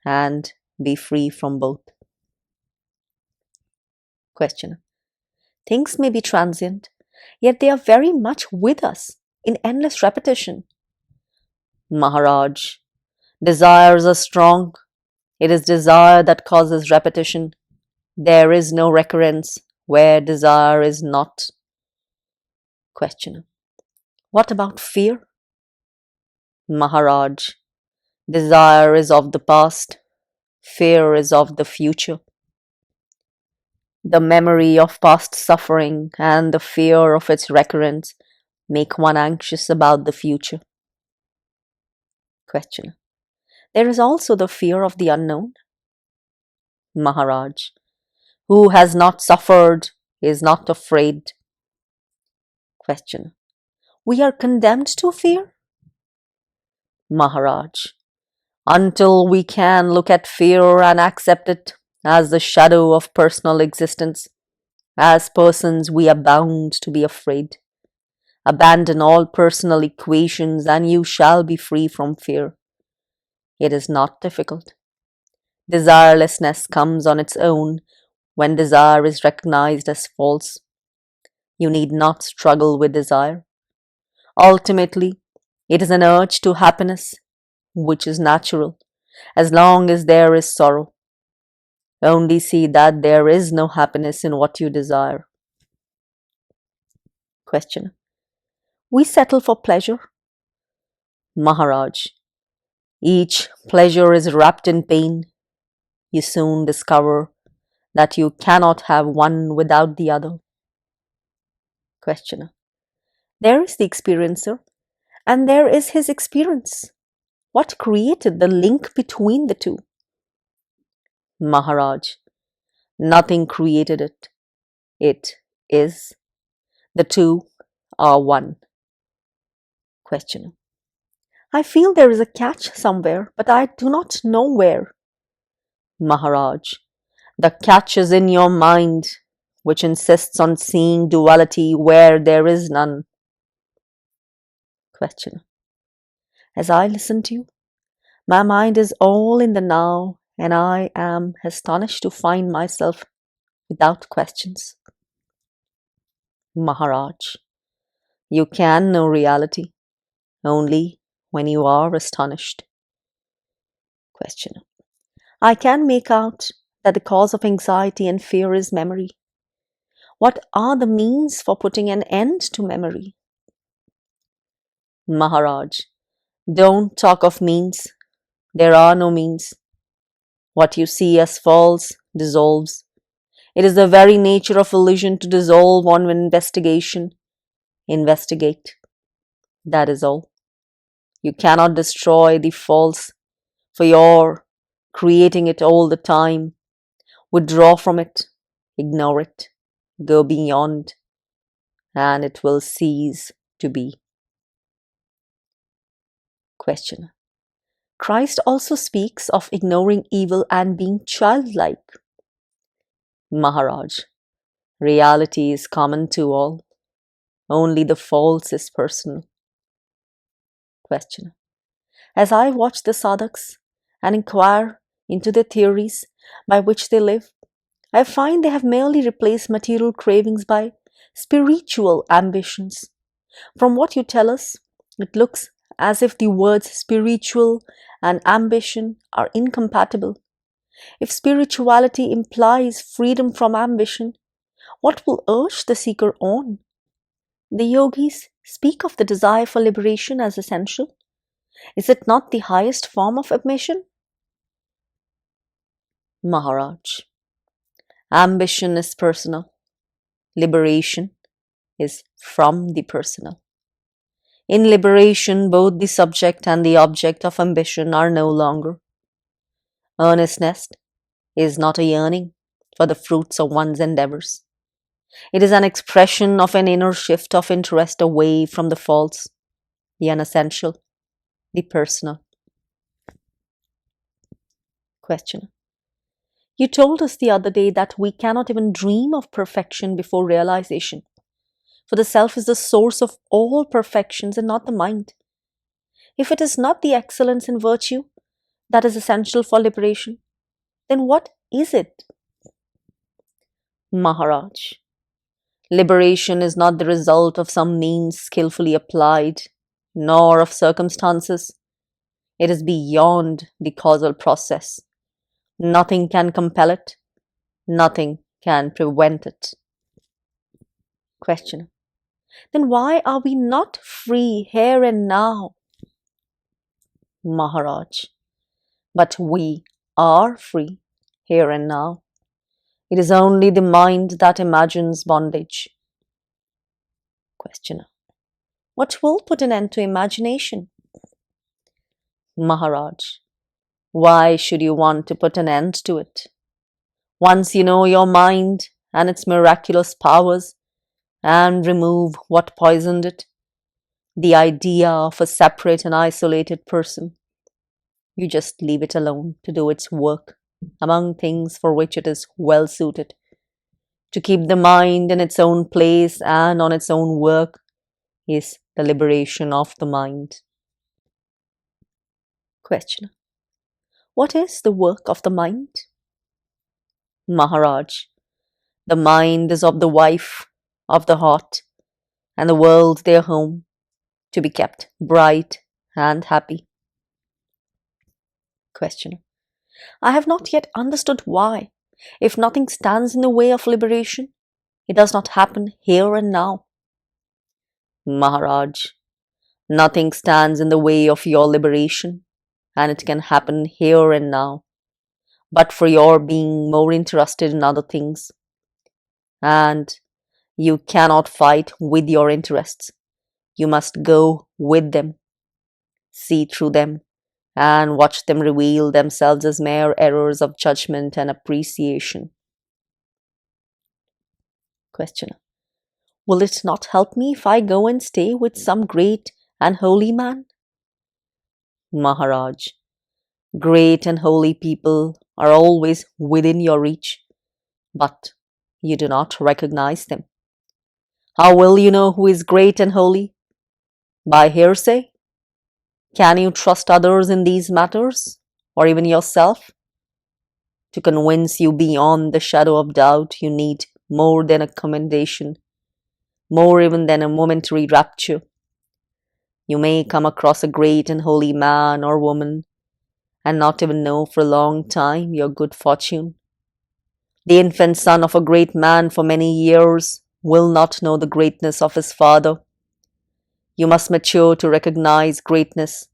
and be free from both. Questioner. Things may be transient, yet they are very much with us in endless repetition. Maharaj. Desires are strong. It is desire that causes repetition. There is no recurrence where desire is not. Questioner. What about fear? Maharaj. Desire is of the past. Fear is of the future. The memory of past suffering and the fear of its recurrence make one anxious about the future. Questioner. There is also the fear of the unknown. Maharaj. Who has not suffered is not afraid. Questioner. We are condemned to fear? Maharaj. Until we can look at fear and accept it, as the shadow of personal existence. As persons, we are bound to be afraid. Abandon all personal equations and you shall be free from fear. It is not difficult. Desirelessness comes on its own when desire is recognized as false. You need not struggle with desire. Ultimately, it is an urge to happiness, which is natural, as long as there is sorrow. Only see that there is no happiness in what you desire. Question. We settle for pleasure. Maharaj. Each pleasure is wrapped in pain. You soon discover that you cannot have one without the other. Questioner. There is the experiencer, and there is his experience. What created the link between the two? Maharaj. Nothing created it. It is. The two are one. Questioner. I feel there is a catch somewhere, but I do not know where. Maharaj. The catch is in your mind, which insists on seeing duality where there is none. Questioner. As I listen to you, my mind is all in the now, and I am astonished to find myself without questions. Maharaj. You can know reality only when you are astonished. Questioner. I can make out that the cause of anxiety and fear is memory. What are the means for putting an end to memory? Maharaj. Don't talk of means. There are no means. What you see as false dissolves. It is the very nature of illusion to dissolve on investigation. Investigate. That is all. You cannot destroy the false, for you're creating it all the time. Withdraw from it, ignore it, go beyond, and it will cease to be. Question. Christ also speaks of ignoring evil and being childlike. Maharaj. Reality is common to all. Only the false is personal. Question. As I watch the sadhaks and inquire into the theories by which they live, I find they have merely replaced material cravings by spiritual ambitions. From what you tell us, it looks as if the words spiritual and ambition are incompatible. If spirituality implies freedom from ambition, what will urge the seeker on? The yogis speak of the desire for liberation as essential. Is it not the highest form of ambition? Maharaj. Ambition is personal. Liberation is from the personal. In liberation, both the subject and the object of ambition are no longer. Earnestness is not a yearning for the fruits of one's endeavors. It is an expression of an inner shift of interest away from the false, the unessential, the personal. Question. You told us the other day that we cannot even dream of perfection before realization, for the self is the source of all perfections and not the mind. If it is not the excellence in virtue that is essential for liberation, then what is it? Maharaj. Liberation is not the result of some means skillfully applied, nor of circumstances. It is beyond the causal process. Nothing can compel it. Nothing can prevent it. Question. Then why are we not free here and now? Maharaj. But we are free here and now. It is only the mind that imagines bondage. Questioner. What will put an end to imagination? Maharaj. Why should you want to put an end to it? Once you know your mind and its miraculous powers and remove what poisoned it, the idea of a separate and isolated person, you just leave it alone to do its work. among things for which it is well suited. To keep the mind in its own place and on its own work is the liberation of the mind. Questioner. What is the work of the mind? Maharaj. The mind is of the wife, of the heart, and the world their home, to be kept bright and happy. Questioner. I have not yet understood why, if nothing stands in the way of liberation, it does not happen here and now. Maharaj. Nothing stands in the way of your liberation, and it can happen here and now, but for your being more interested in other things. And you cannot fight with your interests. You must go with them, see through them, and watch them reveal themselves as mere errors of judgment and appreciation. Questioner. Will it not help me if I go and stay with some great and holy man? Maharaj. Great and holy people are always within your reach, but you do not recognize them. How will you know who is great and holy? By hearsay? Can you trust others in these matters, or even yourself? To convince you beyond the shadow of doubt, you need more than a commendation, more even than a momentary rapture. You may come across a great and holy man or woman and not even know for a long time your good fortune. The infant son of a great man for many years will not know the greatness of his father. You must mature to recognize greatness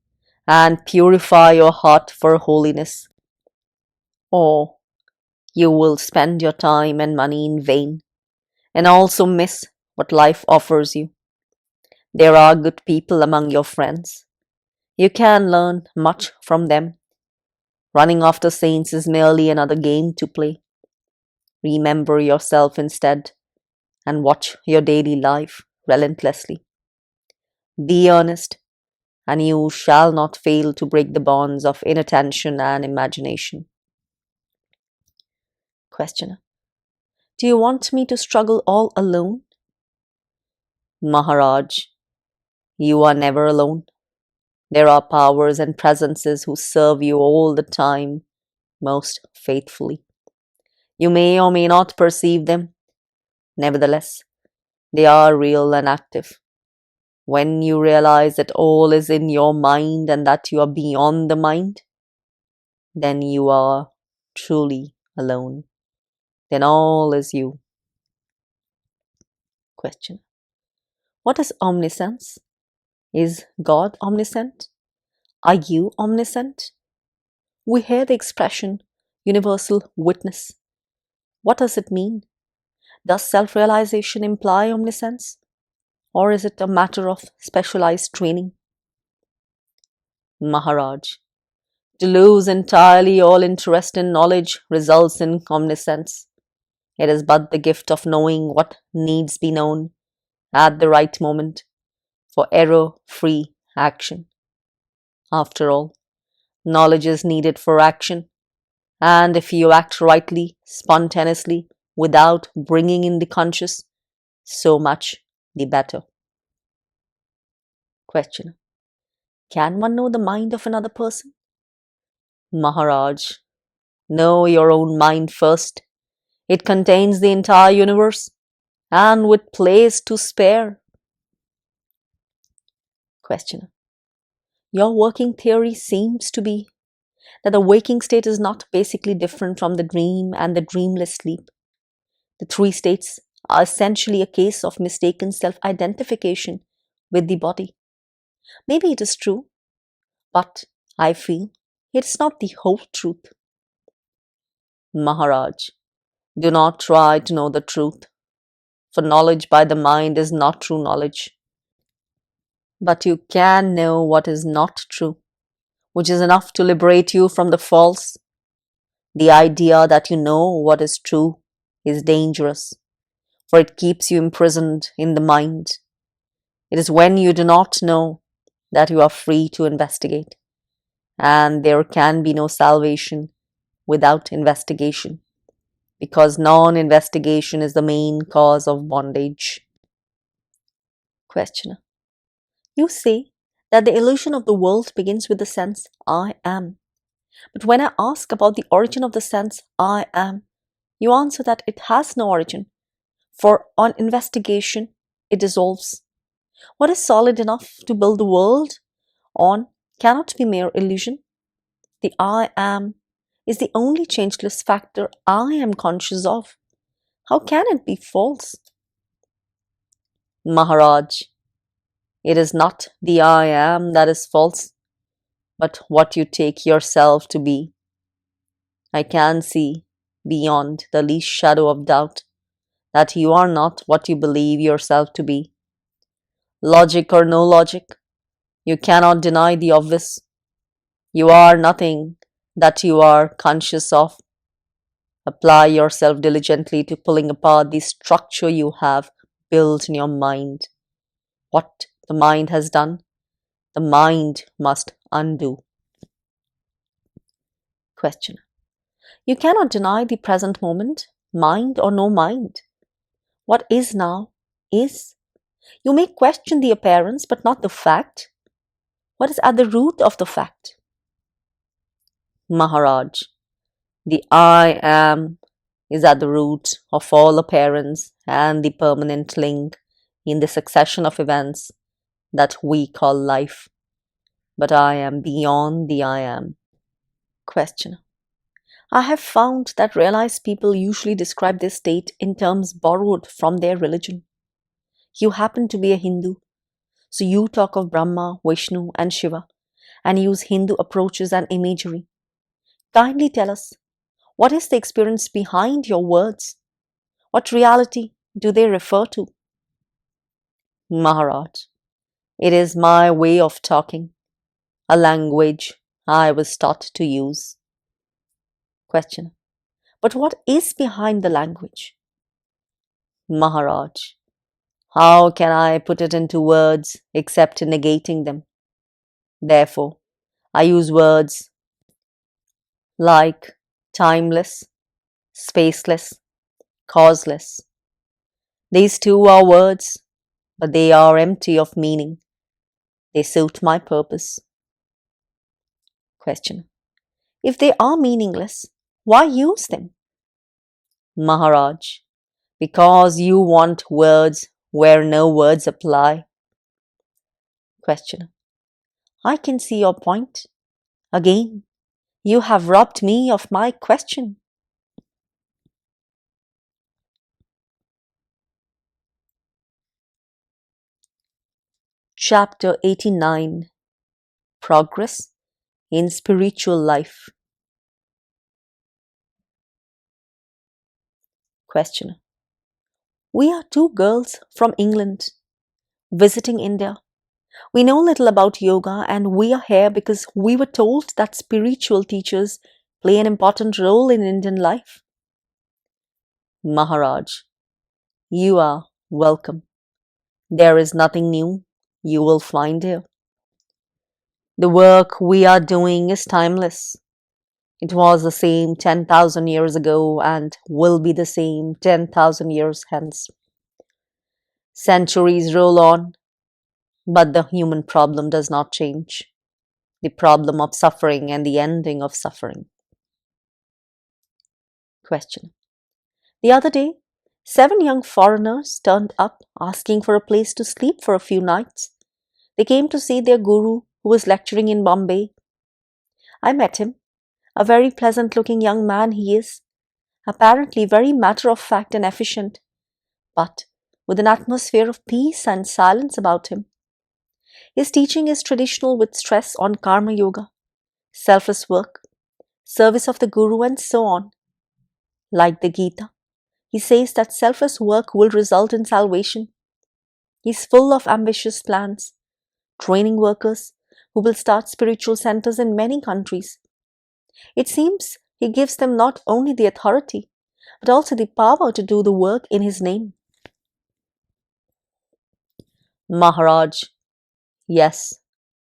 and purify your heart for holiness, or you will spend your time and money in vain and also miss what life offers you. There are good people among your friends. You can learn much from them. Running after saints is merely another game to play. Remember yourself instead and watch your daily life relentlessly. Be earnest, and you shall not fail to break the bonds of inattention and imagination. Questioner. Do you want me to struggle all alone? Maharaj. You are never alone. There are powers and presences who serve you all the time most faithfully. You may or may not perceive them. Nevertheless, they are real and active. When you realize that all is in your mind and that you are beyond the mind, then you are truly alone. Then all is you. Question. What is omniscience? Is God omniscient? Are you omniscient? We hear the expression universal witness. What does it mean? Does self-realization imply omniscience? Or is it a matter of specialized training? Maharaj. To lose entirely all interest in knowledge results in omniscience. It is but the gift of knowing what needs be known at the right moment for error-free action. After all, knowledge is needed for action, and if you act rightly, spontaneously, without bringing in the conscious, so much the better. Questioner. Can one know the mind of another person? Maharaj. Know your own mind first. It contains the entire universe, and with place to spare. Questioner. Your working theory seems to be that the waking state is not basically different from the dream and the dreamless sleep. The three states are essentially a case of mistaken self-identification with the body. Maybe it is true, but I feel it is not the whole truth. Maharaj, do not try to know the truth, for knowledge by the mind is not true knowledge. But you can know what is not true, which is enough to liberate you from the false. The idea that you know what is true is dangerous, for it keeps you imprisoned in the mind. It is when you do not know that you are free to investigate, and there can be no salvation without investigation, because non-investigation is the main cause of bondage. Questioner. You say that the illusion of the world begins with the sense I am. But when I ask about the origin of the sense I am, you answer that it has no origin, for on investigation it dissolves. What is solid enough to build the world on cannot be mere illusion. The I am is the only changeless factor I am conscious of. How can it be false? Maharaj, it is not the I am that is false, but what you take yourself to be. I can see, beyond the least shadow of doubt, that you are not what you believe yourself to be. Logic or no logic, you cannot deny the obvious. You are nothing that you are conscious of. Apply yourself diligently to pulling apart the structure you have built in your mind. What the mind has done, the mind must undo. Question. You cannot deny the present moment, mind or no mind. What is now is. You may question the appearance but not the fact. What is at the root of the fact? Maharaj, the I am is at the root of all appearance and the permanent link in the succession of events that we call life. But I am beyond the I am. Questioner. I have found that realized people usually describe this state in terms borrowed from their religion. You happen to be a Hindu, so you talk of Brahma, Vishnu, and Shiva and use Hindu approaches and imagery. Kindly tell us, what is the experience behind your words? What reality do they refer to? Maharaj, it is my way of talking, a language I was taught to use. Questioner. But what is behind the language? Maharaj, how can I put it into words except negating them? Therefore, I use words like timeless, spaceless, causeless. These two are words, but they are empty of meaning. They suit my purpose. Question. If they are meaningless, why use them? Maharaj, because you want words where no words apply. Questioner. I can see your point. Again, you have robbed me of my question. Chapter 89. Progress in Spiritual Life. Questioner. We are two girls from England visiting India. We know little about yoga and we are here because we were told that spiritual teachers play an important role in Indian life. Maharaj, you are welcome. There is nothing new you will find here. The work we are doing is timeless. It was the same 10,000 years ago and will be the same 10,000 years hence. Centuries roll on, but the human problem does not change. The problem of suffering and the ending of suffering. Question. The other day, 7 young foreigners turned up asking for a place to sleep for a few nights. They came to see their guru who was lecturing in Bombay. I met him. A very pleasant-looking young man he is, apparently very matter-of-fact and efficient, but with an atmosphere of peace and silence about him. His teaching is traditional with stress on karma yoga, selfless work, service of the guru, and so on. Like the Gita, he says that selfless work will result in salvation. He's full of ambitious plans, training workers who will start spiritual centers in many countries. It seems he gives them not only the authority, but also the power to do the work in his name. Maharaj, yes,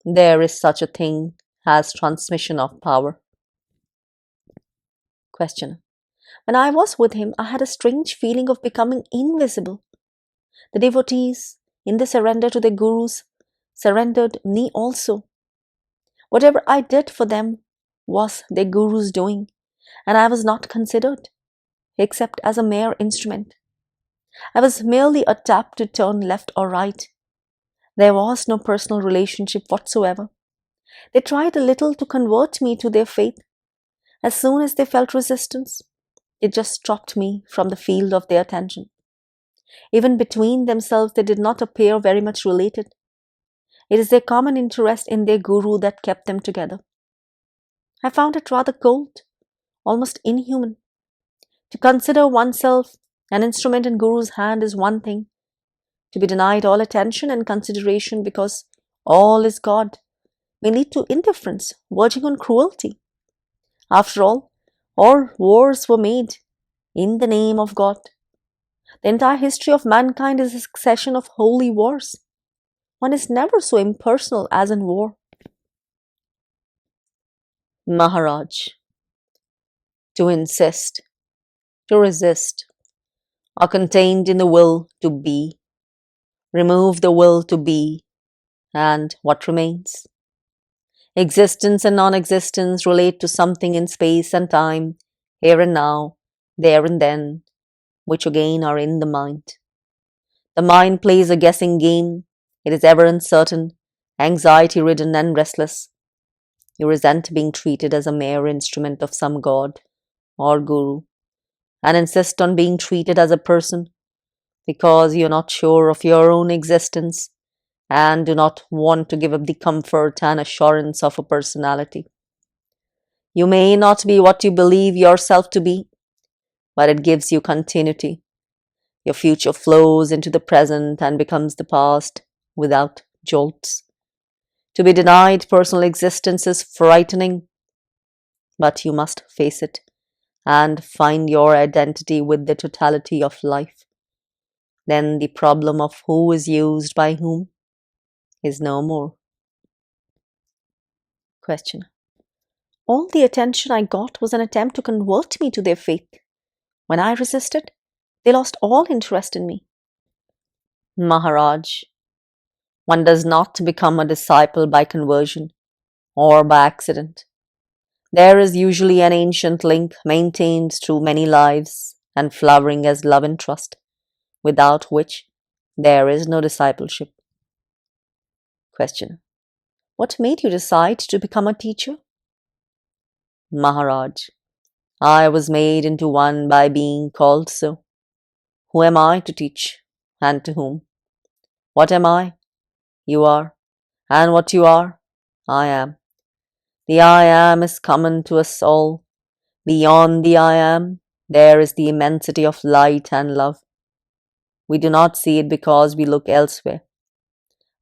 there is such a thing as transmission of power. Questioner. When I was with him, I had a strange feeling of becoming invisible. The devotees, in their surrender to their gurus, surrendered me also. Whatever I did for them was their guru's doing, and I was not considered, except as a mere instrument. I was merely a tap to turn left or right. There was no personal relationship whatsoever. They tried a little to convert me to their faith. As soon as they felt resistance, they just dropped me from the field of their attention. Even between themselves, they did not appear very much related. It is their common interest in their guru that kept them together. I found it rather cold, almost inhuman. To consider oneself an instrument in guru's hand is one thing. To be denied all attention and consideration because all is God may lead to indifference, verging on cruelty. After all wars were made in the name of God. The entire history of mankind is a succession of holy wars. One is never so impersonal as in war. Maharaj. To insist, to resist, are contained in the will to be. Remove the will to be, and what remains? Existence and non-existence relate to something in space and time, here and now, there and then, which again are in the mind. The mind plays a guessing game. It is ever uncertain, anxiety-ridden and restless. You resent being treated as a mere instrument of some god or guru, and insist on being treated as a person because you're not sure of your own existence and do not want to give up the comfort and assurance of a personality. You may not be what you believe yourself to be, but it gives you continuity. Your future flows into the present and becomes the past without jolts. To be denied personal existence is frightening, but you must face it and find your identity with the totality of life. Then the problem of who is used by whom is no more. Questioner. All the attention I got was an attempt to convert me to their faith. When I resisted, they lost all interest in me. Maharaj. One does not become a disciple by conversion or by accident. There is usually an ancient link maintained through many lives and flowering as love and trust, without which there is no discipleship. Questioner. What made you decide to become a teacher? Maharaj. I was made into one by being called so. Who am I to teach, and to whom? What am I? You are, and what you are, I am. The I am is common to us all. Beyond the I am, there is the immensity of light and love. We do not see it because we look elsewhere.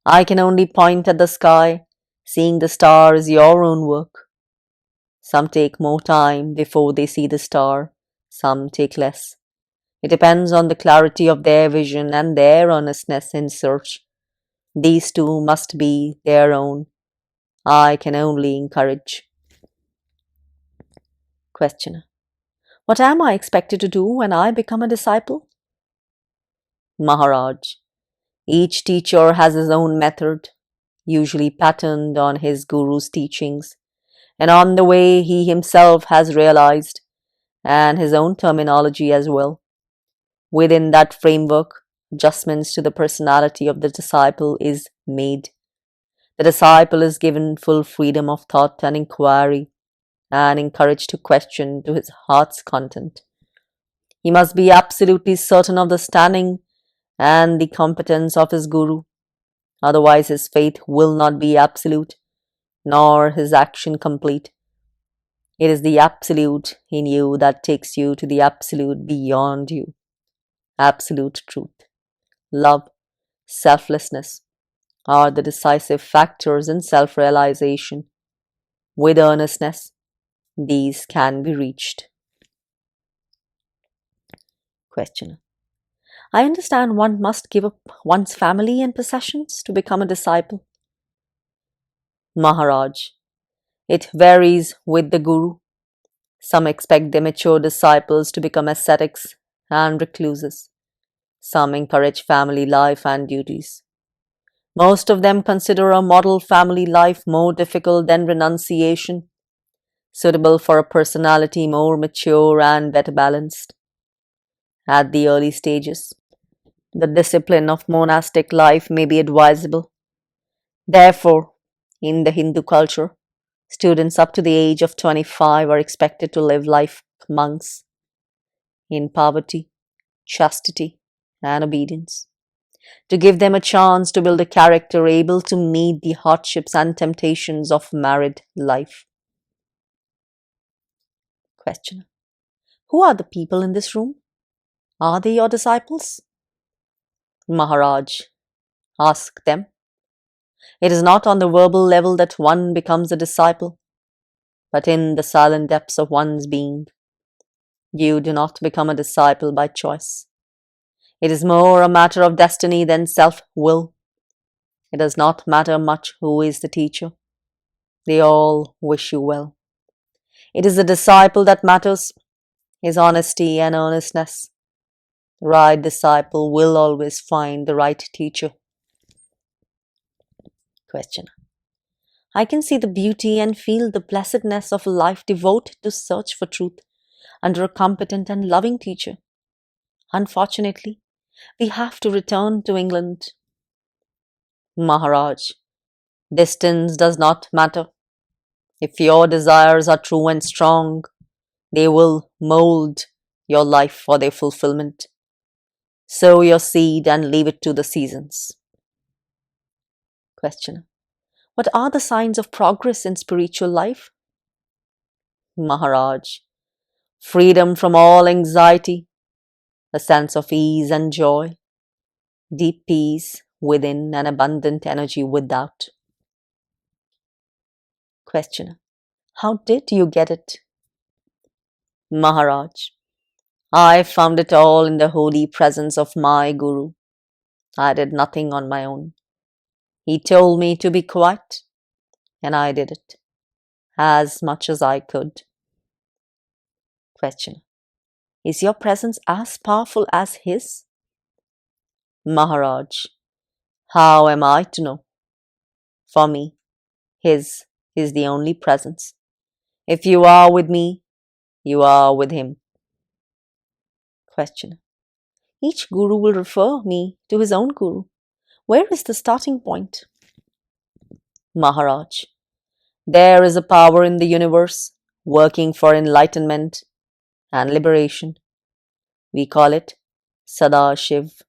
I can only point at the sky. Seeing the star is your own work. Some take more time before they see the star, some take less. It depends on the clarity of their vision and their earnestness in search. These two must be their own. I can only encourage. Questioner. What am I expected to do when I become a disciple? Maharaj. Each teacher has his own method, usually patterned on his guru's teachings, and on the way he himself has realized, and his own terminology as well. Within that framework, adjustments to the personality of the disciple is made. The disciple is given full freedom of thought and inquiry, and encouraged to question to his heart's content. He must be absolutely certain of the standing and the competence of his guru, otherwise his faith will not be absolute, nor his action complete. It is the absolute in you that takes you to the absolute beyond you. Absolute truth, love, selflessness are the decisive factors in self-realization. With earnestness, these can be reached. Questioner. I understand one must give up one's family and possessions to become a disciple. Maharaj. It varies with the guru. Some expect their mature disciples to become ascetics and recluses. Some encourage family life and duties. Most of them consider a model family life more difficult than renunciation, suitable for a personality more mature and better balanced. At the early stages, the discipline of monastic life may be advisable. Therefore, in the Hindu culture, students up to the age of 25 are expected to live life like monks in poverty, chastity, and obedience, to give them a chance to build a character able to meet the hardships and temptations of married life. Questioner: who are the people in this room? Are they your disciples? Maharaj: ask them. It is not on the verbal level that one becomes a disciple, but in the silent depths of one's being. You do not become a disciple by choice. It is more a matter of destiny than self-will. It does not matter much who is the teacher. They all wish you well. It is the disciple that matters, his honesty and earnestness. The right disciple will always find the right teacher. Questioner: I can see the beauty and feel the blessedness of a life devoted to search for truth under a competent and loving teacher. Unfortunately, we have to return to England. Maharaj: distance does not matter. If your desires are true and strong, they will mold your life for their fulfillment. Sow your seed and leave it to the seasons. Questioner: what are the signs of progress in spiritual life? Maharaj: freedom from all anxiety, a sense of ease and joy, deep peace within and abundant energy without. Questioner: how did you get it? Maharaj: I found it all in the holy presence of my Guru. I did nothing on my own. He told me to be quiet, and I did it, as much as I could. Questioner: is your presence as powerful as his? Maharaj: how am I to know? For me, his is the only presence. If you are with me, you are with him. Questioner: each guru will refer me to his own guru. Where is the starting point? Maharaj: there is a power in the universe working for enlightenment and liberation. We call it Sadashiv,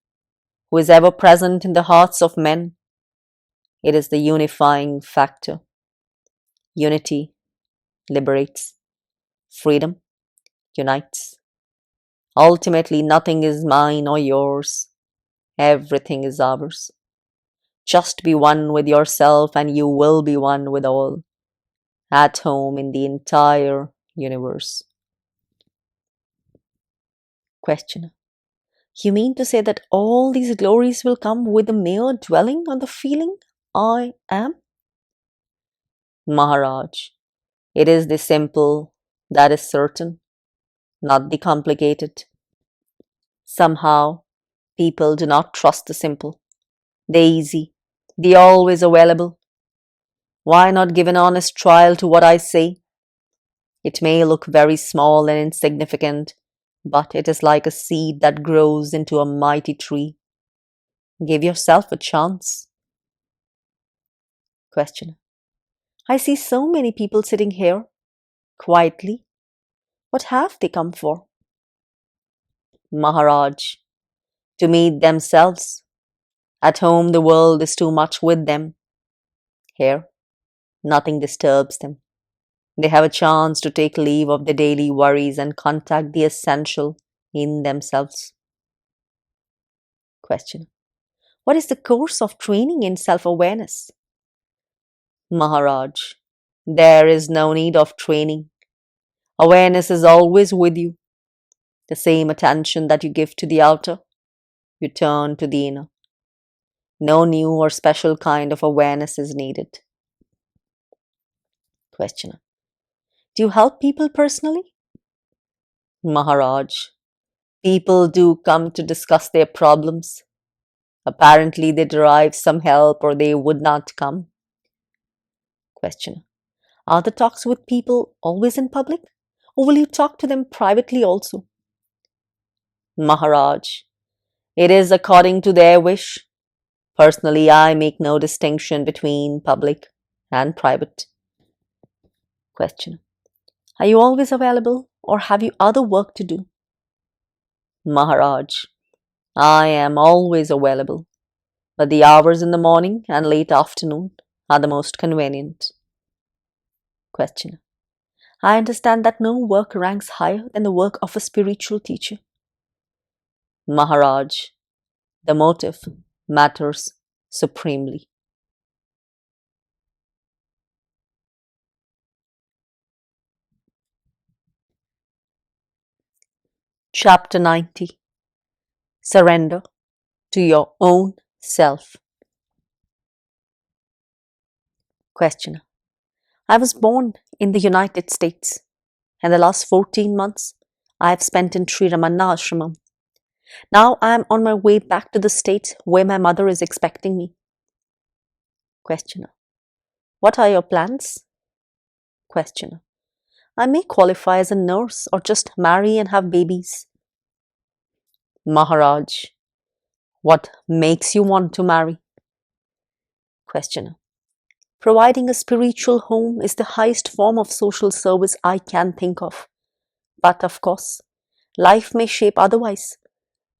who is ever present in the hearts of men. It is the unifying factor. Unity liberates. Freedom unites. Ultimately, nothing is mine or yours. Everything is ours. Just be one with yourself and you will be one with all, at home in the entire universe. Questioner: you mean to say that all these glories will come with the mere dwelling on the feeling I am? Maharaj: it is the simple that is certain, not the complicated. Somehow, people do not trust the simple, the easy, the always available. Why not give an honest trial to what I say? It may look very small and insignificant, but it is like a seed that grows into a mighty tree. Give yourself a chance. Questioner: I see so many people sitting here, quietly. What have they come for? Maharaj: to meet themselves. At home, the world is too much with them. Here, nothing disturbs them. They have a chance to take leave of their daily worries and contact the essential in themselves. Question: what is the course of training in self-awareness? Maharaj: there is no need of training. Awareness is always with you. The same attention that you give to the outer, you turn to the inner. No new or special kind of awareness is needed. Questioner: do you help people personally? Maharaj, people do come to discuss their problems. Apparently, they derive some help or they would not come. Questioner. Are the talks with people always in public? Or will you talk to them privately also? Maharaj, it is according to their wish. Personally, I make no distinction between public and private. Questioner. Are you always available or have you other work to do? Maharaj, I am always available, but the hours in the morning and late afternoon are the most convenient. Questioner. I understand that no work ranks higher than the work of a spiritual teacher. Maharaj, the motive matters supremely. Chapter 90. Surrender to your own self. Questioner. I was born in the United States, and the last 14 months I have spent in Shri Ashram. Now I am on my way back to the States where my mother is expecting me. Questioner. What are your plans? Questioner. I may qualify as a nurse or just marry and have babies. Maharaj. What makes you want to marry? Questioner. Providing a spiritual home is the highest form of social service I can think of. But of course, life may shape otherwise.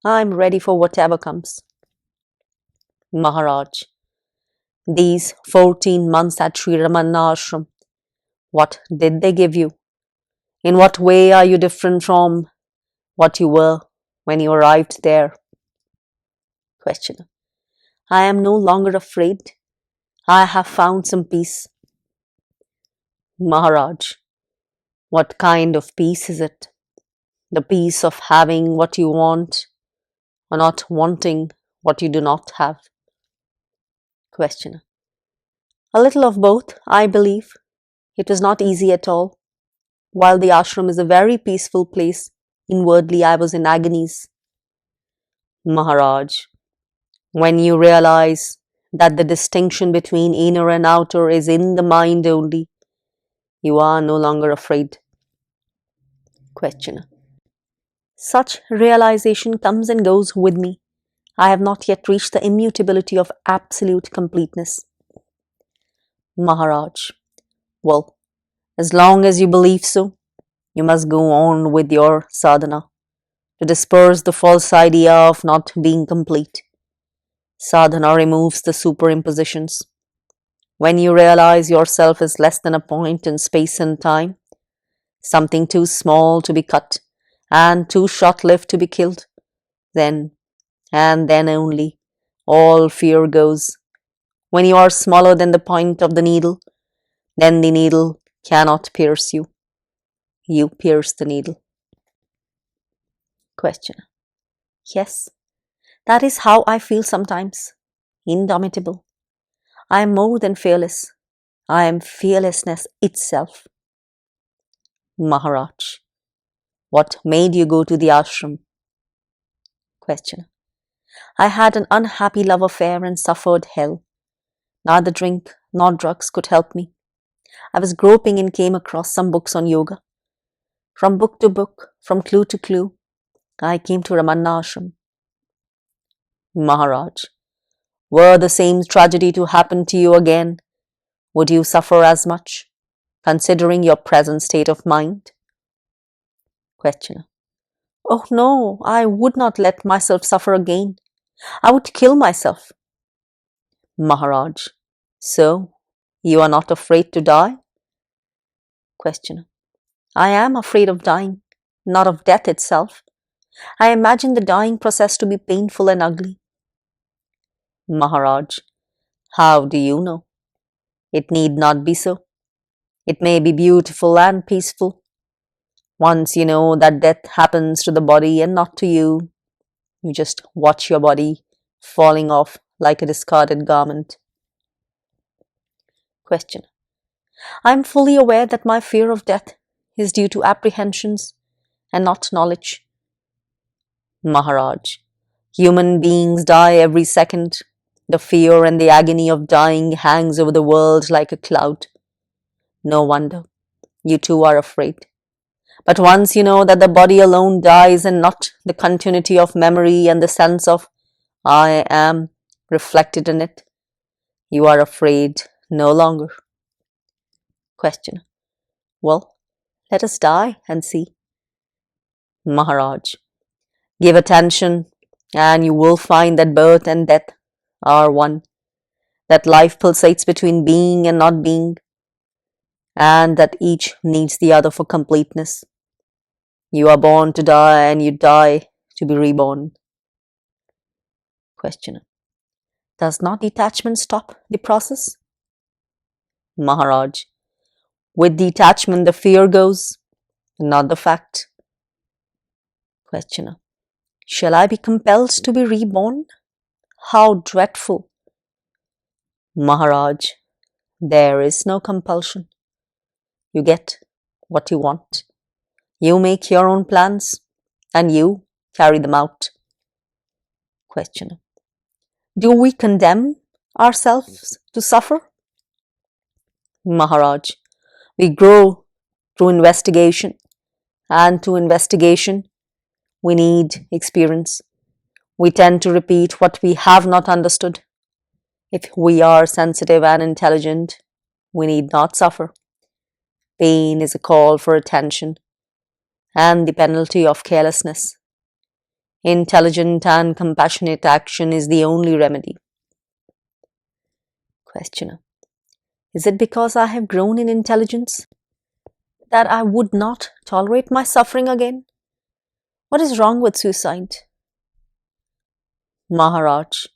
I'm ready for whatever comes. Maharaj, these 14 months at Sri Ramana Ashram, what did they give you? In what way are you different from what you were when you arrived there? Questioner. I am no longer afraid. I have found some peace. Maharaj, what kind of peace is it? The peace of having what you want or not wanting what you do not have? Questioner. A little of both, I believe. It was not easy at all. While the ashram is a very peaceful place, inwardly I was in agonies. Maharaj, when you realize that the distinction between inner and outer is in the mind only, you are no longer afraid. Questioner. Such realization comes and goes with me. I have not yet reached the immutability of absolute completeness. Maharaj, well, as long as you believe so, you must go on with your sadhana to disperse the false idea of not being complete. Sadhana removes the superimpositions. When you realize yourself is less than a point in space and time, something too small to be cut and too short-lived to be killed, then, and then only, all fear goes. When you are smaller than the point of the needle, then the needle cannot pierce you. You pierce the needle. Questioner. Yes, that is how I feel sometimes. Indomitable. I am more than fearless. I am fearlessness itself. Maharaj, what made you go to the ashram? Questioner. I had an unhappy love affair and suffered hell. Neither drink nor drugs could help me. I was groping and came across some books on yoga. From book to book, from clue to clue, I came to Ramana Ashram. Maharaj, were the same tragedy to happen to you again, would you suffer as much, considering your present state of mind? Questioner. Oh no, I would not let myself suffer again. I would kill myself. Maharaj, so you are not afraid to die? Questioner. I am afraid of dying, not of death itself. I imagine the dying process to be painful and ugly. Maharaj, how do you know? It need not be so. It may be beautiful and peaceful. Once you know that death happens to the body and not to you, you just watch your body falling off like a discarded garment. Question. I am fully aware that my fear of death is due to apprehensions and not knowledge? Maharaj, human beings die every second. The fear and the agony of dying hangs over the world like a cloud. No wonder you too are afraid. But once you know that the body alone dies and not the continuity of memory and the sense of I am reflected in it, you are afraid no longer. Question. Well, let us die and see. Maharaj, give attention and you will find that birth and death are one, that life pulsates between being and not being, and that each needs the other for completeness. You are born to die and you die to be reborn. Questioner. Does not detachment stop the process? Maharaj, with detachment the fear goes, not the fact. Questioner. Shall I be compelled to be reborn? How dreadful. Maharaj, there is no compulsion. You get what you want. You make your own plans and you carry them out. Questioner. Do we condemn ourselves to suffer? Maharaj, we grow through investigation, and to investigation we need experience. We tend to repeat what we have not understood. If we are sensitive and intelligent, we need not suffer. Pain is a call for attention and the penalty of carelessness. Intelligent and compassionate action is the only remedy. Questioner. Is it because I have grown in intelligence that I would not tolerate my suffering again? What is wrong with suicide? Maharaj,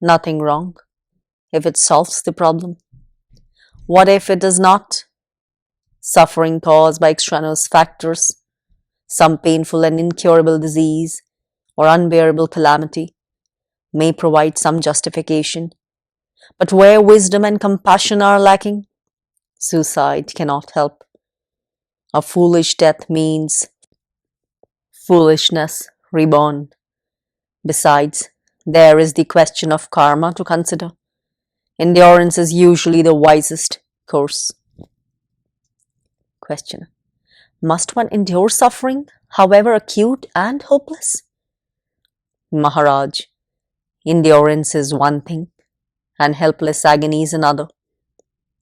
nothing wrong if it solves the problem. What if it does not? Suffering caused by extraneous factors, some painful and incurable disease or unbearable calamity, may provide some justification. But where wisdom and compassion are lacking, suicide cannot help. A foolish death means foolishness reborn. Besides, there is the question of karma to consider. Endurance is usually the wisest course. Question. Must one endure suffering, however acute and hopeless? Maharaj, endurance is one thing, and helpless agony is another.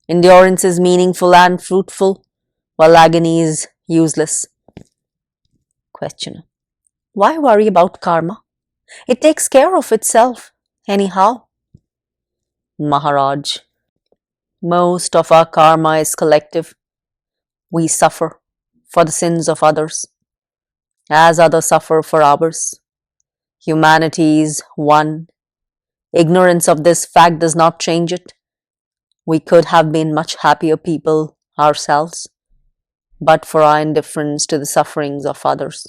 Endurance is meaningful and fruitful, while agony is useless. Questioner. Why worry about karma? It takes care of itself, anyhow. Maharaj, most of our karma is collective. We suffer for the sins of others, as others suffer for ours. Humanity is one. Ignorance of this fact does not change it. We could have been much happier people ourselves, but for our indifference to the sufferings of others.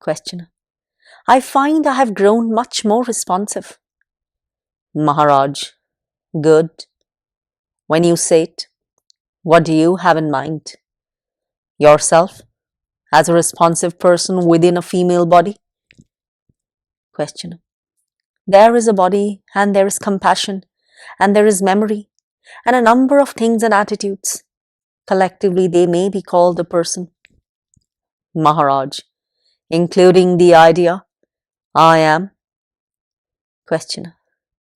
Questioner. I find I have grown much more responsive. Maharaj, good. When you say it, what do you have in mind? Yourself as a responsive person within a female body? Questioner. There is a body and there is compassion and there is memory and a number of things and attitudes. Collectively they may be called a person. Maharaj, including the idea, I am. Questioner.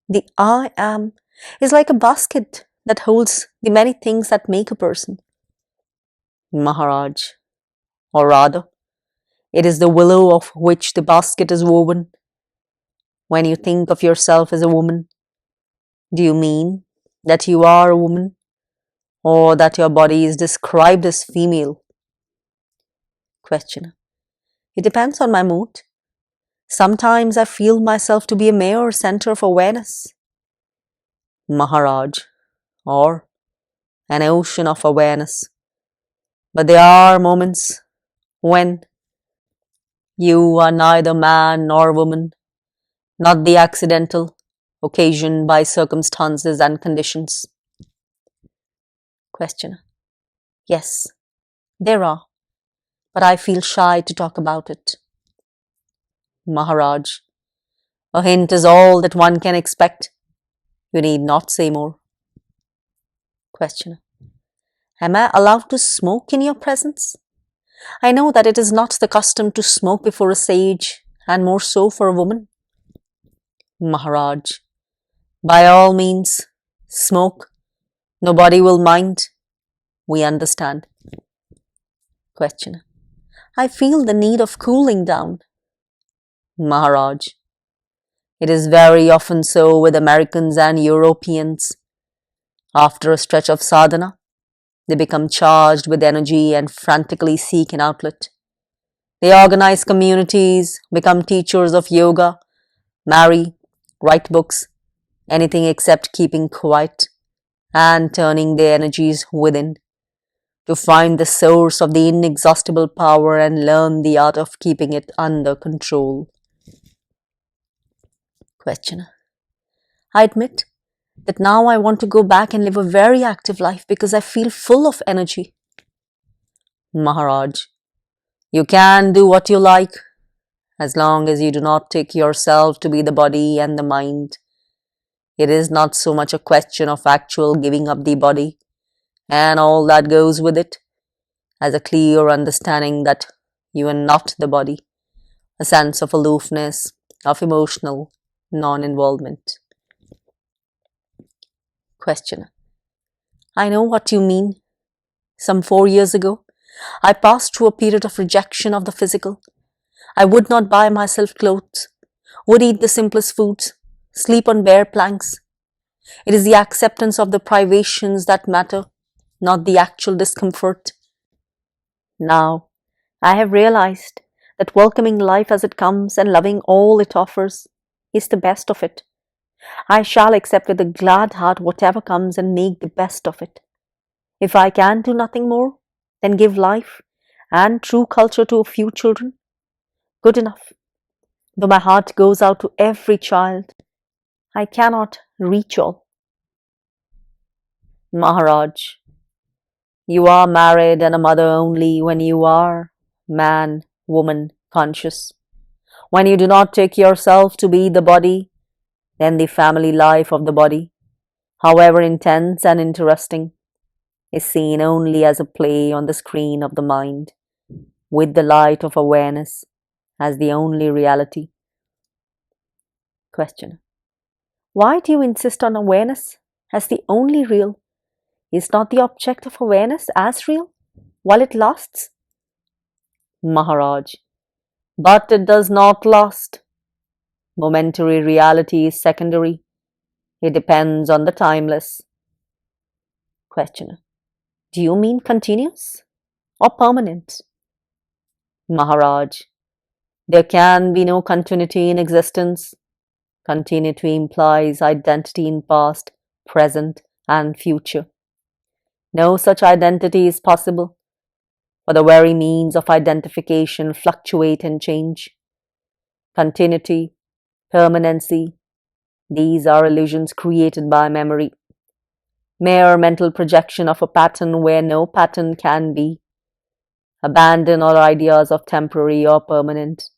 The I am is like a basket that holds the many things that make a person. Maharaj, or rather, it is the willow of which the basket is woven. When you think of yourself as a woman, do you mean that you are a woman, or that your body is described as female? Questioner. It depends on my mood. Sometimes I feel myself to be a mere center of awareness. Maharaj, or an ocean of awareness. But there are moments when you are neither man nor woman, not the accidental, occasioned by circumstances and conditions. Questioner. Yes, there are. but I feel shy to talk about it. Maharaj, a hint is all that one can expect. You need not say more. Questioner, am I allowed to smoke in your presence? I know that it is not the custom to smoke before a sage, and more so for a woman. Maharaj, by all means, smoke. Nobody will mind. We understand. Questioner, I feel the need of cooling down. Maharaj, it is very often so with Americans and Europeans. After a stretch of sadhana, they become charged with energy and frantically seek an outlet. They organize communities, become teachers of yoga, marry, write books, anything except keeping quiet and turning their energies within to find the source of the inexhaustible power and learn the art of keeping it under control. Questioner, I admit that now I want to go back and live a very active life because I feel full of energy. Maharaj, you can do what you like as long as you do not take yourself to be the body and the mind. It is not so much a question of actual giving up the body and all that goes with it, as a clear understanding that you are not the body, a sense of aloofness, of emotional non-involvement. Questioner, I know what you mean. Some 4 years ago, I passed through a period of rejection of the physical. I would not buy myself clothes, would eat the simplest foods, sleep on bare planks. It is the acceptance of the privations that matter, not the actual discomfort. Now, I have realized that welcoming life as it comes and loving all it offers is the best of it. I shall accept with a glad heart whatever comes and make the best of it. If I can do nothing more, then give life and true culture to a few children. Good enough. Though my heart goes out to every child, I cannot reach all. Maharaj, you are married and a mother only when you are man, woman, conscious. When you do not take yourself to be the body, then the family life of the body, however intense and interesting, is seen only as a play on the screen of the mind, with the light of awareness as the only reality. Questioner, why do you insist on awareness as the only real? Is not the object of awareness as real while it lasts? Maharaj, but it does not last. Momentary reality is secondary. It depends on the timeless. Questioner, do you mean continuous or permanent? Maharaj, there can be no continuity in existence. Continuity implies identity in past, present, and future. No such identity is possible, for the very means of identification fluctuate and change. Continuity, permanency, these are illusions created by memory, mere mental projection of a pattern where no pattern can be. Abandon all ideas of temporary or permanent,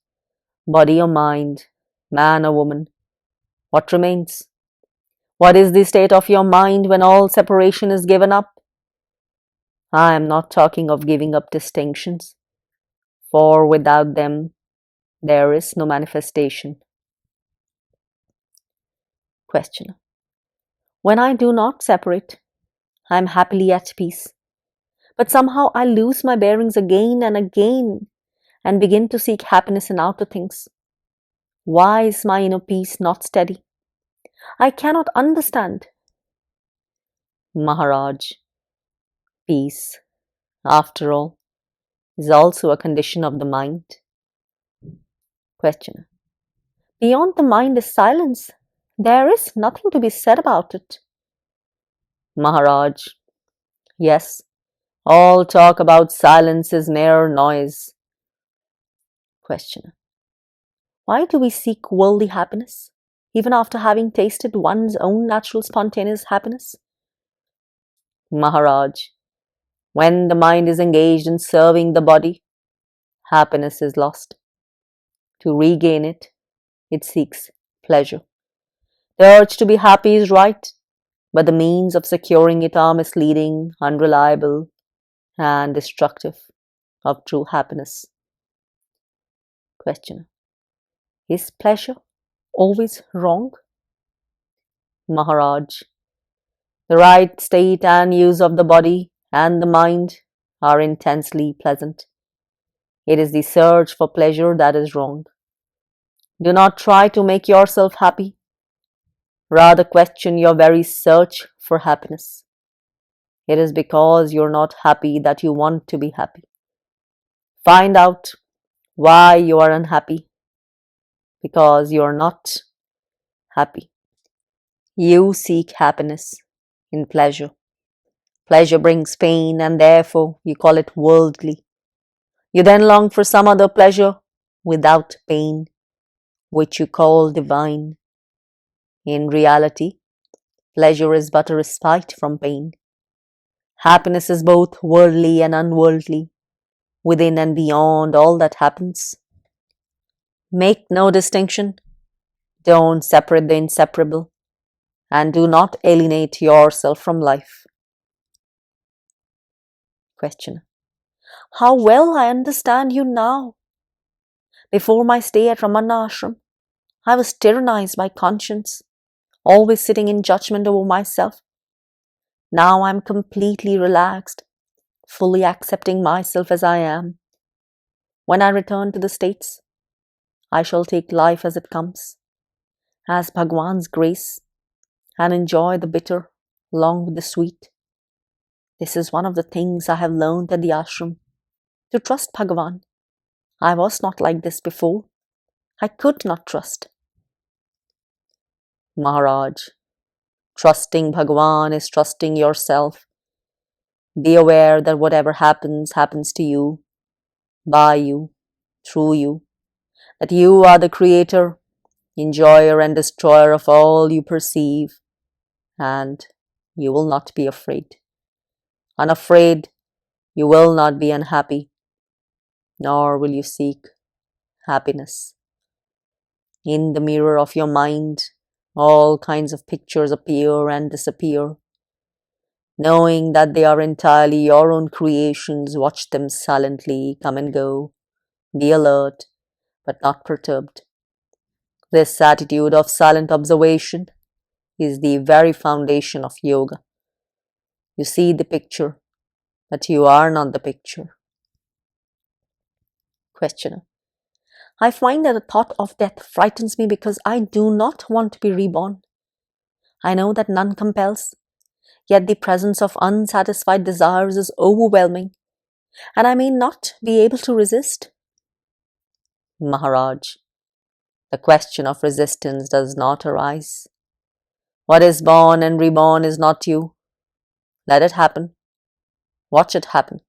body or mind, man or woman. What remains? What is the state of your mind when all separation is given up? I am not talking of giving up distinctions, for without them there is no manifestation. Questioner, when I do not separate, I am happily at peace. But somehow I lose my bearings again and again and begin to seek happiness in outer things. Why is my inner peace not steady? I cannot understand. Maharaj, peace, after all, is also a condition of the mind. Questioner, beyond the mind is silence. There is nothing to be said about it. Maharaj, yes, all talk about silence is mere noise. Questioner, why do we seek worldly happiness, even after having tasted one's own natural spontaneous happiness? Maharaj, when the mind is engaged in serving the body, happiness is lost. To regain it, it seeks pleasure. The urge to be happy is right, but the means of securing it are misleading, unreliable, and destructive of true happiness. Questioner. Is pleasure always wrong? Maharaj. The right state and use of the body and the mind are intensely pleasant. It is the search for pleasure that is wrong. Do not try to make yourself happy. Rather question your very search for happiness. It is because you're not happy that you want to be happy. Find out why you are unhappy. Because you're not happy. You seek happiness in pleasure. Pleasure brings pain, and therefore you call it worldly. You then long for some other pleasure without pain, which you call divine. In reality, pleasure is but a respite from pain. Happiness is both worldly and unworldly, within and beyond all that happens. Make no distinction. Don't separate the inseparable, and do not alienate yourself from life. Questioner. How well I understand you now. Before my stay at Ramana Ashram, I was tyrannized by conscience, always sitting in judgment over myself. Now I am completely relaxed, fully accepting myself as I am. When I return to the States, I shall take life as it comes, as Bhagwan's grace, and enjoy the bitter along with the sweet. This is one of the things I have learned at the ashram, to trust Bhagwan. I was not like this before. I could not trust. Maharaj, trusting Bhagwan is trusting yourself. Be aware that whatever happens, happens to you, by you, through you, that you are the creator, enjoyer and destroyer of all you perceive, and you will not be afraid. Unafraid, you will not be unhappy, nor will you seek happiness. In the mirror of your mind, all kinds of pictures appear and disappear. Knowing that they are entirely your own creations, watch them silently come and go. Be alert, but not perturbed. This attitude of silent observation is the very foundation of yoga. You see the picture, but you are not the picture. Questioner. I find that the thought of death frightens me because I do not want to be reborn. I know that none compels, yet the presence of unsatisfied desires is overwhelming, and I may not be able to resist. Maharaj, the question of resistance does not arise. What is born and reborn is not you. Let it happen. Watch it happen.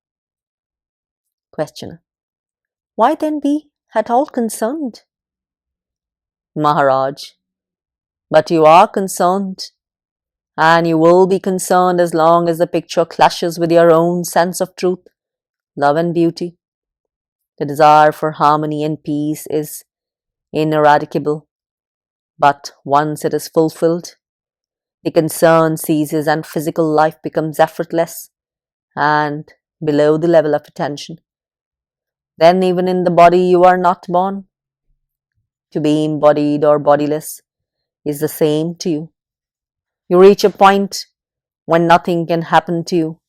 Questioner. Why then be at all concerned? Maharaj, but you are concerned, and you will be concerned as long as the picture clashes with your own sense of truth, love and beauty. The desire for harmony and peace is ineradicable, but once it is fulfilled, the concern ceases and physical life becomes effortless and below the level of attention. Then even in the body you are not born. To be embodied or bodiless is the same to you. You reach a point when nothing can happen to you.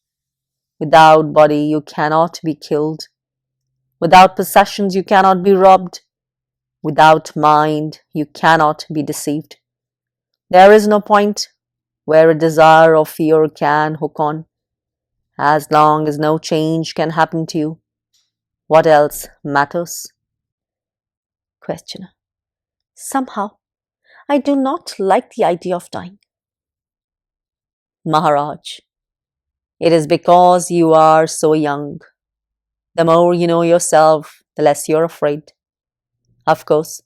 Without body you cannot be killed. Without possessions you cannot be robbed. Without mind you cannot be deceived. There is no point where a desire or fear can hook on. As long as no change can happen to you, what else matters? Questioner. Somehow, I do not like the idea of dying. Maharaj, it is because you are so young. The more you know yourself, the less you're afraid. Of course,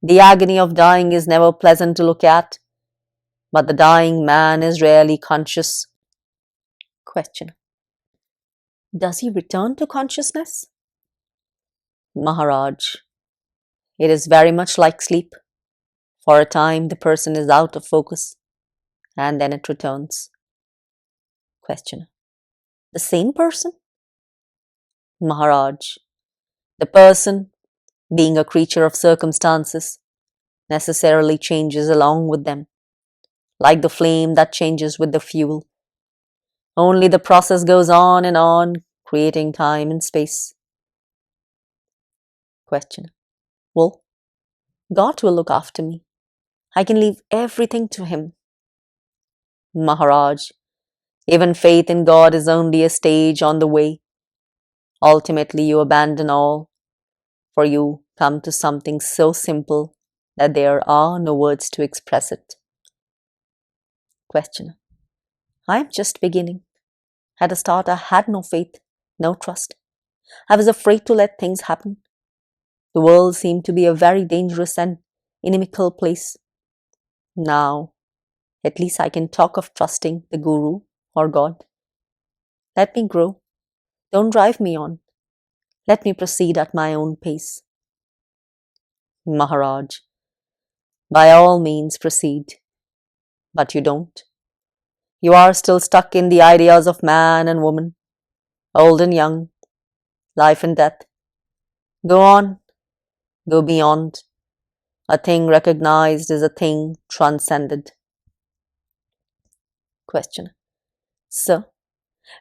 the agony of dying is never pleasant to look at, but the dying man is rarely conscious. Questioner. Does he return to consciousness? Maharaj, it is very much like sleep. For a time, the person is out of focus, and then it returns. Questioner. The same person? Maharaj, the person, being a creature of circumstances, necessarily changes along with them, like the flame that changes with the fuel. Only the process goes on, creating time and space. Questioner. Well, God will look after me. I can leave everything to Him. Maharaj, even faith in God is only a stage on the way. Ultimately, you abandon all, for you come to something so simple that there are no words to express it. Questioner. I am just beginning. At the start, I had no faith, no trust. I was afraid to let things happen. The world seemed to be a very dangerous and inimical place. Now, at least I can talk of trusting the Guru or God. Let me grow. Don't drive me on. Let me proceed at my own pace. Maharaj, by all means proceed. But you don't. You are still stuck in the ideas of man and woman, old and young, life and death. Go on, go beyond. A thing recognized is a thing transcended. Question. Sir,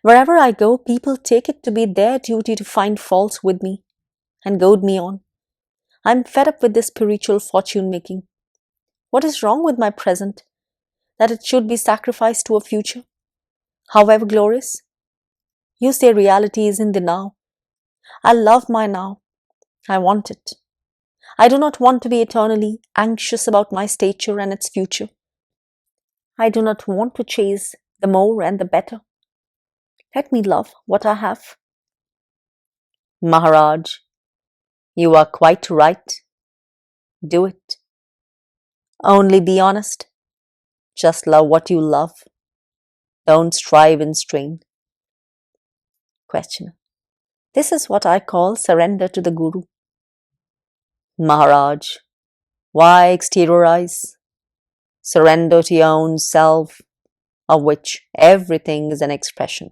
wherever I go, people take it to be their duty to find faults with me and goad me on. I'm fed up with this spiritual fortune making. What is wrong with my present, that it should be sacrificed to a future, however glorious? You say reality is in the now. I love my now. I want it. I do not want to be eternally anxious about my stature and its future. I do not want to chase the more and the better. Let me love what I have. Maharaj, you are quite right. Do it. Only be honest. Just love what you love. Don't strive and strain. Questioner. This is what I call surrender to the Guru. Maharaj, why exteriorize? Surrender to your own self, of which everything is an expression.